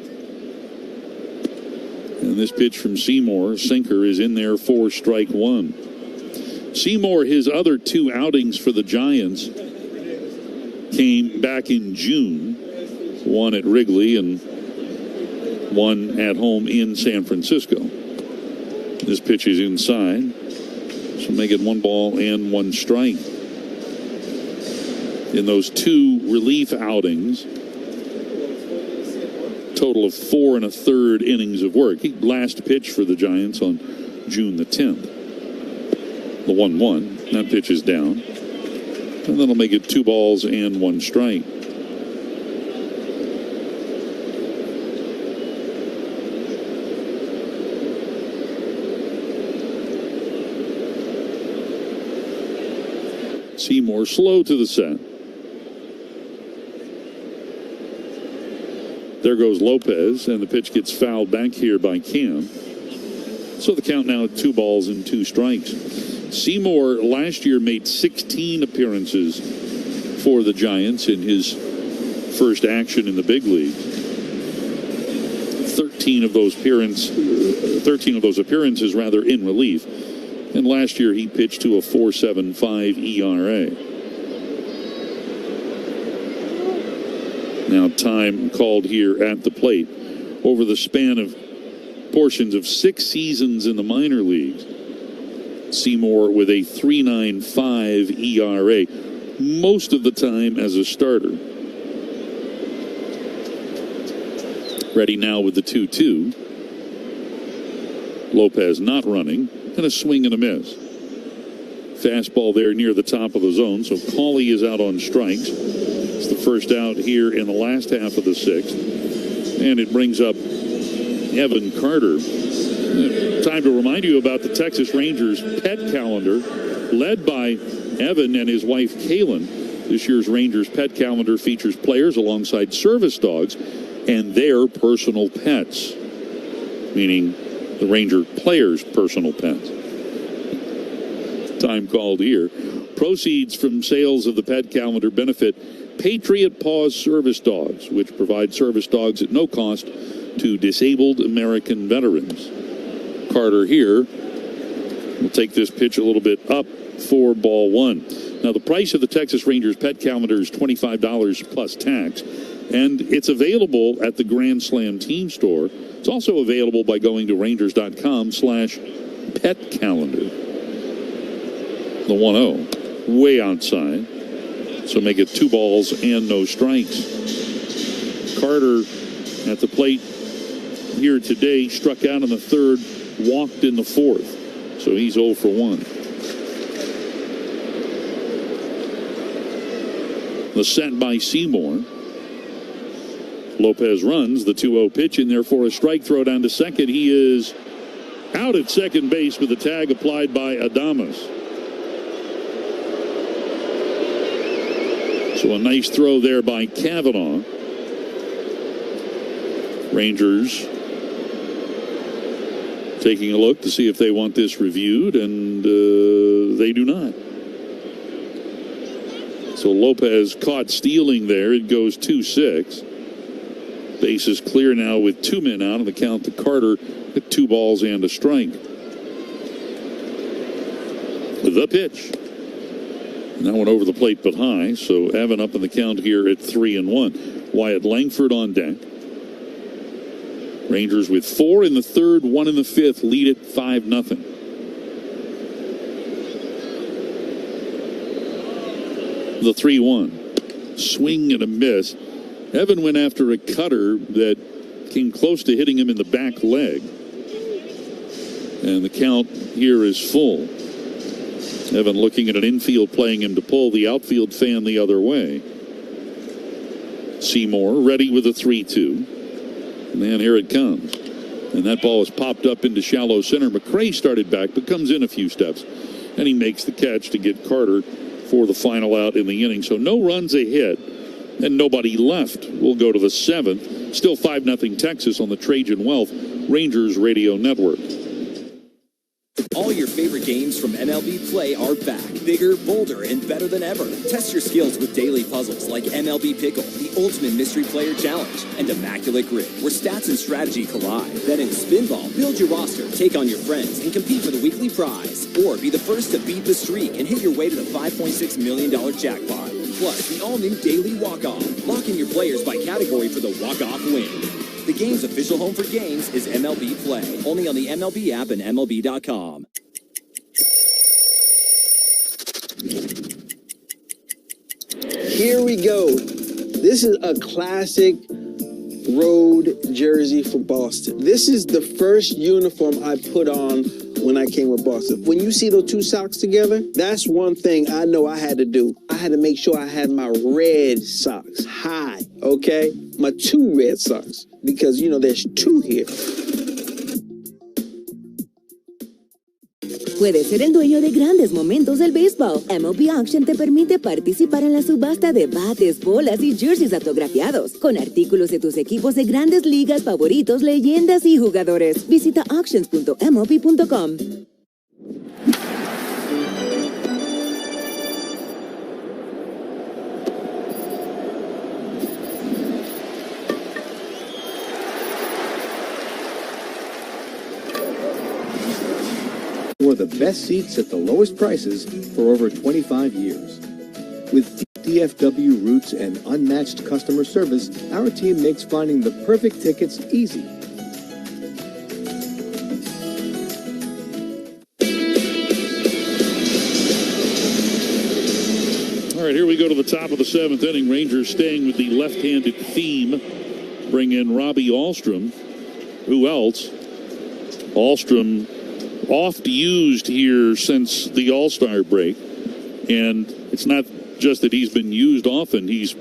And this pitch from Seymour, sinker, is in there for strike one. Seymour, his other 2 outings for the Giants came back in June. One at Wrigley and one at home in San Francisco. This pitch is inside. So make it 1-1 strike. In those 2 relief outings, total of 4 1/3 innings of work. He last pitched for the Giants on June the 10th. The 1-1. That pitch is down. And that'll make it 2 balls and 1 strike. Seymour slow to the set. There goes Lopez, and the pitch gets fouled back here by Cam. So the count now at 2 balls and 2 strikes. Seymour last year made 16 appearances for the Giants in his first action in the big league. 13 of those appearances in relief. And last year he pitched to a 4.75 ERA. Now time called here at the plate. Over the span of portions of 6 seasons in the minor leagues, Seymour with a 3.95 ERA, most of the time as a starter. Ready now with the 2-2. Lopez not running, and a swing and a miss. Fastball there near the top of the zone, so Cawley is out on strikes. It's the first out here in the last half of the 6th. And it brings up Evan Carter. Time to remind you about the Texas Rangers pet calendar, led by Evan and his wife, Kaylin. This year's Rangers pet calendar features players alongside service dogs and their personal pets, meaning the Ranger players' personal pets. Time called here. Proceeds from sales of the pet calendar benefit Patriot Paws Service Dogs, which provide service dogs at no cost to disabled American veterans. Carter here will take this pitch a little bit up for ball one. Now, the price of the Texas Rangers pet calendar is $25 plus tax, and it's available at the Grand Slam team store. It's also available by going to Rangers.com/pet calendar. The 1-0, way outside, so make it 2 balls and no strikes. Carter at the plate here today, struck out in the third, walked in the fourth, so he's 0 for 1. The set by Seymour. Lopez runs the 2-0 pitch in there for a strike throw down to second. He is out at second base with the tag applied by Adames. So a nice throw there by Kavanaugh. Rangers taking a look to see if they want this reviewed, and they do not. So Lopez caught stealing there. It goes 2-6. Base is clear now with 2 men out on the count to Carter at 2 balls and a strike. The pitch. That one over the plate but high. So Evan up in the count here at 3-1. Wyatt Langford on deck. Rangers with 4 in the third, 1 in the fifth, lead it 5-0. The 3-1. Swing and a miss. Evan went after a cutter that came close to hitting him in the back leg. And the count here is full. Evan looking at an infield playing him to pull, the outfield fan the other way. Seymour ready with a 3-2. And then here it comes. And that ball is popped up into shallow center. McRae started back, but comes in a few steps. And he makes the catch to get Carter for the final out in the inning. So no runs, a hit, and nobody left. We'll go to the 7th. Still 5-0 Texas on the Trajan Wealth Rangers Radio Network. All your favorite games from MLB Play are back, bigger, bolder, and better than ever. Test your skills with daily puzzles like MLB Pickle, the Ultimate Mystery Player Challenge, and Immaculate Grid, where stats and strategy collide. Then in Spinball, build your roster, take on your friends, and compete for the weekly prize. Or be the first to beat the streak and hit your way to the $5.6 million jackpot. Plus, the all-new Daily Walk-Off. Lock in your players by category for the walk-off win. The game's official home for games is MLB Play. Only on the MLB app and MLB.com. Here we go. This is a classic road jersey for Boston. This is the first uniform I put on when I came with Boston. When you see those 2 socks together, that's one thing I know I had to do. I had to make sure I had my red socks high, okay? My 2 red socks, because, you know, there's 2 here. Puedes ser el dueño de grandes momentos del béisbol. MLB Auction te permite participar en la subasta de bates, bolas y jerseys autografiados, con artículos de tus equipos de grandes ligas favoritos, leyendas y jugadores. Visita auctions.mlb.com. For the best seats at the lowest prices for over 25 years. With DFW roots and unmatched customer service, our team makes finding the perfect tickets easy. All right, here we go to the top of the 7th inning. Rangers staying with the left-handed theme. Bring in Robbie Ahlstrom. Who else? Ahlstrom oft used here since the All-Star break. And it's not just that he's been used often. He's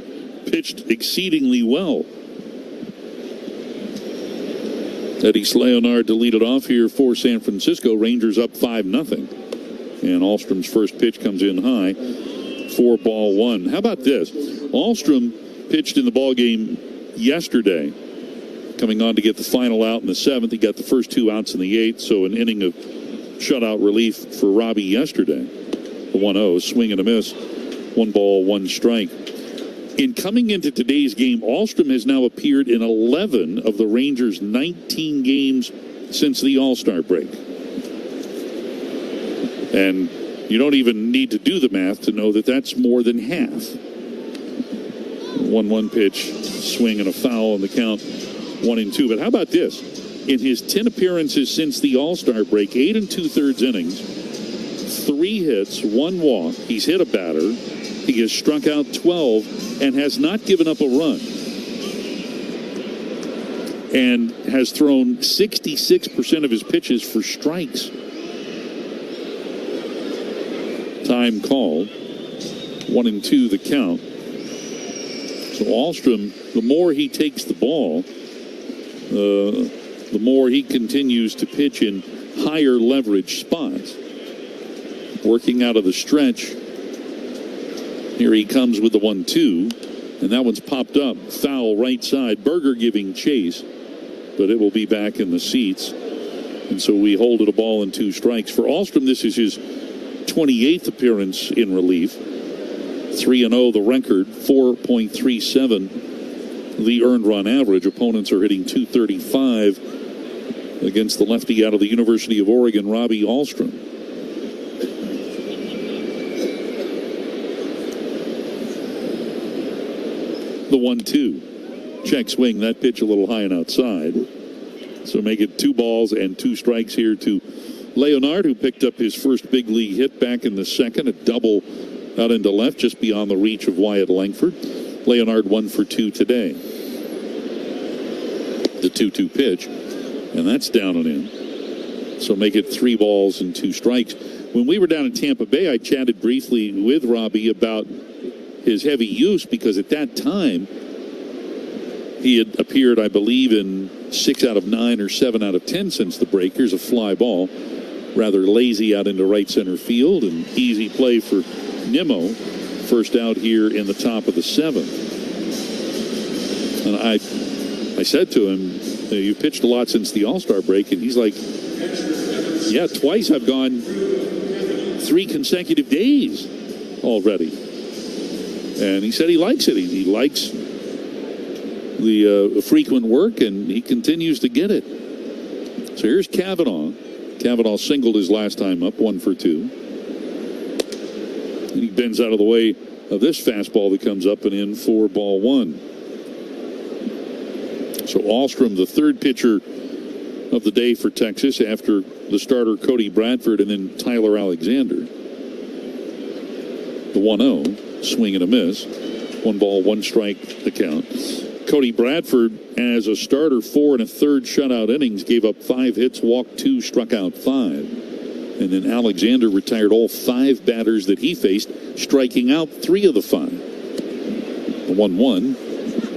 pitched exceedingly well. Eddie Leonard to lead it off here for San Francisco. Rangers up 5-0. And Alstrom's first pitch comes in high for ball one. How about this? Alstrom pitched in the ball game yesterday, coming on to get the final out in the 7th. He got the first 2 outs in the 8th, so an inning of shutout relief for Robbie yesterday. The 1-0, swing and a miss. 1 ball, 1 strike. In coming into today's game, Alstrom has now appeared in 11 of the Rangers' 19 games since the All-Star break. And you don't even need to do the math to know that that's more than half. 1-1 pitch, swing and a foul on the count, 1-2. But how about this? In his 10 appearances since the All-Star break, 8 2/3 innings, 3 hits, 1 walk. He's hit a batter. He has struck out 12 and has not given up a run. And has thrown 66% of his pitches for strikes. Time called. 1-2 the count. So Alstrom, the more he takes the ball, the more he continues to pitch in higher leverage spots. Working out of the stretch. Here he comes with the 1-2, and that one's popped up. Foul right side. Berger giving chase, but it will be back in the seats. And so we hold it a ball and 2 strikes. For Alstrom, this is his 28th appearance in relief. 3-0 the record, 4.37 the earned run average. Opponents are hitting .235 against the lefty out of the University of Oregon, Robbie Alstrom. The 1-2. Check swing. That pitch a little high and outside. So make it 2 balls and 2 strikes here to Leonard, who picked up his first big league hit back in the 2nd. A double out into left, just beyond the reach of Wyatt Langford. Leonard 1 for 2 today. The 2-2 pitch, and that's down and in. So make it 3 balls and 2 strikes. When we were down in Tampa Bay, I chatted briefly with Robbie about his heavy use, because at that time he had appeared, I believe, in 6 out of 9 or 7 out of 10 since the break. Here's a fly ball, rather lazy out into right center field, and easy play for Nimmo. First out here in the top of the 7th. And I said to him, "You pitched a lot since the All-Star break," and he's like, "Yeah, twice I've gone 3 consecutive days already." And he said he likes it. He likes the frequent work, and he continues to get it. So here's Cavanaugh. Cavanaugh singled his last time up, 1 for 2. And he bends out of the way of this fastball that comes up and in for ball 1. So Alstrom, the 3rd pitcher of the day for Texas after the starter Cody Bradford and then Tyler Alexander. The 1-0. Swing and a miss. 1 ball, 1 strike the count. Cody Bradford, as a starter, 4 1/3 shutout innings, gave up 5 hits, walked 2, struck out 5. And then Alexander retired all 5 batters that he faced, striking out 3 of the 5. The 1-1,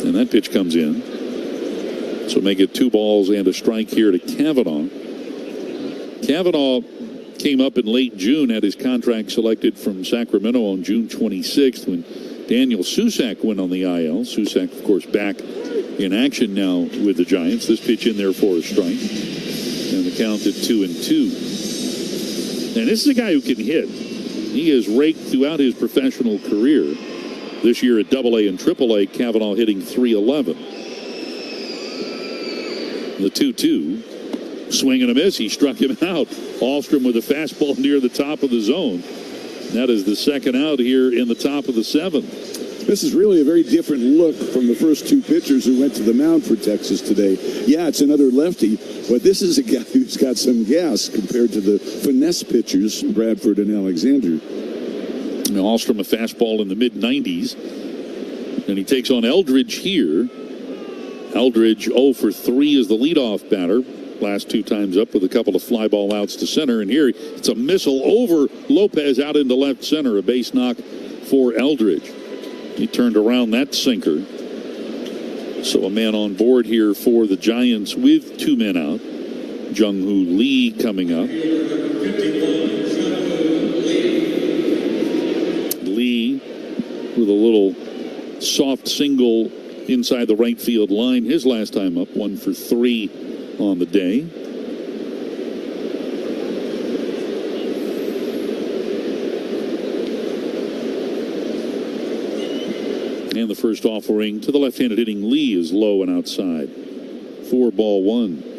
and that pitch comes in. So make it 2 balls and a strike here to Cavanaugh. Cavanaugh came up in late June, had his contract selected from Sacramento on June 26th when Daniel Susac went on the IL. Susac, of course, back in action now with the Giants. This pitch in there for a strike. And the count at 2-2. And this is a guy who can hit. He has raked throughout his professional career. This year at AA and AAA, Cavanaugh hitting .311. The 2-2. Swing and a miss. He struck him out. Alstrom with a fastball near the top of the zone. That is the 2nd out here in the top of the 7th. This is really a very different look from the first 2 pitchers who went to the mound for Texas today. Yeah, it's another lefty, but this is a guy who's got some gas compared to the finesse pitchers, Bradford and Alexander. Now Alstrom, a fastball in the mid-90s. And he takes on Eldridge here. Eldridge 0 for 3 is the leadoff batter. Last 2 times up with a couple of fly ball outs to center. And here it's a missile over Lopez out into left center. A base knock for Eldridge. He turned around that sinker. So a man on board here for the Giants with 2 men out. Jung-Hoo Lee coming up. Lee with a little soft single inside the right field line. His last time up, 1 for 3 on the day. And the first offering to the left-handed hitting Lee is low and outside. 4-1.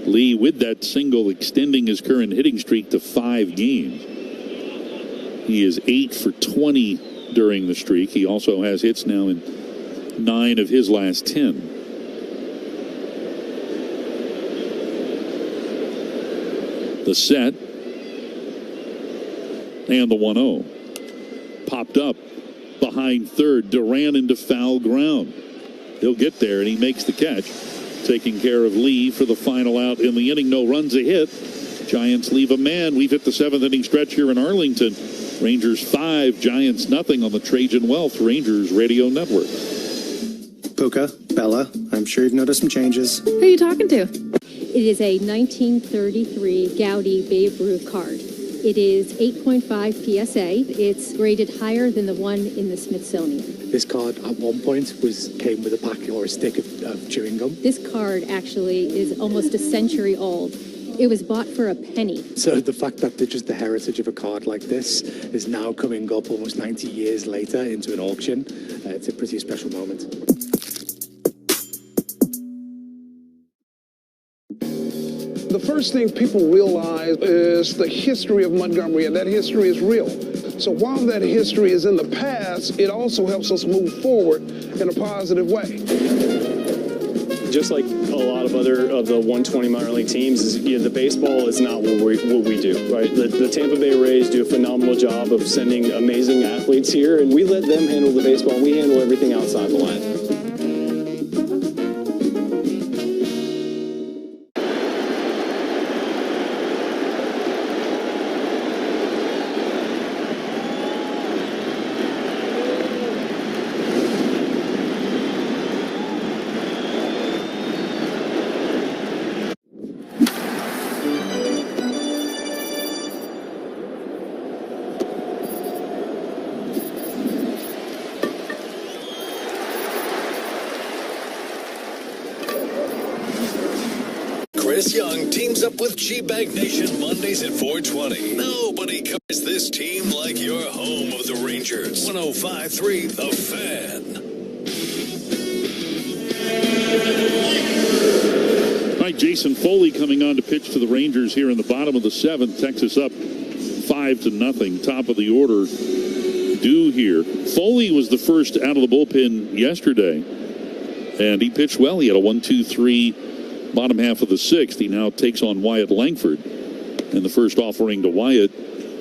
Lee with that single extending his current hitting streak to 5 games. He is 8 for 20 during the streak. He also has hits now in 9 of his last 10. The set and the 1-0. Popped up behind third. Duran into foul ground. He'll get there, and he makes the catch. Taking care of Lee for the final out in the inning. No runs, a hit. Giants leave a man. We've hit the 7th inning stretch here in Arlington. Rangers 5, Giants nothing on the Trajan Wealth Rangers Radio Network. Puka, Bella, I'm sure you've noticed some changes. Who are you talking to? It is a 1933 Gaudi Babe Ruth card. It is 8.5 PSA. It's graded higher than the one in the Smithsonian. This card at one point came with a pack or a stick of chewing gum. This card actually is almost a century old. It was bought for a penny. So the fact that just the heritage of a card like this is now coming up almost 90 years later into an auction, it's a pretty special moment. The first thing people realize is the history of Montgomery, and that history is real. So while that history is in the past, it also helps us move forward in a positive way. Just like a lot of other of the 120 minor league teams, the baseball is not what we do, right? The Tampa Bay Rays do a phenomenal job of sending amazing athletes here, and we let them handle the baseball, and we handle everything outside the line. Chris Young teams up with G-Bag Nation Mondays at 420. Nobody covers this team like your home of the Rangers. 105.3 The Fan. All right, Jason Foley coming on to pitch to the Rangers here in the bottom of the 7th. Texas up 5-0. Top of the order due here. Foley was the first out of the bullpen yesterday, and he pitched well. He had a 1-2-3 bottom half of the 6th. He now takes on Wyatt Langford. And the first offering to Wyatt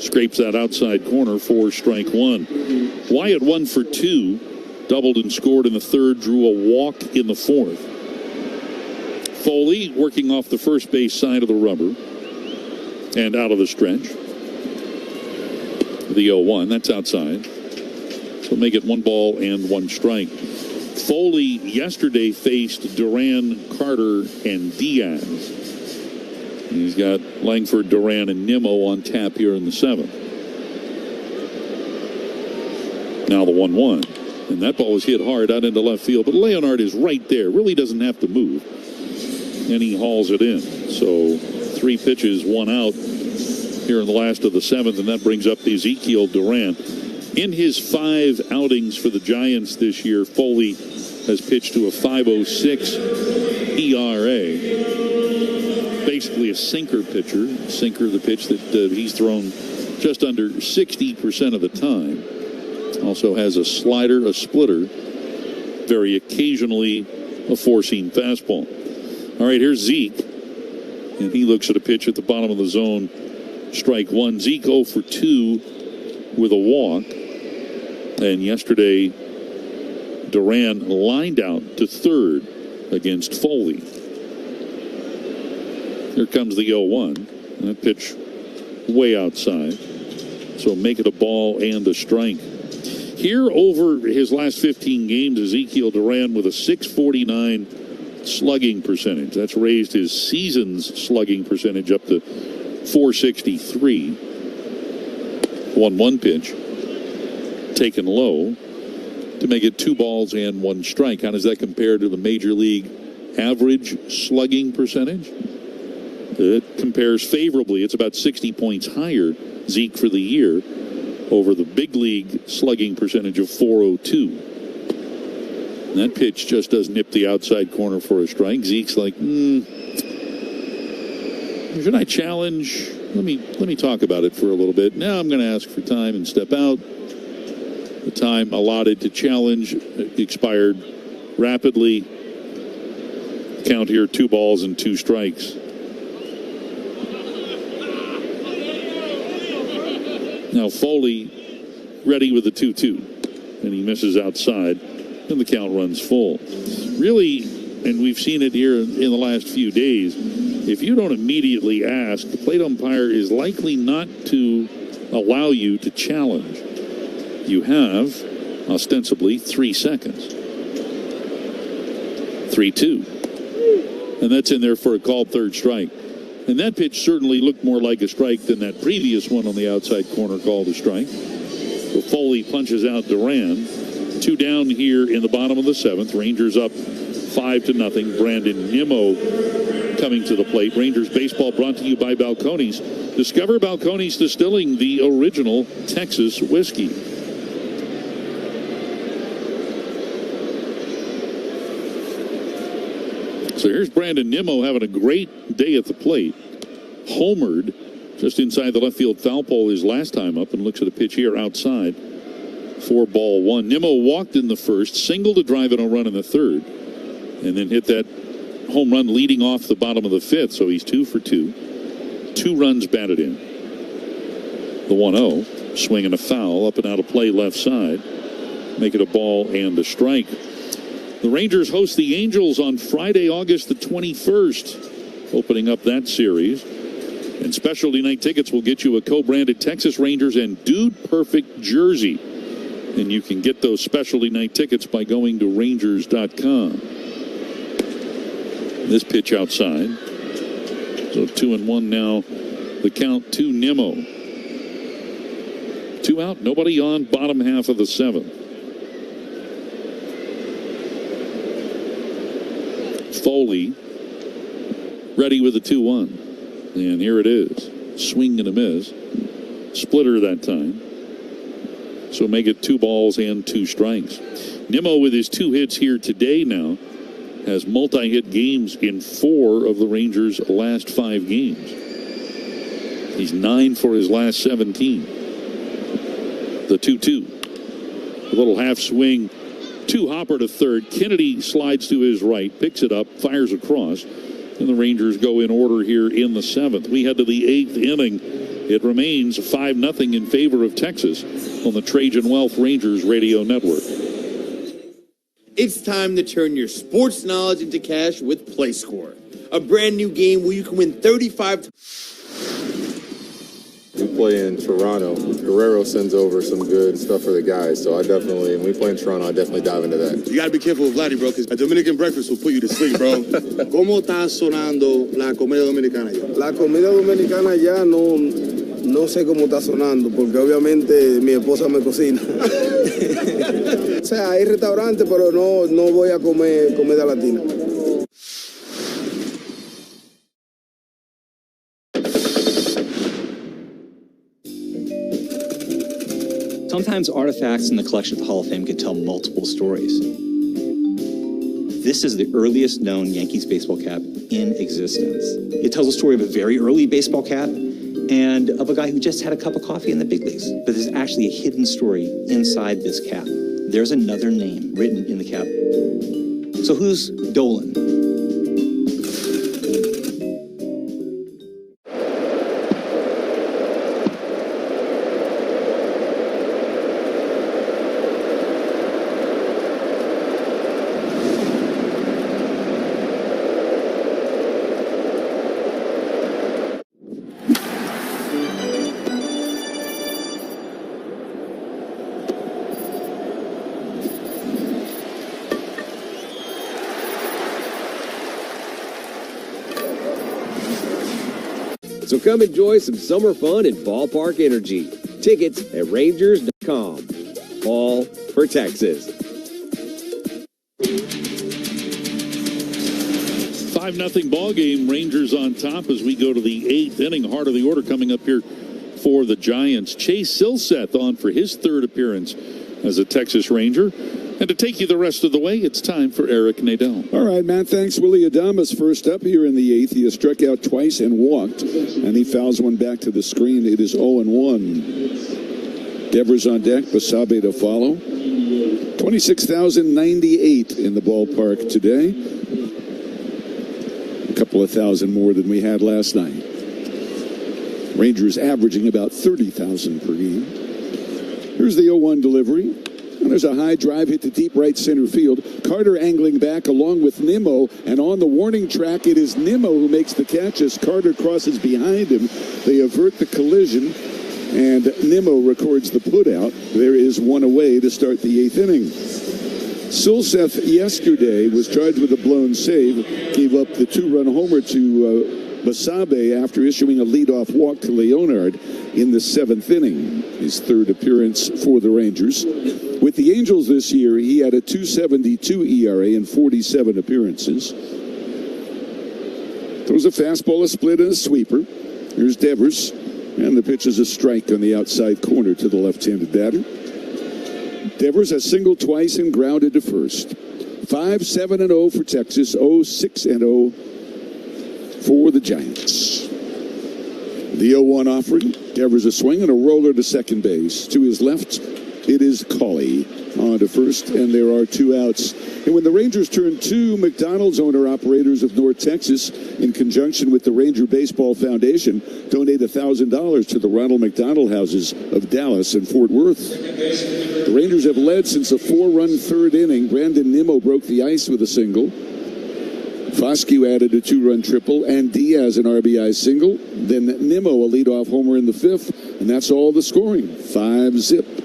scrapes that outside corner for strike 1. Wyatt 1 for 2, doubled and scored in the 3rd, drew a walk in the 4th. Foley working off the first base side of the rubber and out of the stretch. The 0-1, that's outside. So make it 1 ball and 1 strike. Foley yesterday faced Duran, Carter, and Diaz. He's got Langford, Duran, and Nimmo on tap here in the 7th. Now the 1-1. And that ball was hit hard out into left field. But Leonard is right there. Really doesn't have to move. And he hauls it in. So 3 pitches, 1 out here in the last of the 7th. And that brings up Ezekiel Duran. In his 5 outings for the Giants this year, Foley has pitched to a 5.06 ERA. Basically a sinker pitcher. Sinker, the pitch that he's thrown just under 60% of the time. Also has a slider, a splitter, very occasionally a four-seam fastball. All right, here's Zeke. And he looks at a pitch at the bottom of the zone. Strike 1. Zeke 0 for 2 with a walk. And yesterday, Duran lined out to 3rd against Foley. Here comes the 0-1. That pitch way outside. So make it a ball and a strike. Here over his last 15 games, Ezekiel Duran with a .649 slugging percentage. That's raised his season's slugging percentage up to .463. 1-1 pitch. Taken low to make it 2 balls and 1 strike. How does that compare to the major league average slugging percentage? It compares favorably. It's about 60 points higher, Zeke, for the year over the big league slugging percentage of .402. And that pitch just does nip the outside corner for a strike. Zeke's like, should I challenge? Let me talk about it for a little bit. Now I'm going to ask for time and step out. The time allotted to challenge expired rapidly. Count here, 2 balls and 2 strikes. Now Foley ready with the 2-2, and he misses outside, and the count runs full. Really, and we've seen it here in the last few days, if you don't immediately ask, the plate umpire is likely not to allow you to challenge. You have, ostensibly, 3 seconds. 3-2. And that's in there for a called third strike. And that pitch certainly looked more like a strike than that previous one on the outside corner called a strike. So Foley punches out Duran. 2 down here in the bottom of the 7th. Rangers up 5-0. Brandon Nimmo coming to the plate. Rangers baseball brought to you by Balcones. Discover Balcones Distilling, the original Texas whiskey. So here's Brandon Nimmo having a great day at the plate. Homered just inside the left field foul pole his last time up, and looks at a pitch here outside. 4-1. Nimmo walked in the first, singled to drive in a run in the third, and then hit that home run leading off the bottom of the 5th. So he's 2 for 2. 2 runs batted in. The 1-0. Swing and a foul up and out of play left side. Make it a ball and a strike. The Rangers host the Angels on Friday, August the 21st, opening up that series. And specialty night tickets will get you a co-branded Texas Rangers and Dude Perfect jersey. And you can get those specialty night tickets by going to Rangers.com. This pitch outside. So 2-1 now. The count to Nimmo. 2 out, nobody on, bottom half of the 7th. Foley ready with the 2-1. And here it is. Swing and a miss. Splitter that time. So make it 2 balls and 2 strikes. Nimmo with his 2 hits here today now has multi-hit games in 4 of the Rangers' last 5 games. He's 9 for his last 17. The 2-2. A little half swing. 2 hopper to third. Kennedy slides to his right, picks it up, fires across, and the Rangers go in order here in the 7th. We head to the 8th inning. It remains 5-0 in favor of Texas on the Trajan Wealth Rangers Radio Network. It's time to turn your sports knowledge into cash with PlayScore, a brand new game where you can win 35. We play in Toronto. Guerrero sends over some good stuff for the guys, so when we play in Toronto, I definitely dive into that. You gotta be careful with Vladdy, bro, because a Dominican breakfast will put you to sleep, bro. ¿Cómo está sonando la comida dominicana ya? La comida dominicana ya no sé cómo está sonando, porque obviamente mi esposa me cocina. O sea, hay restaurantes, pero no voy a comer comida latina. Sometimes artifacts in the collection of the Hall of Fame can tell multiple stories. This is the earliest known Yankees baseball cap in existence. It tells a story of a very early baseball cap and of a guy who just had a cup of coffee in the big leagues. But there's actually a hidden story inside this cap. There's another name written in the cap. So who's Dolan? So come enjoy some summer fun and ballpark energy. Tickets at Rangers.com. All for Texas. 5-0 ball game. Rangers on top as we go to the 8th inning. Heart of the order coming up here for the Giants. Chase Silseth on for his 3rd appearance as a Texas Ranger. And to take you the rest of the way, it's time for Eric Nadel. All right, Matt, thanks. Willie Adames first up here in the 8th. He has struck out twice and walked, and he fouls one back to the screen. It is 0-1. Devers on deck, Basabe to follow. 26,098 in the ballpark today. A couple of thousand more than we had last night. Rangers averaging about 30,000 per game. Here's the 0-1 delivery. And there's a high drive hit to deep right center field. Carter angling back along with Nimmo. And on the warning track, it is Nimmo who makes the catch as Carter crosses behind him. They avert the collision, and Nimmo records the putout. There is one away to start the 8th inning. Silseth yesterday was charged with a blown save, gave up the 2-run homer to Basabe after issuing a leadoff walk to Leonard in the 7th inning, his 3rd appearance for the Rangers. With the Angels this year, he had a .272 ERA in 47 appearances. Throws a fastball, a split, and a sweeper. Here's Devers, and the pitch is a strike on the outside corner to the left-handed batter. Devers has singled twice and grounded to first. 5-7-0 for Texas, 0-6-0 for the Giants. The 0-1 offering. Devers a swing and a roller to second base. To his left, it is Cawley on to first, and there are 2 outs. And when the Rangers turn 2, McDonald's owner-operators of North Texas, in conjunction with the Ranger Baseball Foundation, donate $1,000 to the Ronald McDonald Houses of Dallas and Fort Worth. The Rangers have led since a 4-run 3rd inning. Brandon Nimmo broke the ice with a single. Foscue added a 2-run triple, and Diaz an RBI single. Then Nimmo a leadoff homer in the 5th, and that's all the scoring. 5-zip.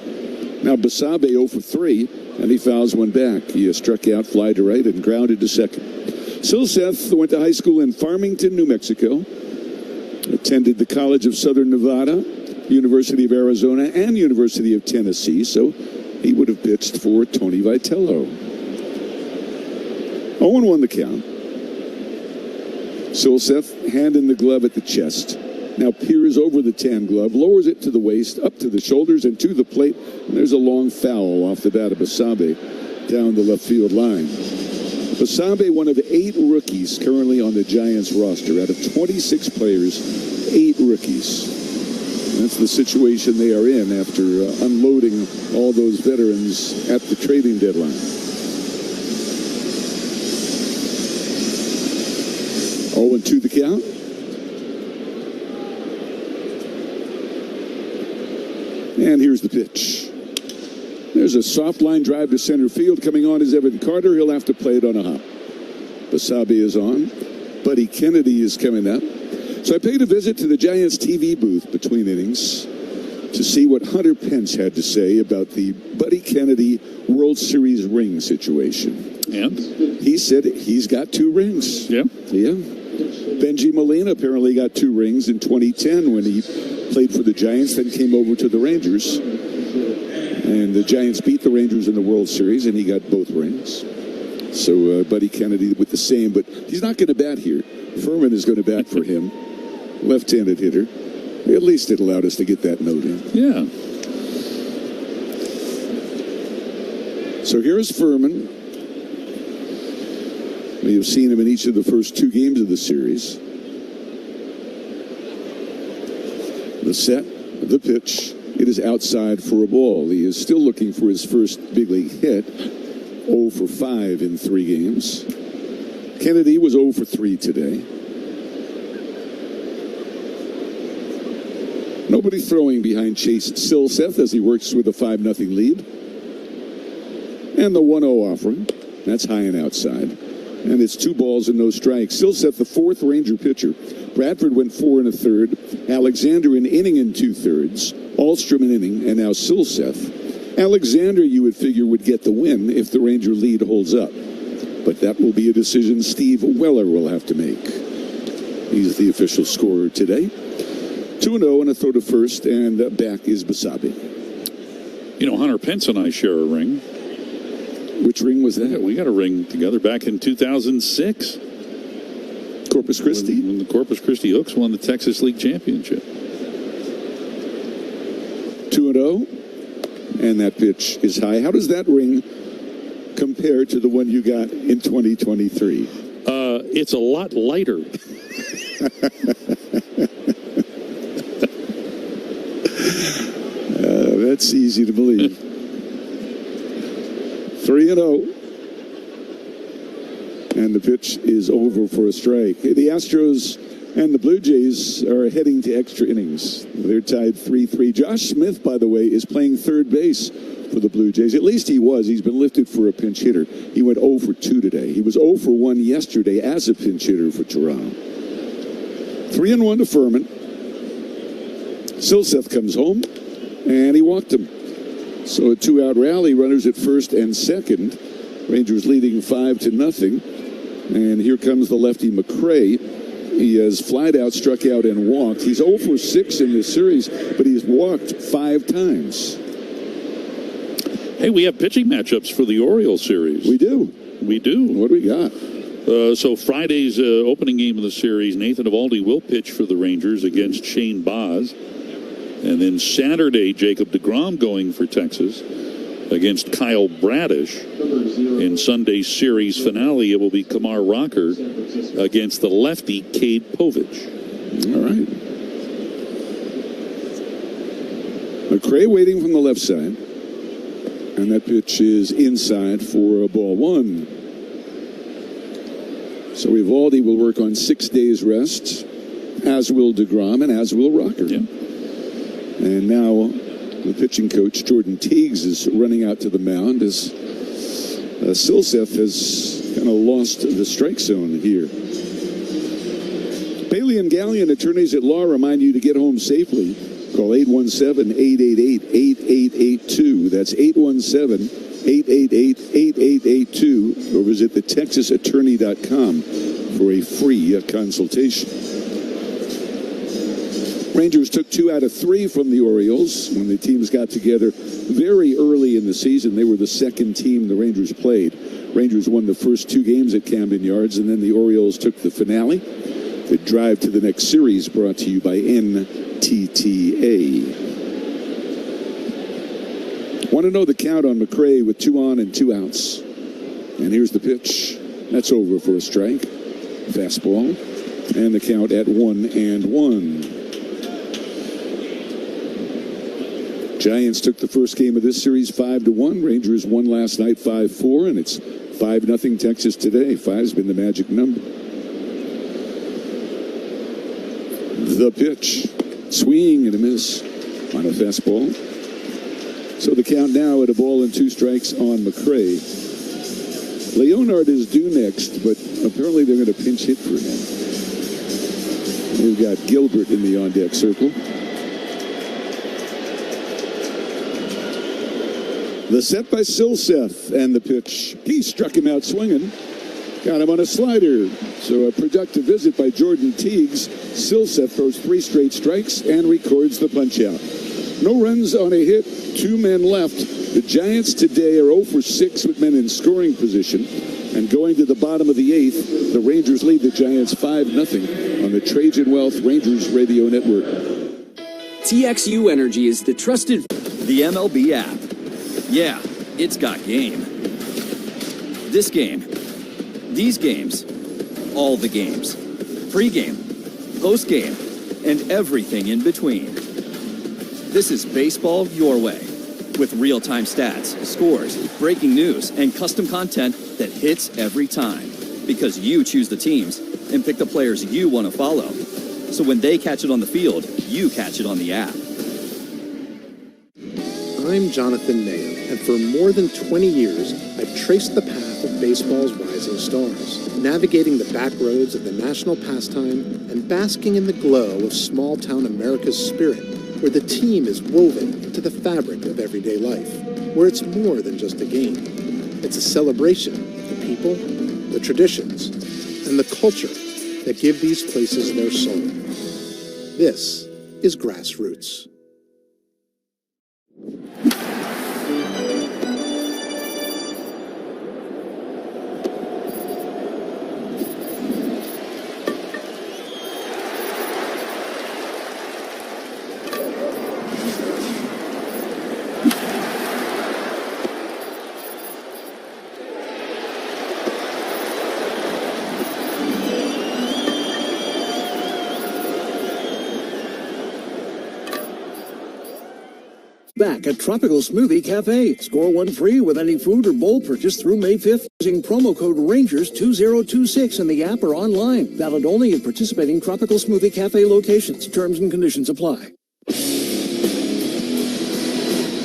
Now Basabe 0 for 3, and he fouls one back. He has struck out, fly to right, and grounded to second. Silseth went to high school in Farmington, New Mexico. Attended the College of Southern Nevada, University of Arizona, and University of Tennessee, so he would have pitched for Tony Vitello. 0-1 the count. Silseth, hand in the glove at the chest. Now peers over the tan glove, lowers it to the waist, up to the shoulders, and to the plate. And there's a long foul off the bat of Basabe down the left field line. Basabe, one of 8 rookies currently on the Giants roster. Out of 26 players, 8 rookies. That's the situation they are in after unloading all those veterans at the trading deadline. 0-2 the count. And here's the pitch. There's a soft line drive to center field. Coming on is Evan Carter. He'll have to play it on a hop. Basabe is on. Buddy Kennedy is coming up. So I paid a visit to the Giants TV booth between innings to see what Hunter Pence had to say about the Buddy Kennedy World Series ring situation. And? He said he's got 2 rings. Yeah? Yeah. Benji Molina apparently got 2 rings in 2010 when he played for the Giants, then came over to the Rangers. And the Giants beat the Rangers in the World Series, and he got both rings. So Buddy Kennedy with the same, but he's not going to bat here. Furman is going to bat for him. Left-handed hitter. At least it allowed us to get that note in. Yeah. So here's Furman. We have seen him in each of the first 2 games of the series. The set, the pitch, it is outside for a ball. He is still looking for his first big league hit. 0 for 5 in 3 games. Kennedy was 0 for 3 today. Nobody throwing behind Chase Silseth as he works with a 5-0 lead. And the 1-0 offering. That's high and outside. And it's 2 balls and no strikes. Silseth, the 4th Ranger pitcher. Bradford went 4 1/3. Alexander an inning and 2/3. Alstrom an inning, and now Silseth. Alexander, you would figure, would get the win if the Ranger lead holds up. But that will be a decision Steve Weller will have to make. He's the official scorer today. 2-0 and a throw to first, and back is Basabe. You know, Hunter Pence and I share a ring. Which ring was that? Yeah, we got a ring together back in 2006. Corpus Christi? When the Corpus Christi Hooks won the Texas League Championship. 2-0, and that pitch is high. How does that ring compare to the one you got in 2023? It's a lot lighter. That's easy to believe. 3-0. And the pitch is over for a strike. The Astros and the Blue Jays are heading to extra innings. They're tied 3-3. Josh Smith, by the way, is playing third base for the Blue Jays. At least he was. He's been lifted for a pinch hitter. He went 0 for 2 today. He was 0 for 1 yesterday as a pinch hitter for Toronto. 3-1 to Furman. Silseth comes home, and he walked him. So a 2-out rally, runners at first and second. Rangers leading 5-0. And here comes the lefty McRae. He has flied out, struck out, and walked. He's 0 for 6 in this series, but he's walked 5 times. Hey, we have pitching matchups for the Orioles series. We do. We do. What do we got? So Friday's opening game of the series, Nathan Eovaldi will pitch for the Rangers against Shane Baz. And then Saturday, Jacob deGrom going for Texas against Kyle Bradish. In Sunday's series finale, it will be Kamar Rocker against the lefty Cade Povich. All right. McRae waiting from the left side. And that pitch is inside for a ball 1. So Eovaldi will work on 6 days rest, as will deGrom and as will Rocker. Yeah. And now the pitching coach, Jordan Teagues, is running out to the mound as Silseth has kind of lost the strike zone here. Bailey and Gallion, attorneys at law, remind you to get home safely. Call 817-888-8882. That's 817-888-8882. Or visit thetexasattorney.com for a free consultation. Rangers took 2 out of 3 from the Orioles when the teams got together very early in the season. They were the second team the Rangers played. Rangers won the first 2 games at Camden Yards, and then the Orioles took the finale. The drive to the next series brought to you by NTTA. Want to know the count on McRae with 2 on and 2 outs. And here's the pitch. That's over for a strike. Fastball. And the count at 1-1. Giants took the first game of this series 5-1. Rangers won last night 5-4, and it's 5-0 Texas today. 5's been the magic number. The pitch. Swing and a miss on a fastball. So the count now at a ball and 2 strikes on McRae. Leonard is due next, but apparently they're going to pinch hit for him. We've got Gilbert in the on-deck circle. The set by Silseth, and the pitch. He struck him out swinging. Got him on a slider. So a productive visit by Jordan Teagues. Silseth throws 3 straight strikes and records the punch-out. No runs on a hit, 2 men left. The Giants today are 0 for 6 with men in scoring position. And going to the bottom of the 8th, the Rangers lead the Giants 5-0 on the Trajan Wealth Rangers Radio Network. TXU Energy is the trusted... The MLB app. Yeah, it's got game. This game. These games. All the games. Pre-game. Post-game. And everything in between. This is baseball your way. With real-time stats, scores, breaking news, and custom content that hits every time. Because you choose the teams and pick the players you want to follow. So when they catch it on the field, you catch it on the app. I'm Jonathan Nahum, and for more than 20 years, I've traced the path of baseball's rising stars, navigating the back roads of the national pastime and basking in the glow of small-town America's spirit, where the team is woven into the fabric of everyday life, where it's more than just a game. It's a celebration of the people, the traditions, and the culture that give these places their soul. This is Grassroots. Back at Tropical Smoothie Cafe. Score one free with any food or bowl purchase through May 5th using promo code RANGERS2026 in the app or online. Valid only in participating Tropical Smoothie Cafe locations. Terms and conditions apply.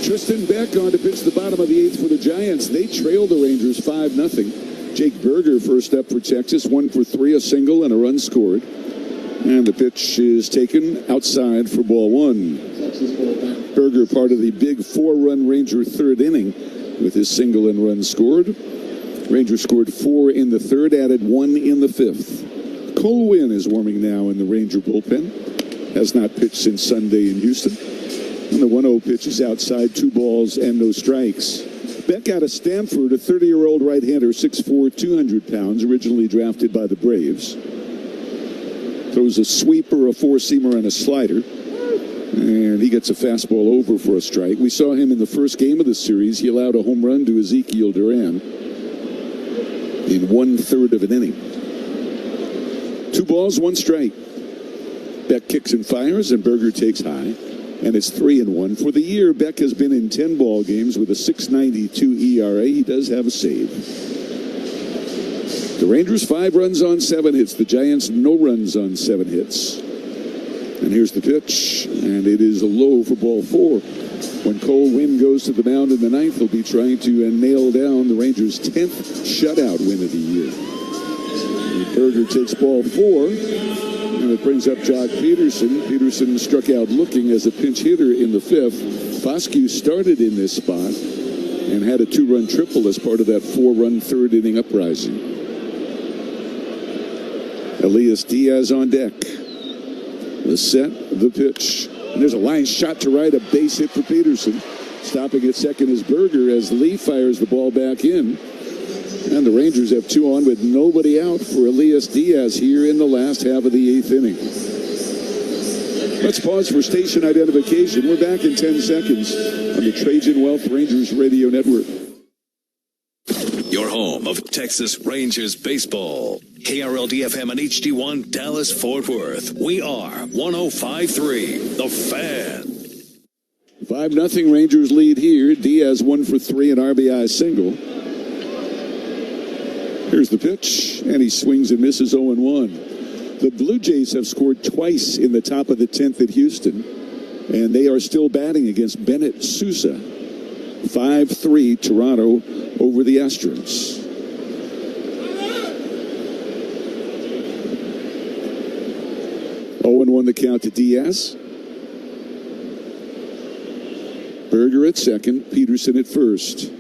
Tristan Beck on to pitch the bottom of the eighth for the Giants. They trail the Rangers 5-0. Jake Berger first up for Texas, 1 for 3, a single and a run scored. And the pitch is taken outside for ball one. Berger part of the big 4-run Ranger third inning with his single and run scored. Rangers scored 4 in the third, added 1 in the fifth. Cole Winn is warming now in the Ranger bullpen. Has not pitched since Sunday in Houston. And the 1-0 pitch is outside, 2 balls and no strikes. Beck out of Stanford, a 30-year-old right-hander, 6'4", 200 pounds, originally drafted by the Braves. Throws a sweeper, a four-seamer, and a slider. And he gets a fastball over for a strike. We saw him in the first game of the series. He allowed a home run to Ezekiel Duran in 1/3 of an inning. 2 balls, 1 strike. Beck kicks and fires, and Berger takes high. And it's 3-1. For the year, Beck has been in 10 ball games with a 6.92 ERA. He does have a save. The Rangers 5 runs on 7 hits. The Giants no runs on 7 hits. And here's the pitch, and it is a low for ball 4. When Cole Winn goes to the mound in the 9th, he'll be trying to nail down the Rangers' 10th shutout win of the year. And Berger takes ball 4, and it brings up Jock Peterson. Peterson struck out looking as a pinch hitter in the 5th. Foscue started in this spot and had a 2-run triple as part of that 4-run third inning uprising. Elias Diaz on deck. The set, the pitch. And there's a line shot to right, a base hit for Peterson. Stopping at second is Berger as Lee fires the ball back in. And the Rangers have 2 on with nobody out for Elias Diaz here in the last half of the 8th inning. Let's pause for station identification. We're back in 10 seconds on the Trajan Wealth Rangers Radio Network. Your home of Texas Rangers baseball. KRLD-FM and HD1 Dallas-Fort Worth. We are 105.3 The Fan. 5-0 Rangers lead here. Diaz 1 for 3, an RBI single. Here's the pitch, and he swings and misses 0-1. The Blue Jays have scored twice in the top of the 10th at Houston, and they are still batting against Bennett Sousa. 5-3 Toronto over the Astros. Won the count to Diaz. Berger at second, Peterson at first.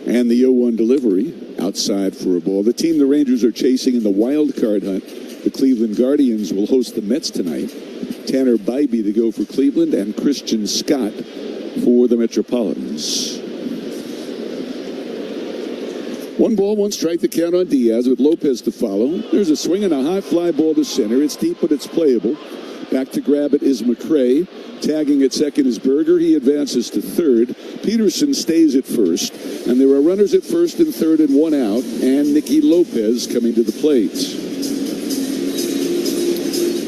And the 0-1 delivery outside for a ball. The team the Rangers are chasing in the wild card hunt, the Cleveland Guardians, will host the Mets tonight. Tanner Bybee to go for Cleveland and Christian Scott for the Metropolitans. 1 ball, 1 strike, the count on Diaz with Lopez to follow. There's a swing and a high fly ball to center. It's deep, but it's playable. Back to grab it is McRae. Tagging at second is Berger. He advances to third. Peterson stays at first. And there are runners at first and third and 1 out. And Nicky Lopez coming to the plate.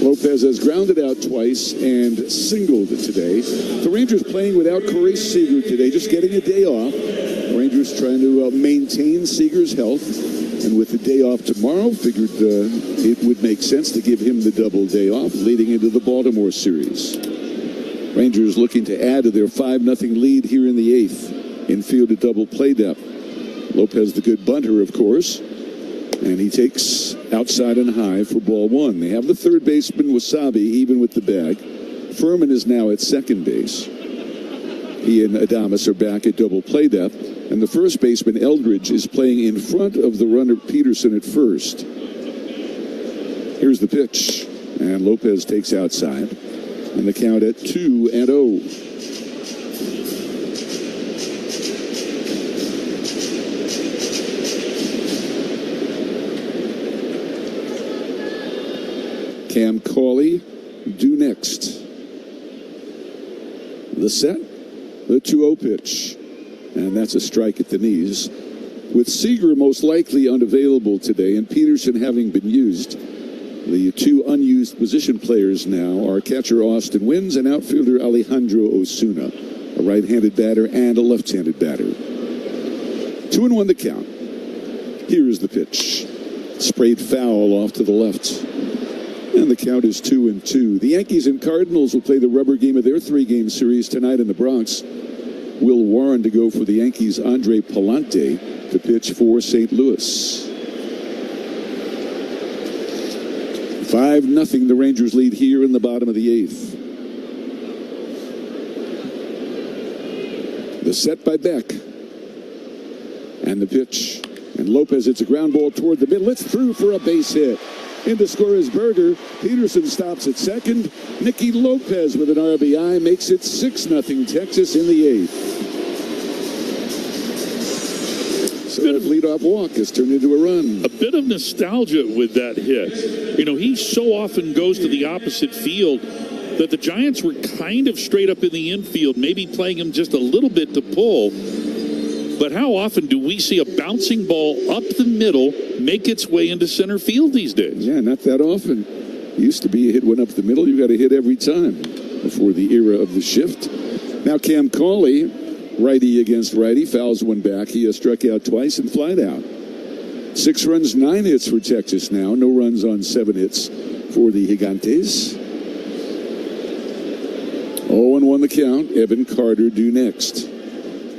Lopez has grounded out twice and singled today. The Rangers playing without Corey Seager today, just getting a day off. The Rangers trying to maintain Seager's health. And with the day off tomorrow, figured it would make sense to give him the double day off leading into the Baltimore series. Rangers looking to add to their 5-0 lead here in the 8th. Infield at double play depth. Lopez the good bunter, of course. And he takes outside and high for ball 1. They have the third baseman, Wasabi, even with the bag. Furman is now at second base. He and Adames are back at double play depth. And the first baseman, Eldridge, is playing in front of the runner, Peterson, at first. Here's the pitch. And Lopez takes outside. And the count at 2-0. Cam Cauley due next. The set, the 2-0 pitch. And that's a strike at the knees. With Seager most likely unavailable today and Peterson having been used, the two unused position players now are catcher Austin Wynns and outfielder Alejandro Osuna, a right-handed batter and a left-handed batter. 2-1 the count. Here's the pitch. Sprayed foul off to the left. And the count is 2-2. The Yankees and Cardinals will play the rubber game of their three-game series tonight in the Bronx. Will Warren to go for the Yankees, Andre Palante to pitch for St. Louis. 5-0, the Rangers lead here in the bottom of the eighth. The set by Beck. And the pitch. And Lopez hits a ground ball toward the middle. It's through for a base hit. In to score is Berger. Peterson stops at second. Nicky Lopez with an RBI makes it 6-0 Texas in the eighth. So that leadoff walk has turned into a run. A bit of nostalgia with that hit. You know, he so often goes to the opposite field that the Giants were kind of straight up in the infield, maybe playing him just a little bit to pull. But how often do we see a bouncing ball up the middle make its way into center field these days? Yeah, not that often. It used to be a hit went up the middle. You got to hit every time before the era of the shift. Now Cam Cauley, righty against righty, fouls one back. He has struck out twice and flied out. 6 runs, 9 hits for Texas now. No runs on 7 hits for the Gigantes. 0-1 the count. Evan Carter due next.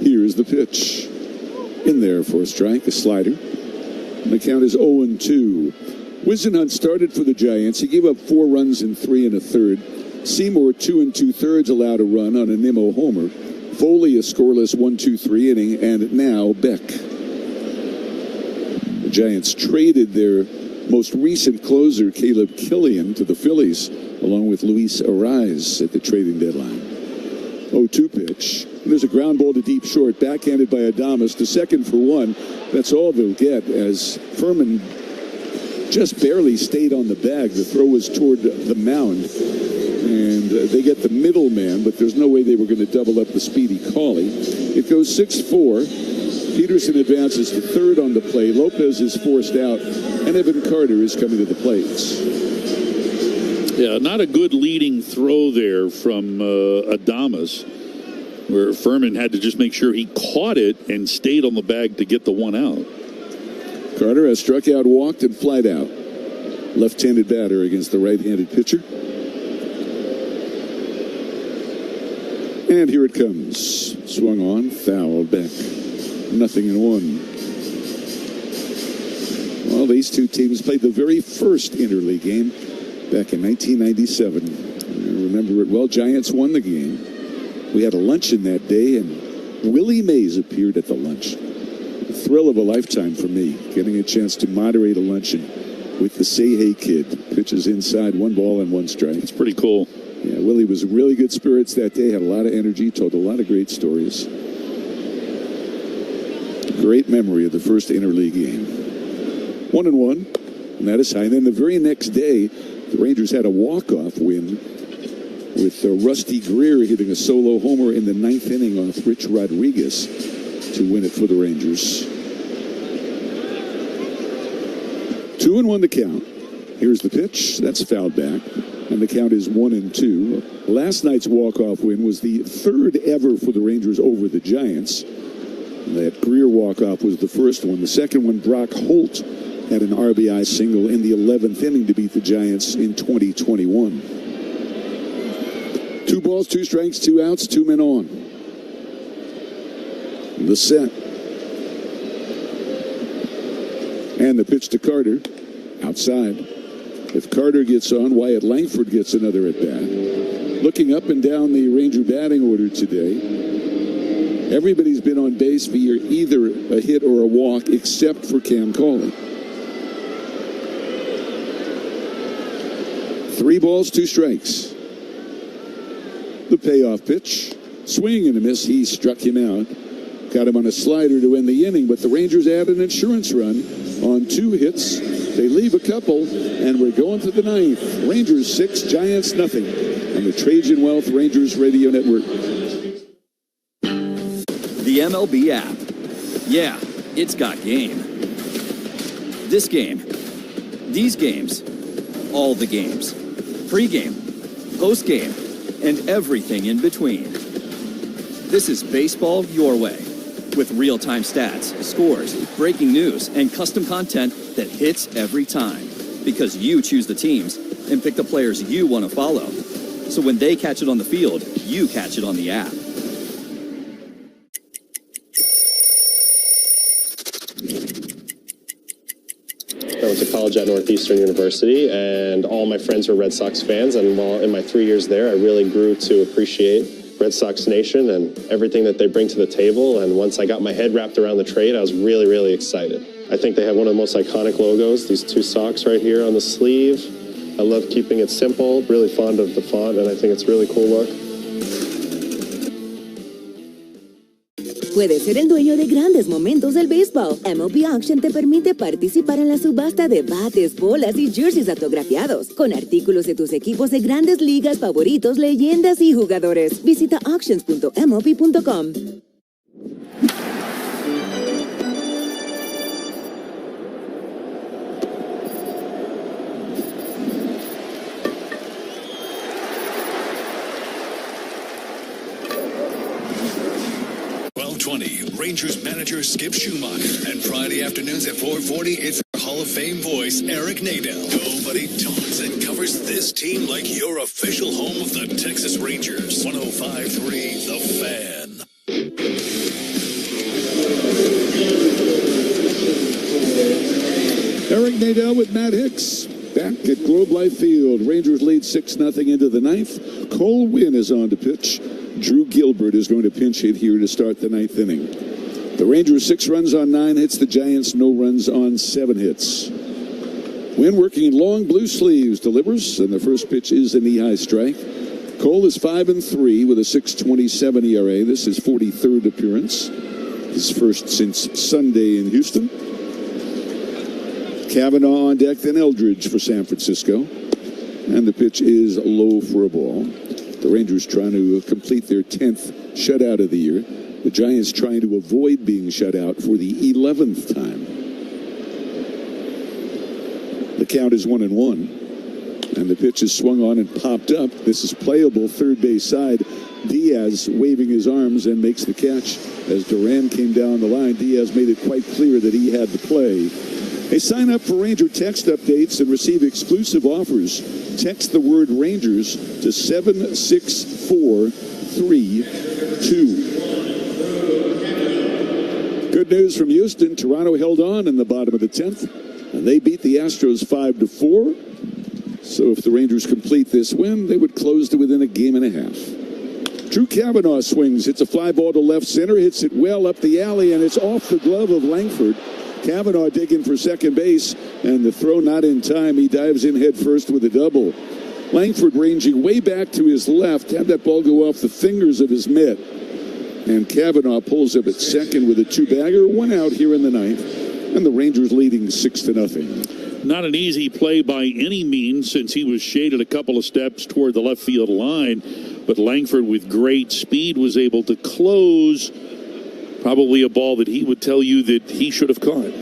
Here's the pitch. In there for a strike, a slider. And the count is 0-2. Whisenhunt started for the Giants. He gave up 4 runs in 3 1/3. Seymour 2 2/3 allowed a run on a Nimmo homer. Foley a scoreless 1-2-3 inning, and now Beck. The Giants traded their most recent closer, Caleb Killian, to the Phillies, along with Luis Arraez at the trading deadline. 0-2 pitch. There's a ground ball to deep short, backhanded by Adames to second for 1. That's all they'll get as Furman just barely stayed on the bag. The throw was toward the mound. And they get the middleman, but there's no way they were going to double up the speedy Cauley. It goes 6-4. Peterson advances to third on the play. Lopez is forced out, and Evan Carter is coming to the plate. Yeah, not a good leading throw there from Adames, where Furman had to just make sure he caught it and stayed on the bag to get the one out. Carter has struck out, walked, and flied out. Left-handed batter against the right-handed pitcher. And here it comes. Swung on, fouled back. 0-1. Well, these two teams played the very first interleague game back in 1997. I remember it well. Giants won the game. We had a luncheon that day, and Willie Mays appeared at the lunch. The thrill of a lifetime for me, getting a chance to moderate a luncheon with the Say Hey Kid. Pitches inside, 1 ball and 1 strike. It's pretty cool. Yeah, Willie was in really good spirits that day, had a lot of energy, told a lot of great stories. Great memory of the first interleague game. 1-1, and that is high. And then the very next day, the Rangers had a walk-off win with Rusty Greer hitting a solo homer in the 9th inning off Rich Rodriguez to win it for the Rangers. 2-1 the count. Here's the pitch. That's fouled back. And the count is 1-2. Last night's walk-off win was the 3rd ever for the Rangers over the Giants. That Greer walk-off was the first one. The second one, Brock Holt had an RBI single in the 11th inning to beat the Giants in 2021. 2 balls, 2 strikes, 2 outs, 2 men on. The set. And the pitch to Carter. Outside. If Carter gets on, Wyatt Langford gets another at bat. Looking up and down the Ranger batting order today, Everybody's been on base via either a hit or a walk except for Cam Cauley. 3 balls, 2 strikes. The payoff pitch. Swing and a miss. He struck him out. Got him on a slider to end the inning, but the Rangers add an insurance run on 2 hits. They leave a couple, and we're going to the 9th. Rangers 6, Giants nothing on the Trajan Wealth Rangers Radio Network. The MLB app. Yeah, it's got game. This game. These games. All the games. Pre-game. Post-game. And everything in between. This is baseball your way. With real-time stats, scores, breaking news, and custom content that hits every time. Because you choose the teams and pick the players you want to follow. So when they catch it on the field, you catch it on the app. I went to college at Northeastern University, and all my friends were Red Sox fans. And while in my 3 years there, I really grew to appreciate Red Sox Nation and everything that they bring to the table. And once I got my head wrapped around the trade, I was really, really excited. I think they have one of the most iconic logos, these 2 socks right here on the sleeve. I love keeping it simple, really fond of the font, and I think it's a really cool look. Puedes ser el dueño de grandes momentos del béisbol. MLB Auction te permite participar en la subasta de bates, bolas y jerseys autografiados, con artículos de tus equipos de grandes ligas favoritos, leyendas y jugadores. Visita auctions.mlb.com. Rangers manager Skip Schumacher. And Friday afternoons at 4:40, it's our Hall of Fame voice, Eric Nadel. Nobody talks and covers this team like your official home of the Texas Rangers. 105.3 The Fan. Eric Nadel with Matt Hicks. Back at Globe Life Field. Rangers lead 6-0 into the 9th. Cole Winn is on to pitch. Drew Gilbert is going to pinch hit here to start the 9th inning. The Rangers 6 runs on 9 hits. The Giants no runs on 7 hits. Winn working in long blue sleeves delivers, and the first pitch is a knee-high strike. Cole is 5-3 with a 6.27 ERA. This is 43rd appearance. His first since Sunday in Houston. Cavanaugh on deck, then Eldridge for San Francisco. And the pitch is low for a ball. The Rangers trying to complete their 10th shutout of the year. The Giants trying to avoid being shut out for the 11th time. The count is 1-1. And the pitch is swung on and popped up. This is playable third base side. Diaz waving his arms and makes the catch. As Duran came down the line, Diaz made it quite clear that he had the play. Hey, sign up for Ranger text updates and receive exclusive offers. Text the word Rangers to 76432. Good news from Houston. Toronto held on in the bottom of the 10th, and they beat the Astros 5-4. So if the Rangers complete this win, they would close to within a game and a half. Drew Cavanaugh swings, hits a fly ball to left center, hits it well up the alley, and it's off the glove of Langford. Cavanaugh digging for second base, and the throw not in time. He dives in head first with a double. Langford ranging way back to his left, had that ball go off the fingers of his mitt. And Cavanaugh pulls up at second with a 2-bagger, 1 out here in the 9th, and the Rangers leading 6-0. Not an easy play by any means, since he was shaded a couple of steps toward the left field line, but Langford with great speed was able to close. Probably a ball that he would tell you that he should have caught.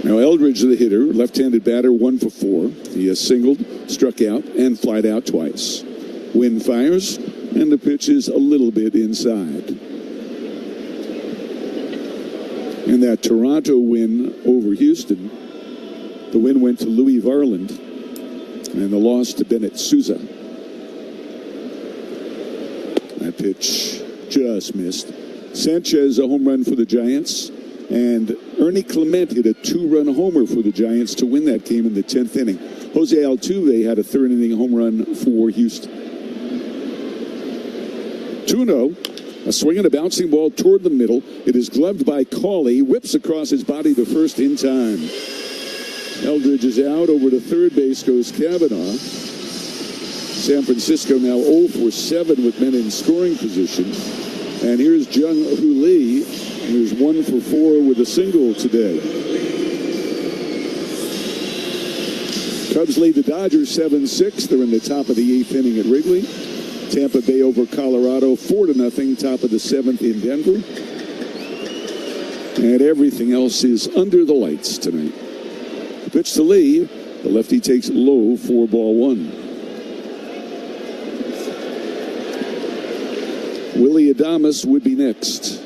Now Eldridge, the hitter, left-handed batter, 1 for 4. He has singled, struck out, and flied out twice. Winn fires, and the pitch is a little bit inside. In that Toronto win over Houston, the win went to Louis Varland, and the loss to Bennett Sousa. That pitch just missed. Sanchez, a home run for the Giants, and Ernie Clement hit a 2-run homer for the Giants to win that game in the 10th inning. Jose Altuve had a 3rd inning home run for Houston. 2-0. A swing and a bouncing ball toward the middle. It is gloved by Cawley. Whips across his body to first in time. Eldridge is out. Over to third base goes Kavanaugh. San Francisco now 0 for 7 with men in scoring position. And here's Jung Hoo Lee, who's 1 for 4 with a single today. Cubs lead the Dodgers 7-6. They're in the top of the 8th inning at Wrigley. Tampa Bay over Colorado 4-0, top of the 7th in Denver. And everything else is under the lights tonight. The pitch to Lee. The lefty takes low, 4-1. Willie Adames would be next.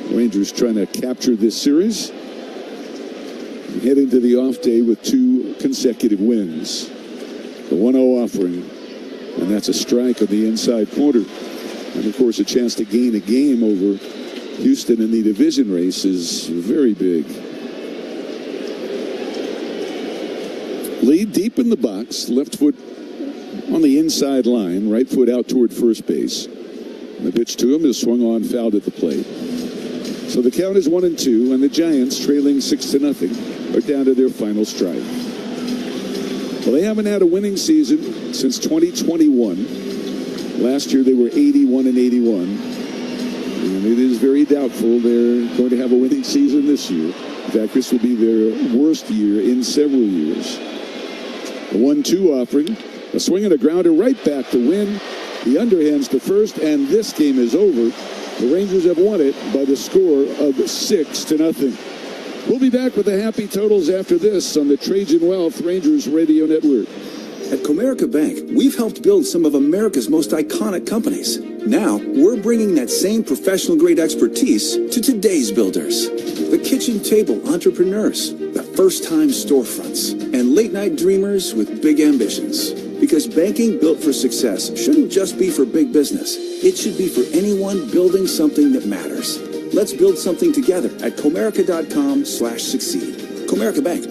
Rangers trying to capture this series. Head into the off day with 2 consecutive wins. The 1-0 offering. And that's a strike on the inside corner. And, of course, a chance to gain a game over Houston in the division race is very big. Lee deep in the box. Left foot on the inside line. Right foot out toward first base. And the pitch to him is swung on, fouled at the plate. So the count is 1-2, and the Giants, trailing 6-0, are down to their final stride. Well, they haven't had a winning season since 2021. Last year they were 81-81. And it is very doubtful they're going to have a winning season this year. In fact, this will be their worst year in several years. A 1-2 offering. A swing and a grounder right back to win. The underhands to first, and this game is over. The Rangers have won it by the score of 6-0. We'll be back with the happy totals after this on the Trajan Wealth Rangers Radio Network. At Comerica Bank, we've helped build some of America's most iconic companies. Now, we're bringing that same professional-grade expertise to today's builders. The kitchen table entrepreneurs, the first-time storefronts, and late-night dreamers with big ambitions. Because banking built for success shouldn't just be for big business. It should be for anyone building something that matters. Let's build something together at Comerica.com/succeed. Comerica Bank.